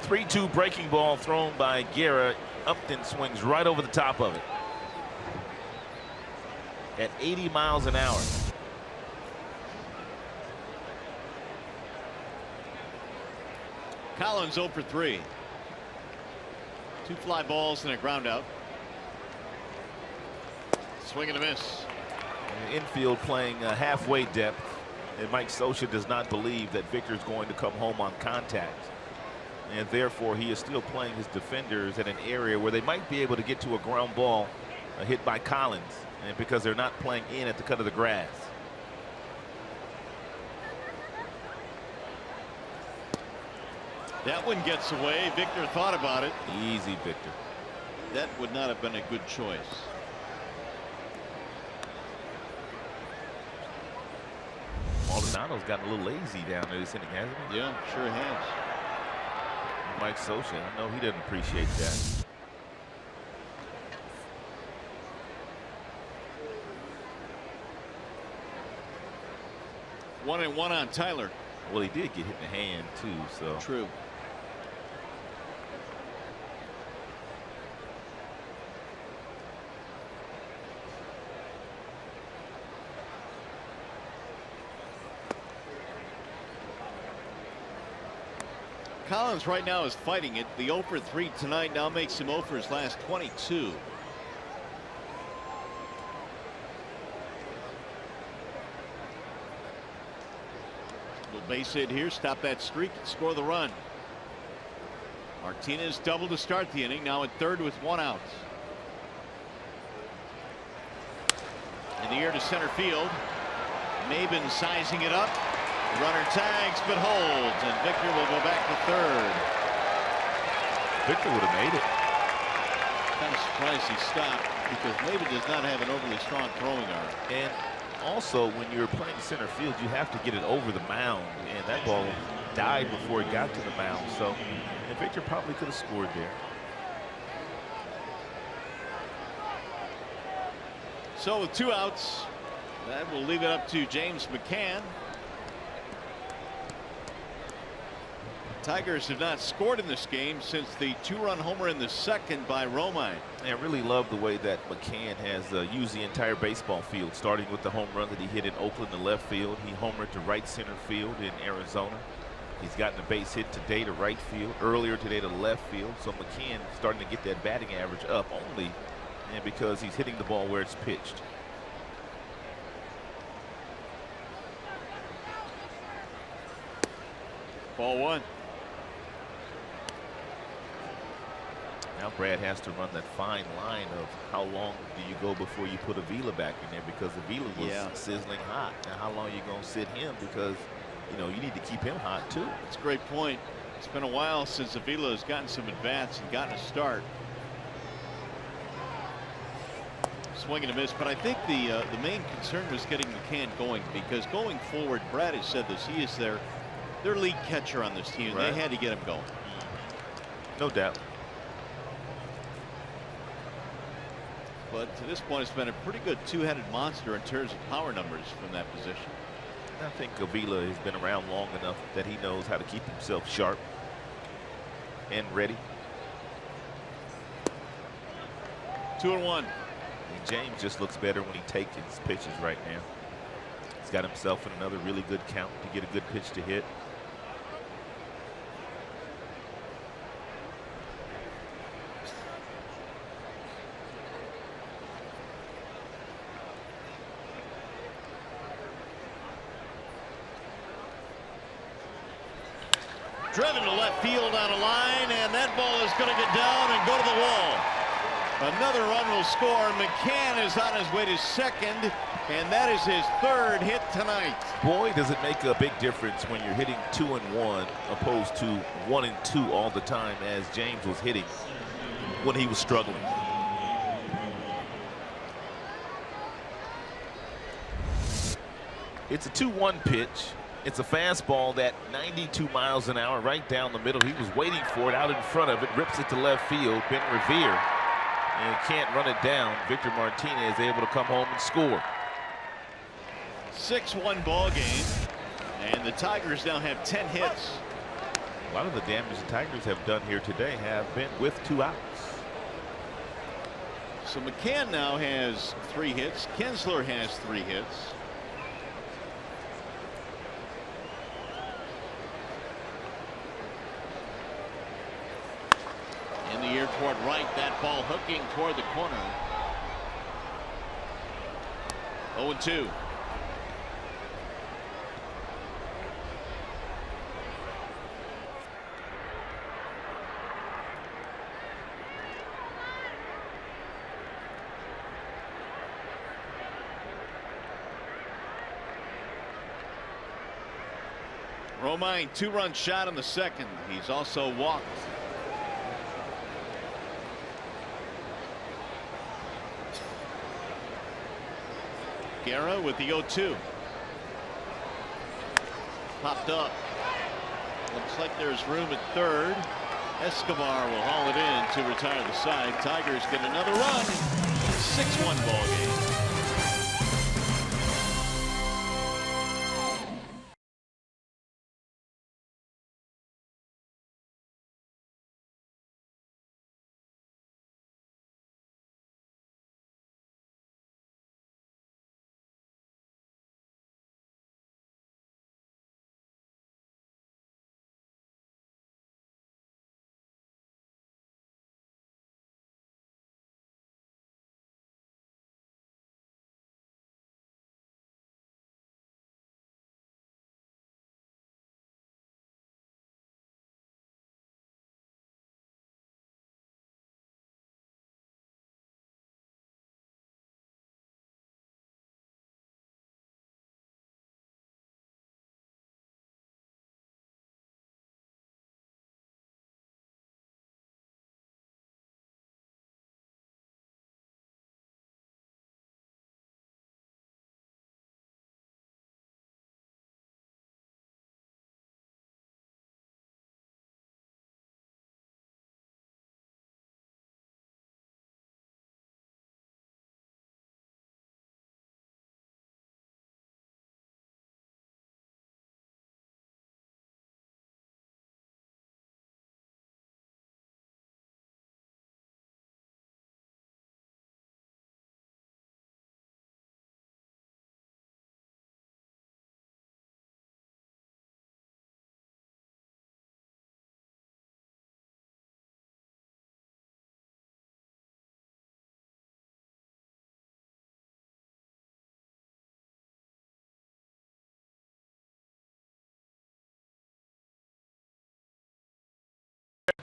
3-2 breaking ball thrown by Guerra. Upton swings right over the top of it at 80 miles an hour. Collins 0 for 3. 2 fly balls and a ground out. Swing and a miss. Infield playing halfway depth, and Mike Scioscia does not believe that Victor's going to come home on contact, and therefore he is still playing his defenders at an area where they might be able to get to a ground ball hit by Collins, and because they're not playing in at the cut of the grass. That one gets away. Victor thought about it. Easy, Victor. That would not have been a good choice. Maldonado's gotten a little lazy down there this inning, hasn't he? Yeah, sure has. Mike Scioscia, I know he doesn't appreciate that. One and one on Tyler. Well, he did get hit in the hand too, so. True. Collins right now is fighting it. The 0 for 3 tonight now makes him 0 for his last 22. Little base hit here, stop that streak and score the run. Martinez doubled to start the inning, now at third with 1 out. In the air to center field. Maben sizing it up. Runner tags but holds, and Victor will go back to third. Victor would have made it. Kind of surprised he stopped because Maben does not have an overly strong throwing arm. And also, when you're playing center field, you have to get it over the mound, and that ball died before it got to the mound. So, and Victor probably could have scored there. So with 2 outs, that will leave it up to James McCann. Tigers have not scored in this game since the 2-run homer in the second by Romine. I really love the way that McCann has used the entire baseball field, starting with the home run that he hit in Oakland to left field. He homered to right center field in Arizona. He's gotten a base hit today to right field, earlier today to left field. So McCann starting to get that batting average up only and because he's hitting the ball where it's pitched. Ball 1. Now Brad has to run that fine line of how long do you go before you put Avila back in there, because Avila was sizzling hot. Now how long are you going to sit him, because you know you need to keep him hot too. That's a great point. It's been a while since Avila has gotten some at-bats and gotten a start. Swing and a miss, but I think the main concern was getting McCann going, because going forward, Brad has said this, he is their lead catcher on this team. Right. They had to get him going. No doubt. But to this point, it's been a pretty good 2-headed monster in terms of power numbers from that position. I think Avila has been around long enough that he knows how to keep himself sharp and ready. 2-1. And James just looks better when he takes his pitches right now. He's got himself in another really good count to get a good pitch to hit. Driven to left field on a line, and that ball is going to get down and go to the wall. Another run will score. McCann is on his way to second, and that is his third hit tonight. Boy, does it make a big difference when you're hitting 2 and 1 opposed to 1 and 2 all the time, as James was hitting when he was struggling. It's a 2-1 pitch. It's a fastball that 92 miles an hour right down the middle. He was waiting for it out in front of it, rips it to left field. Ben Revere, and can't run it down. Victor Martinez able to come home and score. 6-1 ball game, and the Tigers now have 10 hits. A lot of the damage the Tigers have done here today have been with 2 outs. So McCann now has 3 hits. Kinsler has 3 hits. In the air toward right, that ball hooking toward the corner. 0-2. Romine, 2-run shot in the second. He's also walked. Guerra with the 0-2. Popped up. Looks like there's room at third. Escobar will haul it in to retire the side. Tigers get another run. 6-1 ball game.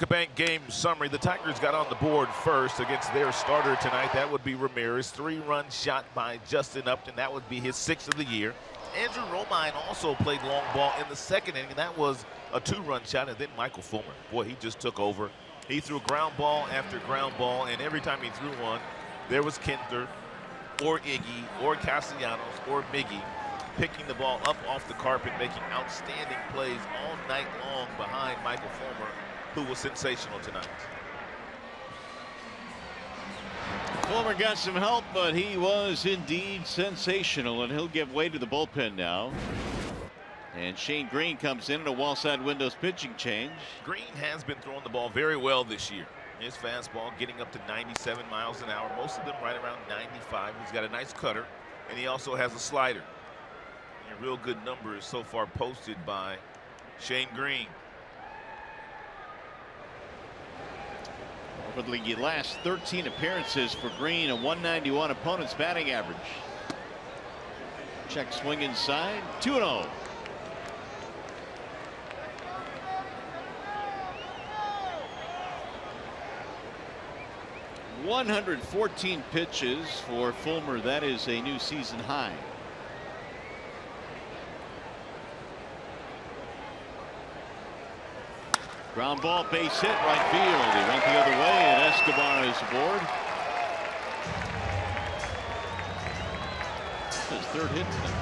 Bank game summary. The Tigers got on the board first against their starter tonight. That would be Ramirez. 3-run shot by Justin Upton. That would be his 6th of the year. Andrew Romine also played long ball in the second inning. That was a 2-run shot. And then Michael Fulmer. Boy, he just took over. He threw ground ball after ground ball, and every time he threw one, there was Kinsler or Iggy or Castellanos or Miggy picking the ball up off the carpet, making outstanding plays all night long behind Michael Fulmer, who was sensational tonight. Fulmer got some help, but he was indeed sensational, and he'll give way to the bullpen now. And Shane Green comes in a wall side windows pitching change. Green has been throwing the ball very well this year. His fastball getting up to 97 miles an hour, most of them right around 95. He's got a nice cutter, and he also has a slider. And real good numbers so far posted by Shane Green. Over the last 13 appearances for Green, a 191 opponent's batting average. Check swing inside, 2-0. 114 pitches for Fulmer. That is a new season high. Ground ball, base hit, right field. He went the other way, and Escobar is aboard. His third hit tonight.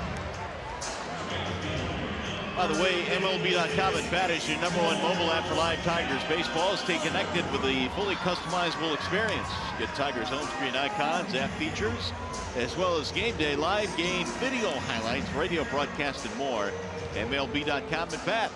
By the way, MLB.com and Bat is your #1 mobile app for live Tigers baseball. Stay connected with the fully customizable experience. Get Tigers home screen icons, app features, as well as game day, live game video highlights, radio broadcast, and more. MLB.com and Bat.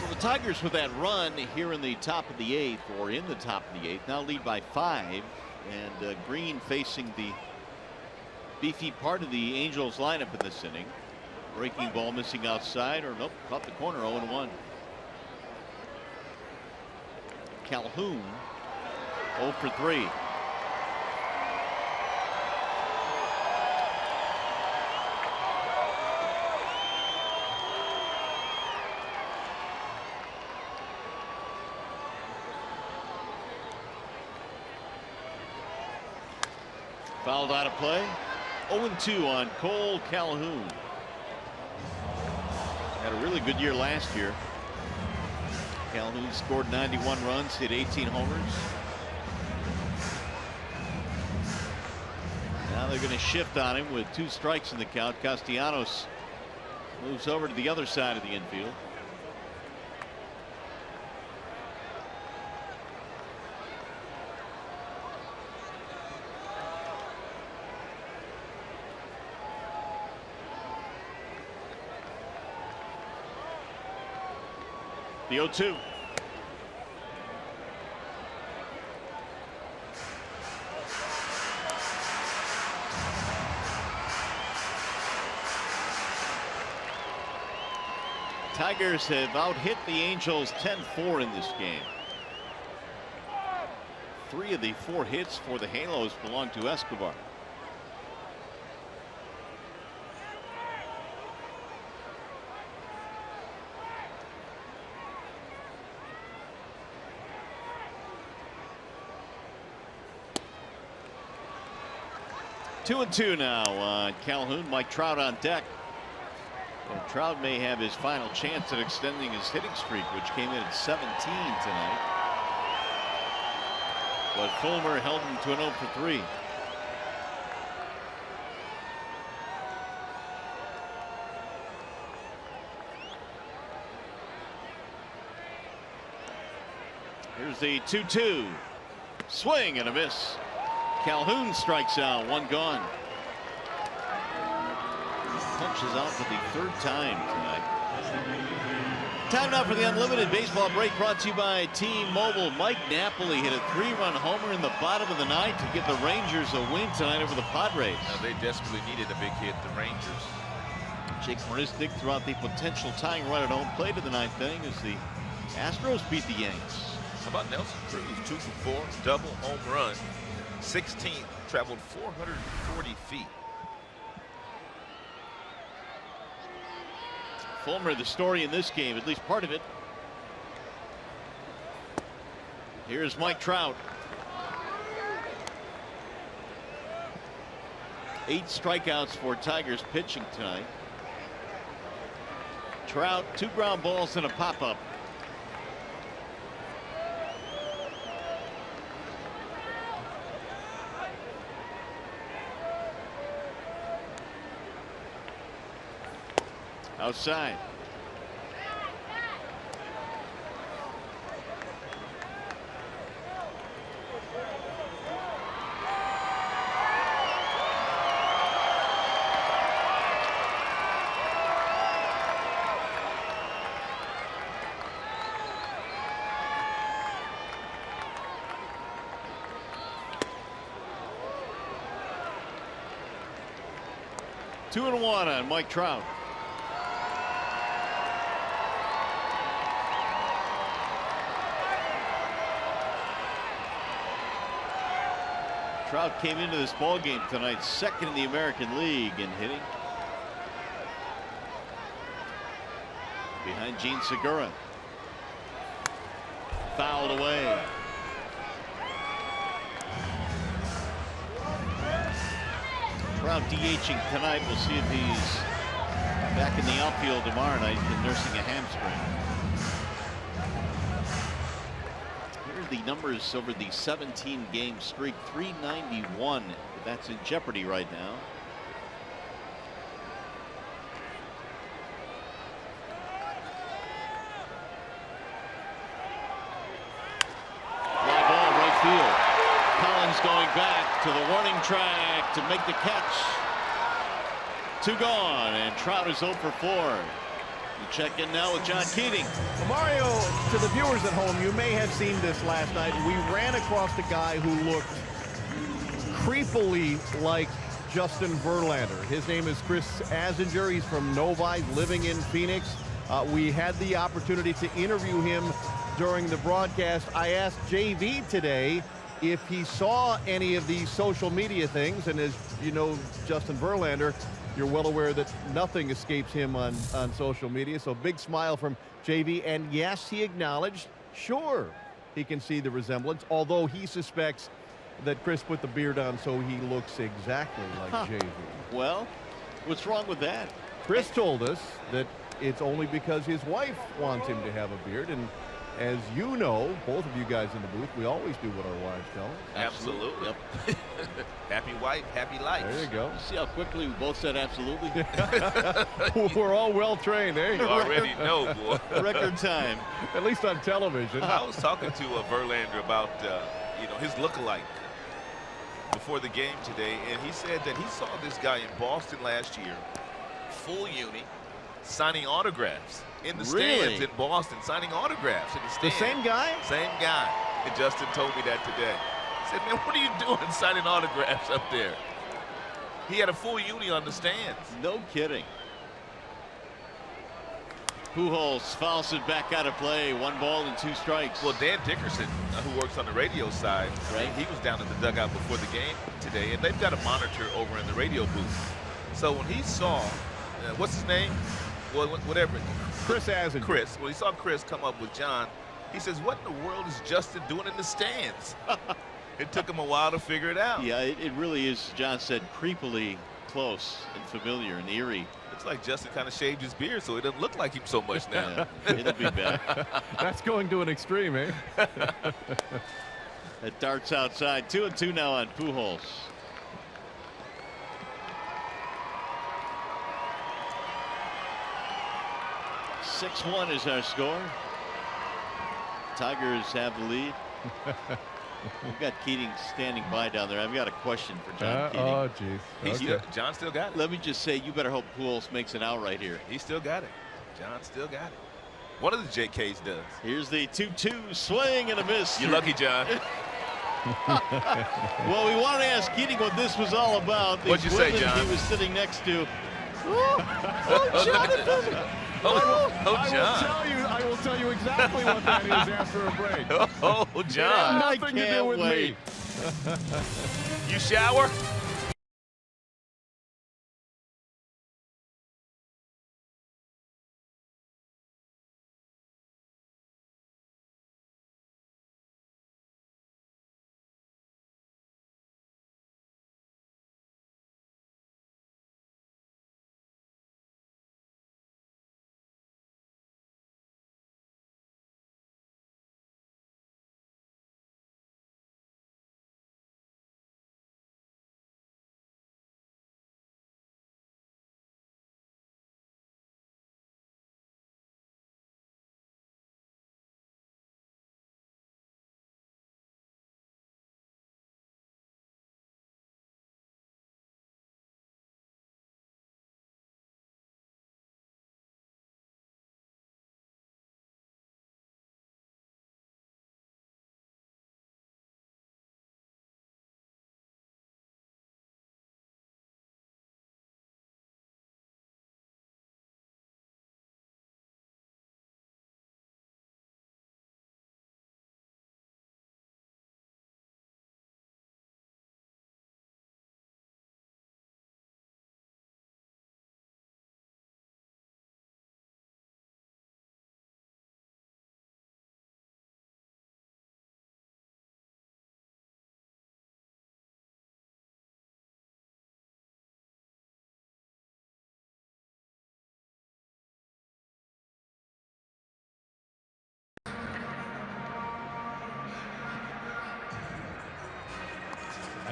So the Tigers, with that run here in the top of the 8th, or in the top of the 8th, now lead by 5, and Green facing the beefy part of the Angels lineup in this inning. Breaking ball missing outside, or nope, caught the corner. 0-1. Calhoun 0 for 3. Fouled out of play. 0-2 on Cole Calhoun. Had a really good year last year. Calhoun scored 91 runs, hit 18 homers. Now they're going to shift on him with 2 strikes in the count. Castellanos moves over to the other side of the infield. The 0-2. Tigers have out-hit the Angels 10-4 in this game. 3 of the 4 hits for the Halos belong to Escobar. Two and 2 now. Calhoun, Mike Trout on deck. And Trout may have his final chance at extending his hitting streak, which came in at 17 tonight. But Fulmer held him to an 0 for 3. Here's the 2-2. Swing and a miss. Calhoun strikes out, 1 gone. Punches out for the 3rd time tonight. Time now for the Unlimited Baseball break, brought to you by T-Mobile. Mike Napoli hit a 3-run homer in the bottom of the 9th to give the Rangers a win tonight over the Padres. Now they desperately needed a big hit, the Rangers. Jake Marisnik threw out the potential tying run at home plate in the 9th inning as the Astros beat the Yanks. How about Nelson Cruz? 2 for 4, double home run. 16th, traveled 440 feet. Fulmer, the story in this game, at least part of it. Here's Mike Trout. 8 strikeouts for Tigers pitching tonight. Trout, 2 ground balls and a pop-up. Outside. Two and 1 on Mike Trout. Trout came into this ball game tonight 2nd in the American League in hitting, behind Gene Segura. fouled away. Trout DHing tonight. We'll see if he's back in the outfield tomorrow night. He's been nursing a hamstring. Here are the numbers over the 17-game streak. 391. That's in jeopardy right now. Fly ball right field. Collins going back to the warning track to make the catch. 2 gone, and Trout is 0 for 4. You check in now with John Keating. Well, Mario, to the viewers at home, you may have seen this last night. We ran across a guy who looked creepily like Justin Verlander. His name is Chris Azinger. He's from Novi, living in Phoenix. We had the opportunity to interview him during the broadcast. I asked JV today if he saw any of these social media things, and as you know, Justin Verlander, you're well aware that nothing escapes him on social media. So big smile from JV, and yes, he acknowledged, sure, he can see the resemblance, although he suspects that Chris put the beard on so he looks exactly like JV. Well, what's wrong with that? Chris told us that it's only because his wife wants him to have a beard, and as you know, both of you guys in the booth, we always do what our wives tell us. Absolutely. Yep. Happy wife, happy life. There you go. You see how quickly we both said absolutely? We're all well trained. There you You go. already know, boy. Record time. At least on television. I was talking to Verlander about his lookalike before the game today, and he said that he saw this guy in Boston last year, full uni, signing autographs in the stands in Boston, signing autographs in the The stands. same guy? Same guy. And Justin told me that today. He said, man, what are you doing signing autographs up there? He had a full uni on the stands. No kidding. Pujols fouls it back out of play. 1 ball and 2 strikes. Well, Dan Dickerson, who works on the radio side, Right. he was down in the dugout before the game today, and they've got a monitor over in the radio booth. So when he saw, what's his name? Well, whatever. Chris Azinger. Chris. When he saw Chris come up with John, he says, what in the world is Justin doing in the stands? It took him a while to figure it out. Yeah, it really is, John said, creepily close and familiar and eerie. Looks like Justin kind of shaved his beard, so it doesn't look like him so much now. Yeah, it'll be better. That's going to an extreme, eh? It darts outside. 2-2 now on Pujols. (6-1) is our score. Tigers have the lead. We've got Keating standing by down there. I've got a question for John Keating. Oh, geez. John still got it. Let me just say, you better hope Pujols makes it out right here. He still got it. John still got it. One of the JKs does. Here's the 2-2 swing and a miss. You're lucky, John. Well, we wanted to ask Keating what this was all about. What'd you say, John? He was sitting next to. Jonathan! John. I will tell you exactly what that is after a break. Oh, John. Nothing to do with me. You shower?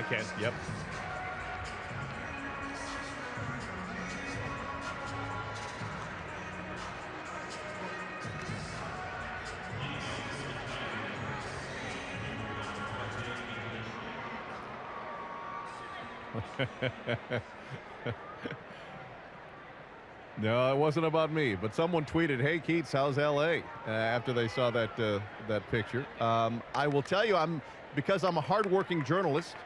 can. Yep. No, it wasn't about me, but someone tweeted, "Hey Keats, how's LA?" After they saw that picture. I will tell you, because I'm a hardworking journalist,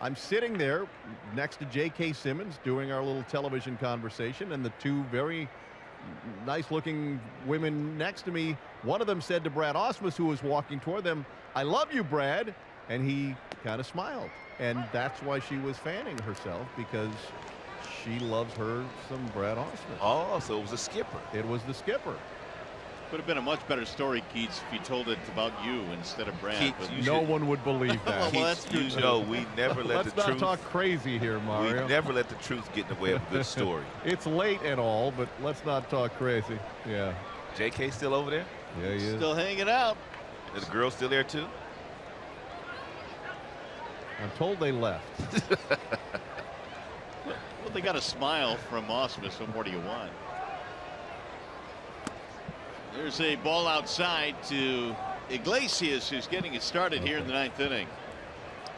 I'm sitting there next to J.K. Simmons doing our little television conversation, and the two very nice-looking women next to me. One of them said to Brad Ausmus, who was walking toward them, "I love you, Brad," and he kind of smiled, and that's why she was fanning herself, because she loves her some Brad Ausmus. Oh, so it was a skipper. It was the skipper. Would have been a much better story, Keats, if you told it about you instead of Brad. Keats, but No one would believe that. Well, that's true, You too. know, we never let Let's the not truth. talk crazy here, Mario. We never let the truth get in the way of a good story. It's late and all, but let's not talk crazy. Yeah. J.K. still over there? Yeah, he is. Still hanging out. Is the girl still there too? I'm told they left. Well, they got a smile from Ausmus. What more do you want? There's a ball outside to Iglesias, who's getting it started here in the 9th inning.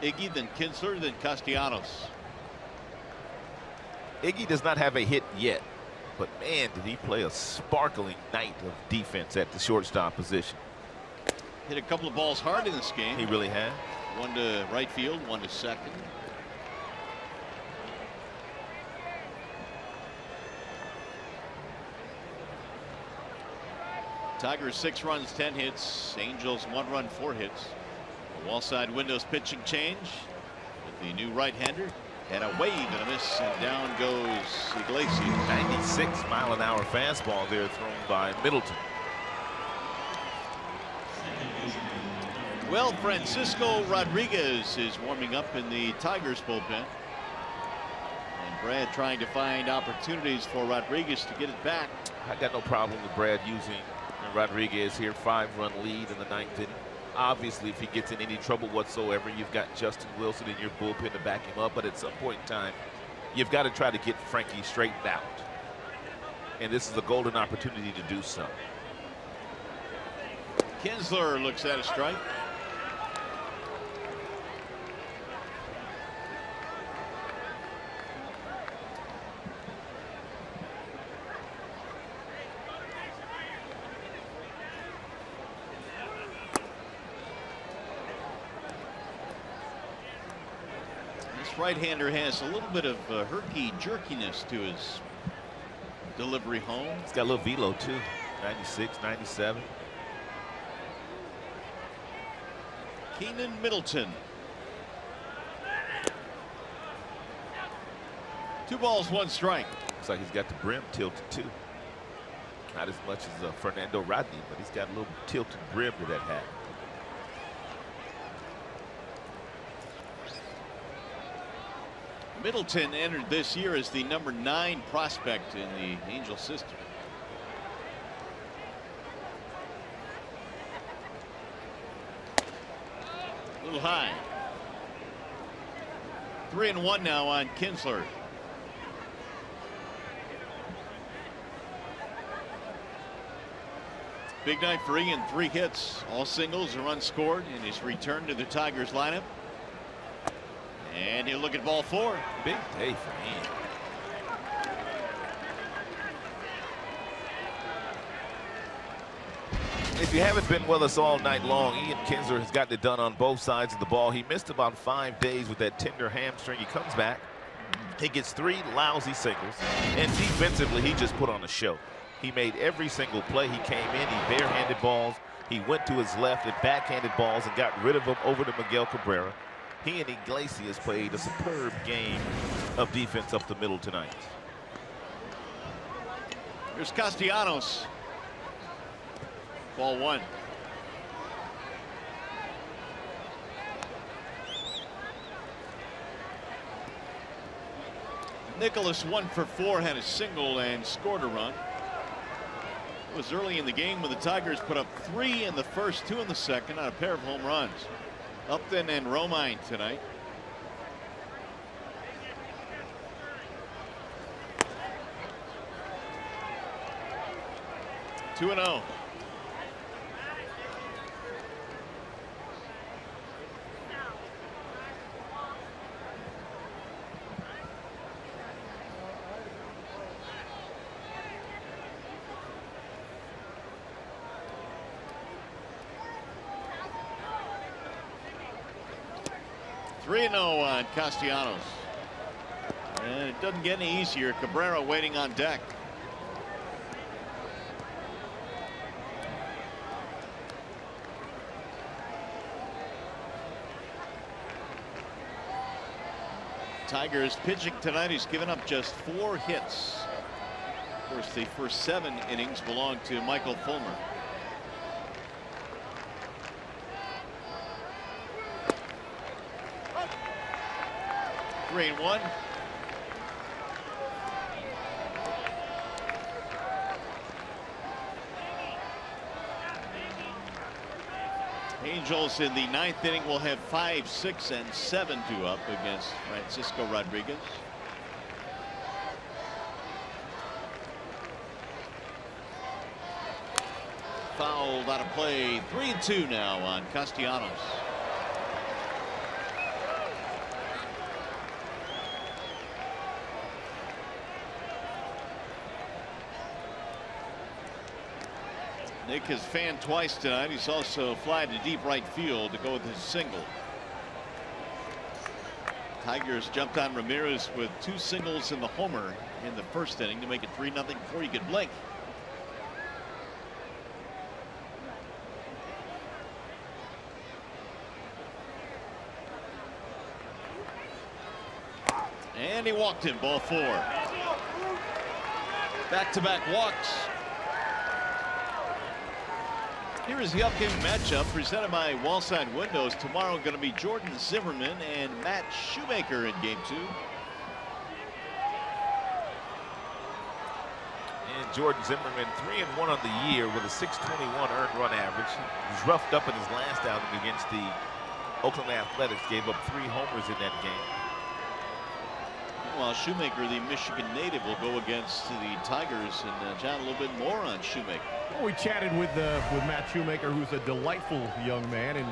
Iggy, then Kinsler, then Castellanos. Iggy does not have a hit yet, but man, did he play a sparkling night of defense at the shortstop position. Hit a couple of balls hard in this game. He really had. One to right field, one to second. Tigers 6 runs, 10 hits. Angels 1 run, 4 hits. The wall side windows pitching change with the new right-hander, and a wave and a miss, and down goes Iglesias. 96-mile-an-hour fastball there thrown by Middleton. Well, Francisco Rodriguez is warming up in the Tigers bullpen. And Brad trying to find opportunities for Rodriguez to get it back. I got no problem with Brad using Rodriguez here. 5-run lead in the 9th inning. Obviously, if he gets in any trouble whatsoever, you've got Justin Wilson in your bullpen to back him up. But at some point in time, you've got to try to get Frankie straightened out. And this is a golden opportunity to do so. Kinsler looks at a strike. Right-hander has a little bit of herky jerkiness to his delivery home. He's got a little velo too. 96, 97. Keenan Middleton. 2 balls, 1 strike. Looks like he's got the brim tilted too. Not as much as Fernando Rodney, but he's got a little tilted brim to that hat. Middleton entered this year as the number 9 prospect in the Angel system. A little high. 3-1 now on Kinsler. Big night for Ian. 3 hits, all singles, a run scored in his return to the Tigers lineup. And he'll look at ball 4. Big day for Ian. If you haven't been with us all night long, Ian Kinsler has gotten it done on both sides of the ball. He missed about 5 days with that tender hamstring. He comes back. He gets 3 lousy singles. And defensively, he just put on a show. He made every single play. He came in, he barehanded balls. He went to his left and backhanded balls and got rid of them over to Miguel Cabrera. He and Iglesias played a superb game of defense up the middle tonight. Here's Castellanos. Ball 1. Nicholas 1 for 4, had a single and scored a run. It was early in the game when the Tigers put up 3 in the first, 2 in the second on a pair of home runs. Upton and Romine tonight. 2-0. On Castellanos. And it doesn't get any easier. Cabrera waiting on deck. Tigers pitching tonight. He's given up just 4 hits. Of course, the first 7 innings belong to Michael Fulmer. 3-1. Angels in the 9th inning will have 5, 6, and 7 due up against Francisco Rodriguez. Fouled out of play. 3-2 now on Castellanos. Nick has fanned twice tonight. He's also flied to deep right field to go with his single. Tigers jumped on Ramirez with 2 singles and the homer in the first inning to make it 3-0 before you could blink. And he walked him, ball 4. Back-to-back walks. Here is the upcoming matchup presented by Wallside Windows. Tomorrow going to be Jordan Zimmerman and Matt Shoemaker in game 2. And Jordan Zimmerman 3-1 on the year with a 621 earned run average. He was roughed up in his last outing against the Oakland Athletics. Gave up 3 homers in that game. While Shoemaker, the Michigan native, will go against the Tigers. And John, a little bit more on Shoemaker. Well, we chatted with Matt Shoemaker, who's a delightful young man and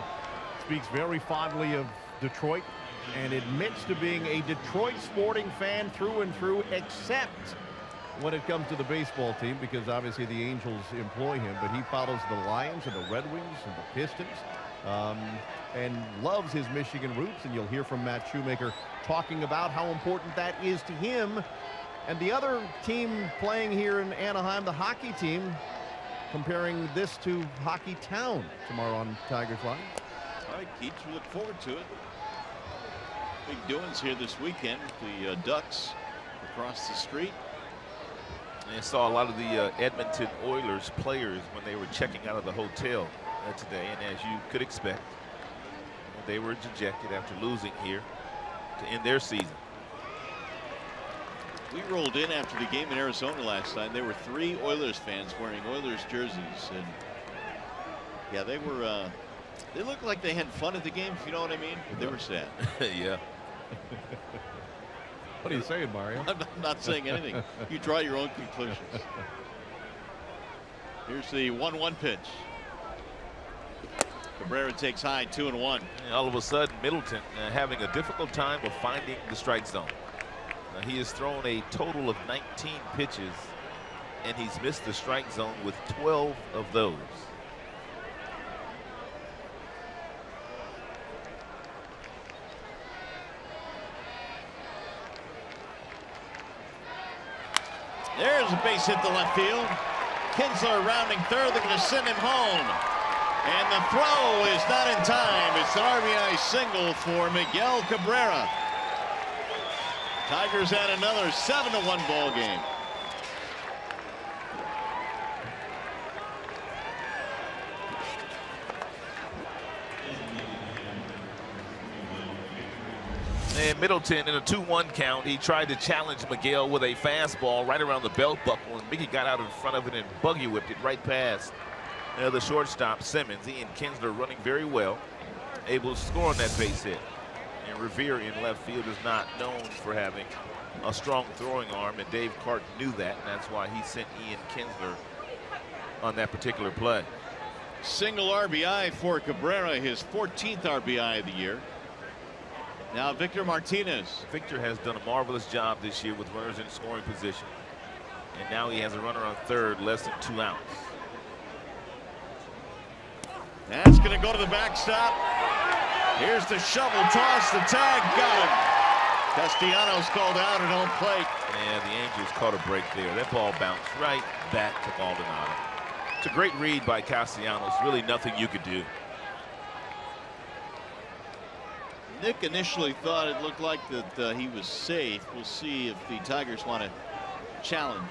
speaks very fondly of Detroit and admits to being a Detroit sporting fan through and through, except when it comes to the baseball team, because obviously the Angels employ him, but he follows the Lions and the Red Wings and the Pistons, and loves his Michigan roots. And you'll hear from Matt Shoemaker talking about how important that is to him. And the other team playing here in Anaheim, the hockey team, comparing this to Hockey Town tomorrow on Tigers Live. All right, Keith, we look forward to it. Big doings here this weekend. The Ducks across the street. And I saw a lot of the Edmonton Oilers players when they were checking out of the hotel today. And as you could expect, they were dejected after losing here to end their season. We rolled in after the game in Arizona last night. There were 3 Oilers fans wearing Oilers jerseys, and yeah, they were. They looked like they had fun at the game, if you know what I mean. But they were sad. Yeah. What are you saying, Mario? I'm not saying anything. You draw your own conclusions. Here's the 1-1 pitch. Cabrera takes high, 2-1. And all of a sudden, Middleton having a difficult time of finding the strike zone. He has thrown a total of 19 pitches, and he's missed the strike zone with 12 of those. There's a base hit to left field. Kinsler rounding third. They're going to send him home. And the throw is not in time. It's an RBI single for Miguel Cabrera. Tigers had another 7-1 ball game. And Middleton in a 2-1 count. He tried to challenge Miguel with a fastball right around the belt buckle, and Mickey got out in front of it and buggy whipped it right past the shortstop Simmons. Ian Kinsler running very well, able to score on that base hit. And Revere in left field is not known for having a strong throwing arm, and Dave Carton knew that, and that's why he sent Ian Kinsler on that particular play. Single RBI for Cabrera, his 14th RBI of the year. Now Victor Martinez. Victor has done a marvelous job this year with runners in scoring position. And now he has a runner on third, less than 2 outs. That's going to go to the backstop. Here's the shovel toss, the tag, got him. Castellanos called out at home plate. And the Angels caught a break there. That ball bounced right back to Maldonado. It's a great read by Castellanos. Really nothing you could do. Nick initially thought it looked like that he was safe. We'll see if the Tigers want to challenge.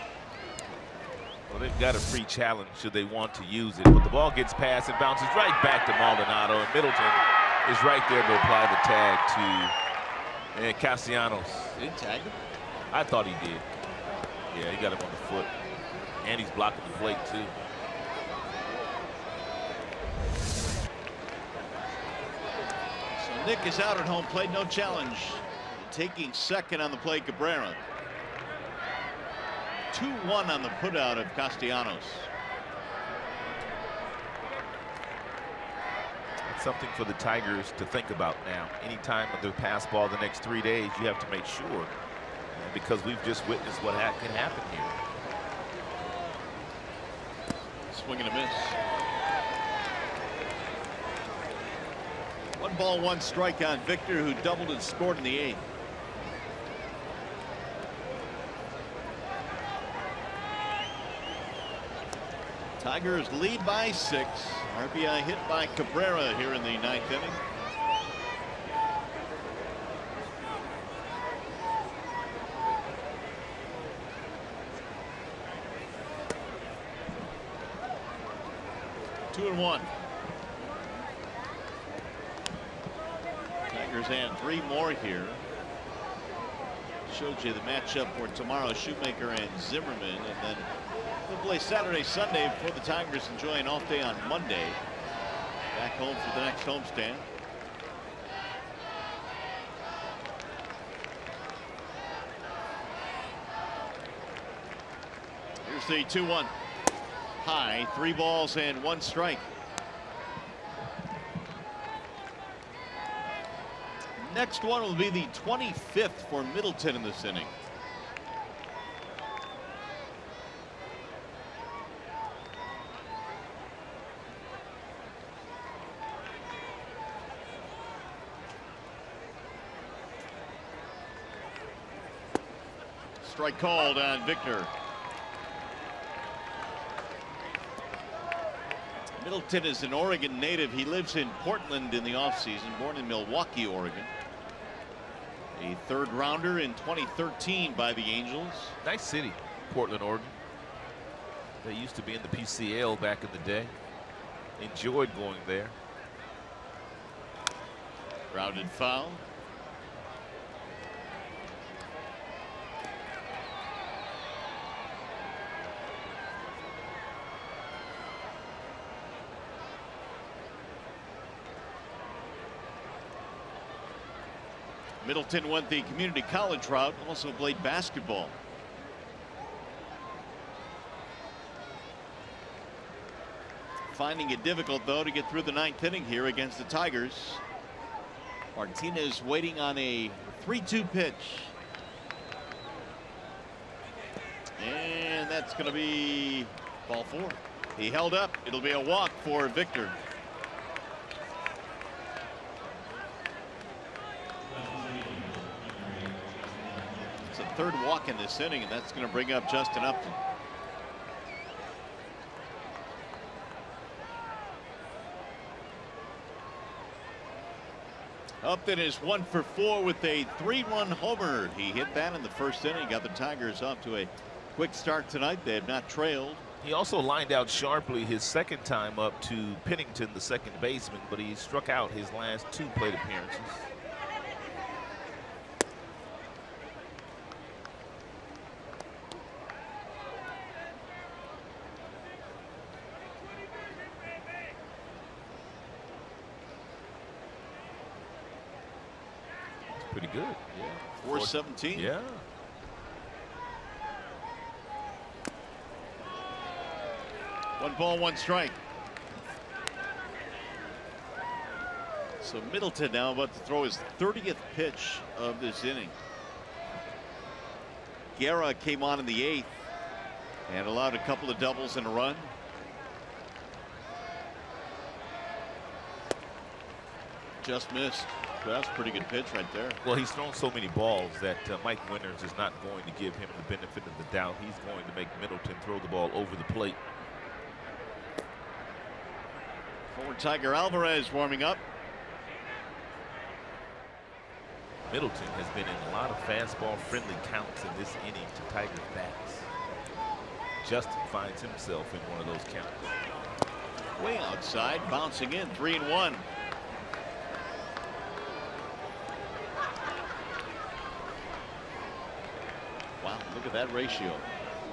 Well, they've got a free challenge should they want to use it. But the ball gets past and bounces right back to Maldonado. And Middleton is right there to apply the tag to Castellanos. Did he tag him? I thought he did. Yeah, he got him on the foot. And he's blocking the plate, too. So Nick is out at home plate, no challenge. Taking second on the play, Cabrera. 2-1 on the putout of Castellanos. It's something for the Tigers to think about now. Anytime they pass ball the next 3 days, you have to make sure. Because we've just witnessed what can happen here. Swing and a miss. 1 ball, 1 strike on Victor, who doubled and scored in the 8th. Tigers lead by 6. RBI hit by Cabrera here in the 9th inning. Two and 1. Tigers add 3 more here. Showed you the matchup for tomorrow, Shoemaker and Zimmerman, and then they'll play Saturday, Sunday before the Tigers enjoy an off day on Monday. Back home for the next homestand. Here's the 2-1. High, 3 balls and 1 strike. Next one will be the 25th for Middleton in this inning. Strike called on Victor. Middleton is an Oregon native. He lives in Portland in the offseason, born in Milwaukee, Oregon. A 3rd rounder in 2013 by the Angels. Nice city, Portland, Oregon. They used to be in the PCL back in the day. Enjoyed going there. Grounded foul. Middleton went the community college route, also played basketball. Finding it difficult, though, to get through the 9th inning here against the Tigers. Martinez waiting on a 3-2 pitch. And that's going to be ball 4. He held up. It'll be a walk for Victor. It's a 3rd walk in this inning, and that's going to bring up Justin Upton. Upton is 1 for 4 with a 3-run homer. He hit that in the 1st inning, got the Tigers off to a quick start tonight. They have not trailed. He also lined out sharply his 2nd time up to Pennington, the 2nd baseman, but he struck out his last 2 plate appearances. Pretty good. Yeah. 417. Yeah. 1 ball, 1 strike. So Middleton now about to throw his 30th pitch of this inning. Guerra came on in the 8th and allowed a couple of doubles and a run. Just missed. That's a pretty good pitch right there. Well, he's thrown so many balls that Mike Winters is not going to give him the benefit of the doubt. He's going to make Middleton throw the ball over the plate. Forward Tiger Alvarez warming up. Middleton has been in a lot of fastball-friendly counts in this inning to Tiger's bats. Justin finds himself in one of those counts. Way outside, bouncing in, 3-1. Wow, look at that ratio.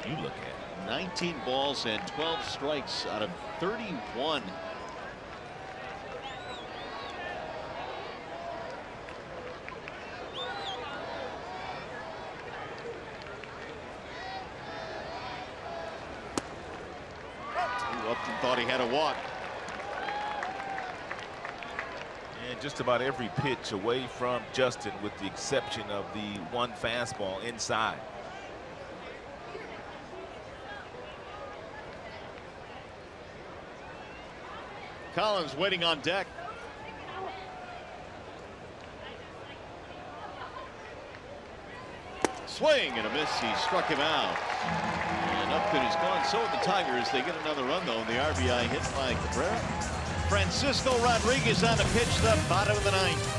You look at it. 19 balls and 12 strikes out of 31. Upton thought he had a walk. And just about every pitch away from Justin, with the exception of the one fastball inside. Collins waiting on deck. Swing and a miss. He struck him out. And Upton is gone. So are the Tigers. They get another run though. The RBI hit by Cabrera. Francisco Rodriguez on the pitch, the bottom of the 9th.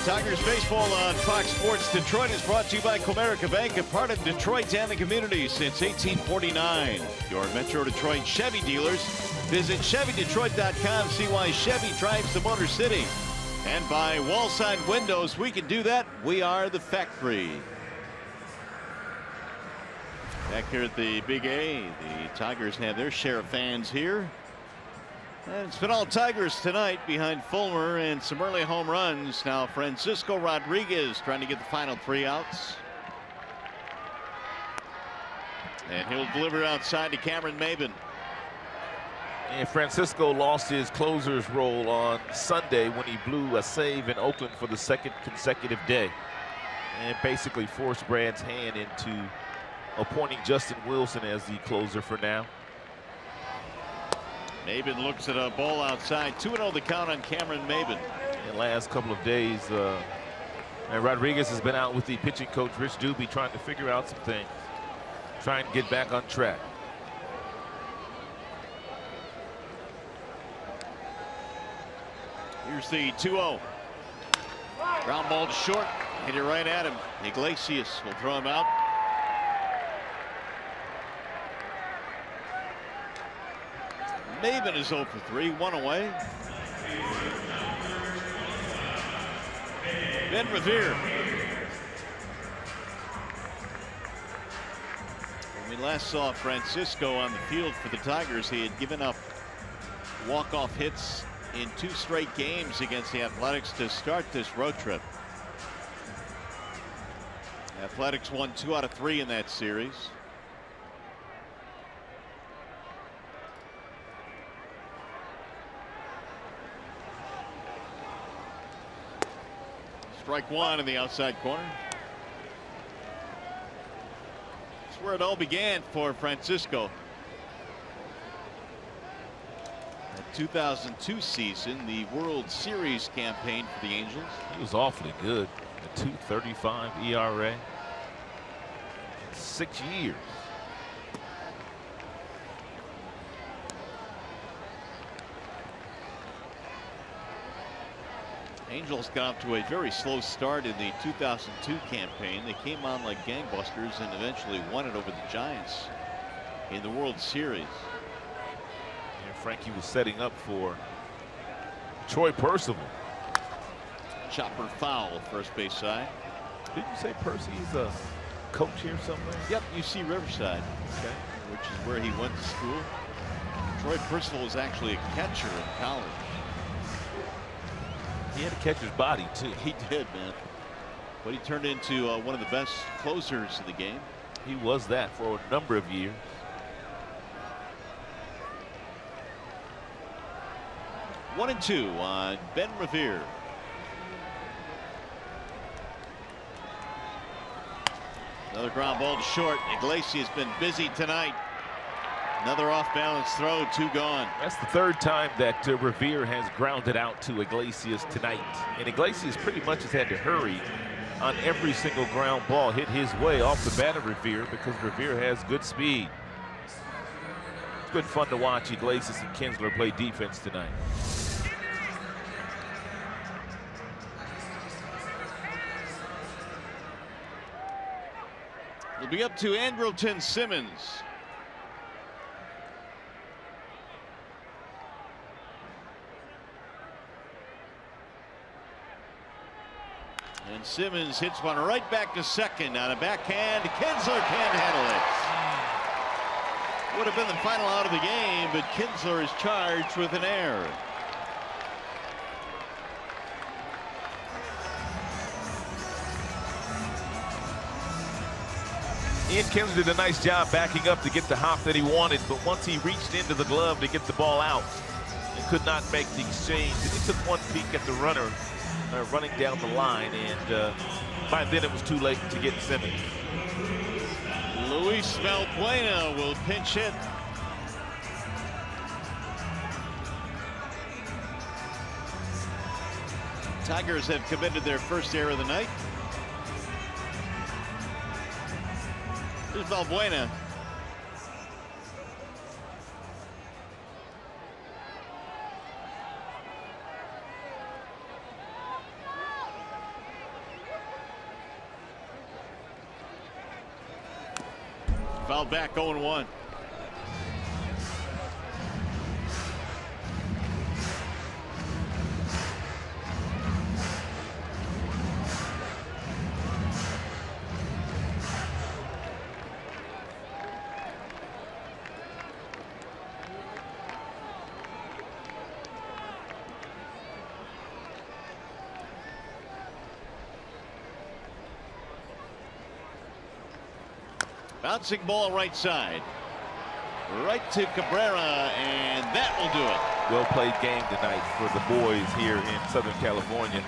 Tigers baseball on Fox Sports Detroit is brought to you by Comerica Bank, a part of Detroit and the community since 1849. Your Metro Detroit Chevy dealers. Visit ChevyDetroit.com. See why Chevy drives the Motor City. And by Wallside Windows, we can do that. We are the factory. Back here at the Big A, the Tigers have their share of fans here. And it's been all Tigers tonight behind Fulmer and some early home runs. Now Francisco Rodriguez trying to get the final 3 outs. And he'll deliver outside to Cameron Maben. And Francisco lost his closer's role on Sunday when he blew a save in Oakland for the 2nd consecutive day. And basically forced Brad's hand into appointing Justin Wilson as the closer for now. Maben looks at a ball outside. 2-0 the count on Cameron Maben. In the last couple of days, and Rodriguez has been out with the pitching coach Rich Doobie trying to figure out some things, trying to get back on track. Here's the 2-0. Ground ball to short. Hit it right at him. Iglesias will throw him out. Maven is 0 for 3, 1 away. Ben Revere. When we last saw Francisco on the field for the Tigers, he had given up walk-off hits in 2 straight games against the Athletics to start this road trip. Athletics won 2 out of 3 in that series. Strike 1 in the outside corner. That's where it all began for Francisco. The 2002 season, the World Series campaign for the Angels. He was awfully good. A 2.35 ERA. 6 years. Angels got off to a very slow start in the 2002 campaign. They came on like gangbusters and eventually won it over the Giants in the World Series. And Frankie was setting up for Troy Percival. Chopper foul, first base side. Didn't you say Percy's a coach here somewhere? Yep, UC Riverside. Okay. Which is where he went to school. Troy Percival was actually a catcher in college. He had a catcher's body too. He did, man. But he turned into one of the best closers in the game. He was that for a number of years. One and 2 on Ben Revere. Another ground ball to short. Iglesias has been busy tonight. Another off-balance throw, 2 gone. That's the 3rd time that Revere has grounded out to Iglesias tonight. And Iglesias pretty much has had to hurry on every single ground ball hit his way off the bat of Revere because Revere has good speed. It's good fun to watch Iglesias and Kinsler play defense tonight. It'll be up to Andrelton Simmons. And Simmons hits one right back to second on a backhand. Kinsler can't handle it. Would have been the final out of the game, but Kinsler is charged with an error. Ian Kinsler did a nice job backing up to get the hop that he wanted, but once he reached into the glove to get the ball out, he could not make the exchange. And he took one peek at the runner running down the line, and by then it was too late to get Simmons. Luis Valbuena will pinch hit. Tigers have committed their first error of the night. Here's Valbuena. Fouled back, 0-1. Bouncing ball right side. Right to Cabrera, and that will do it. Well played game tonight for the boys here in Southern California.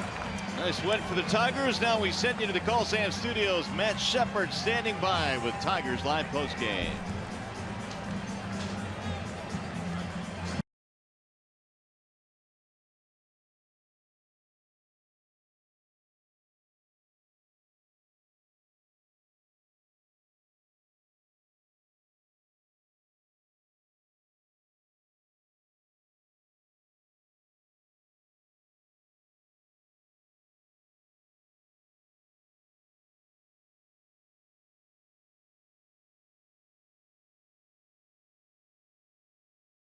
Nice win for the Tigers. Now we send you to the Call Sam Studios. Matt Shepard standing by with Tigers live post game.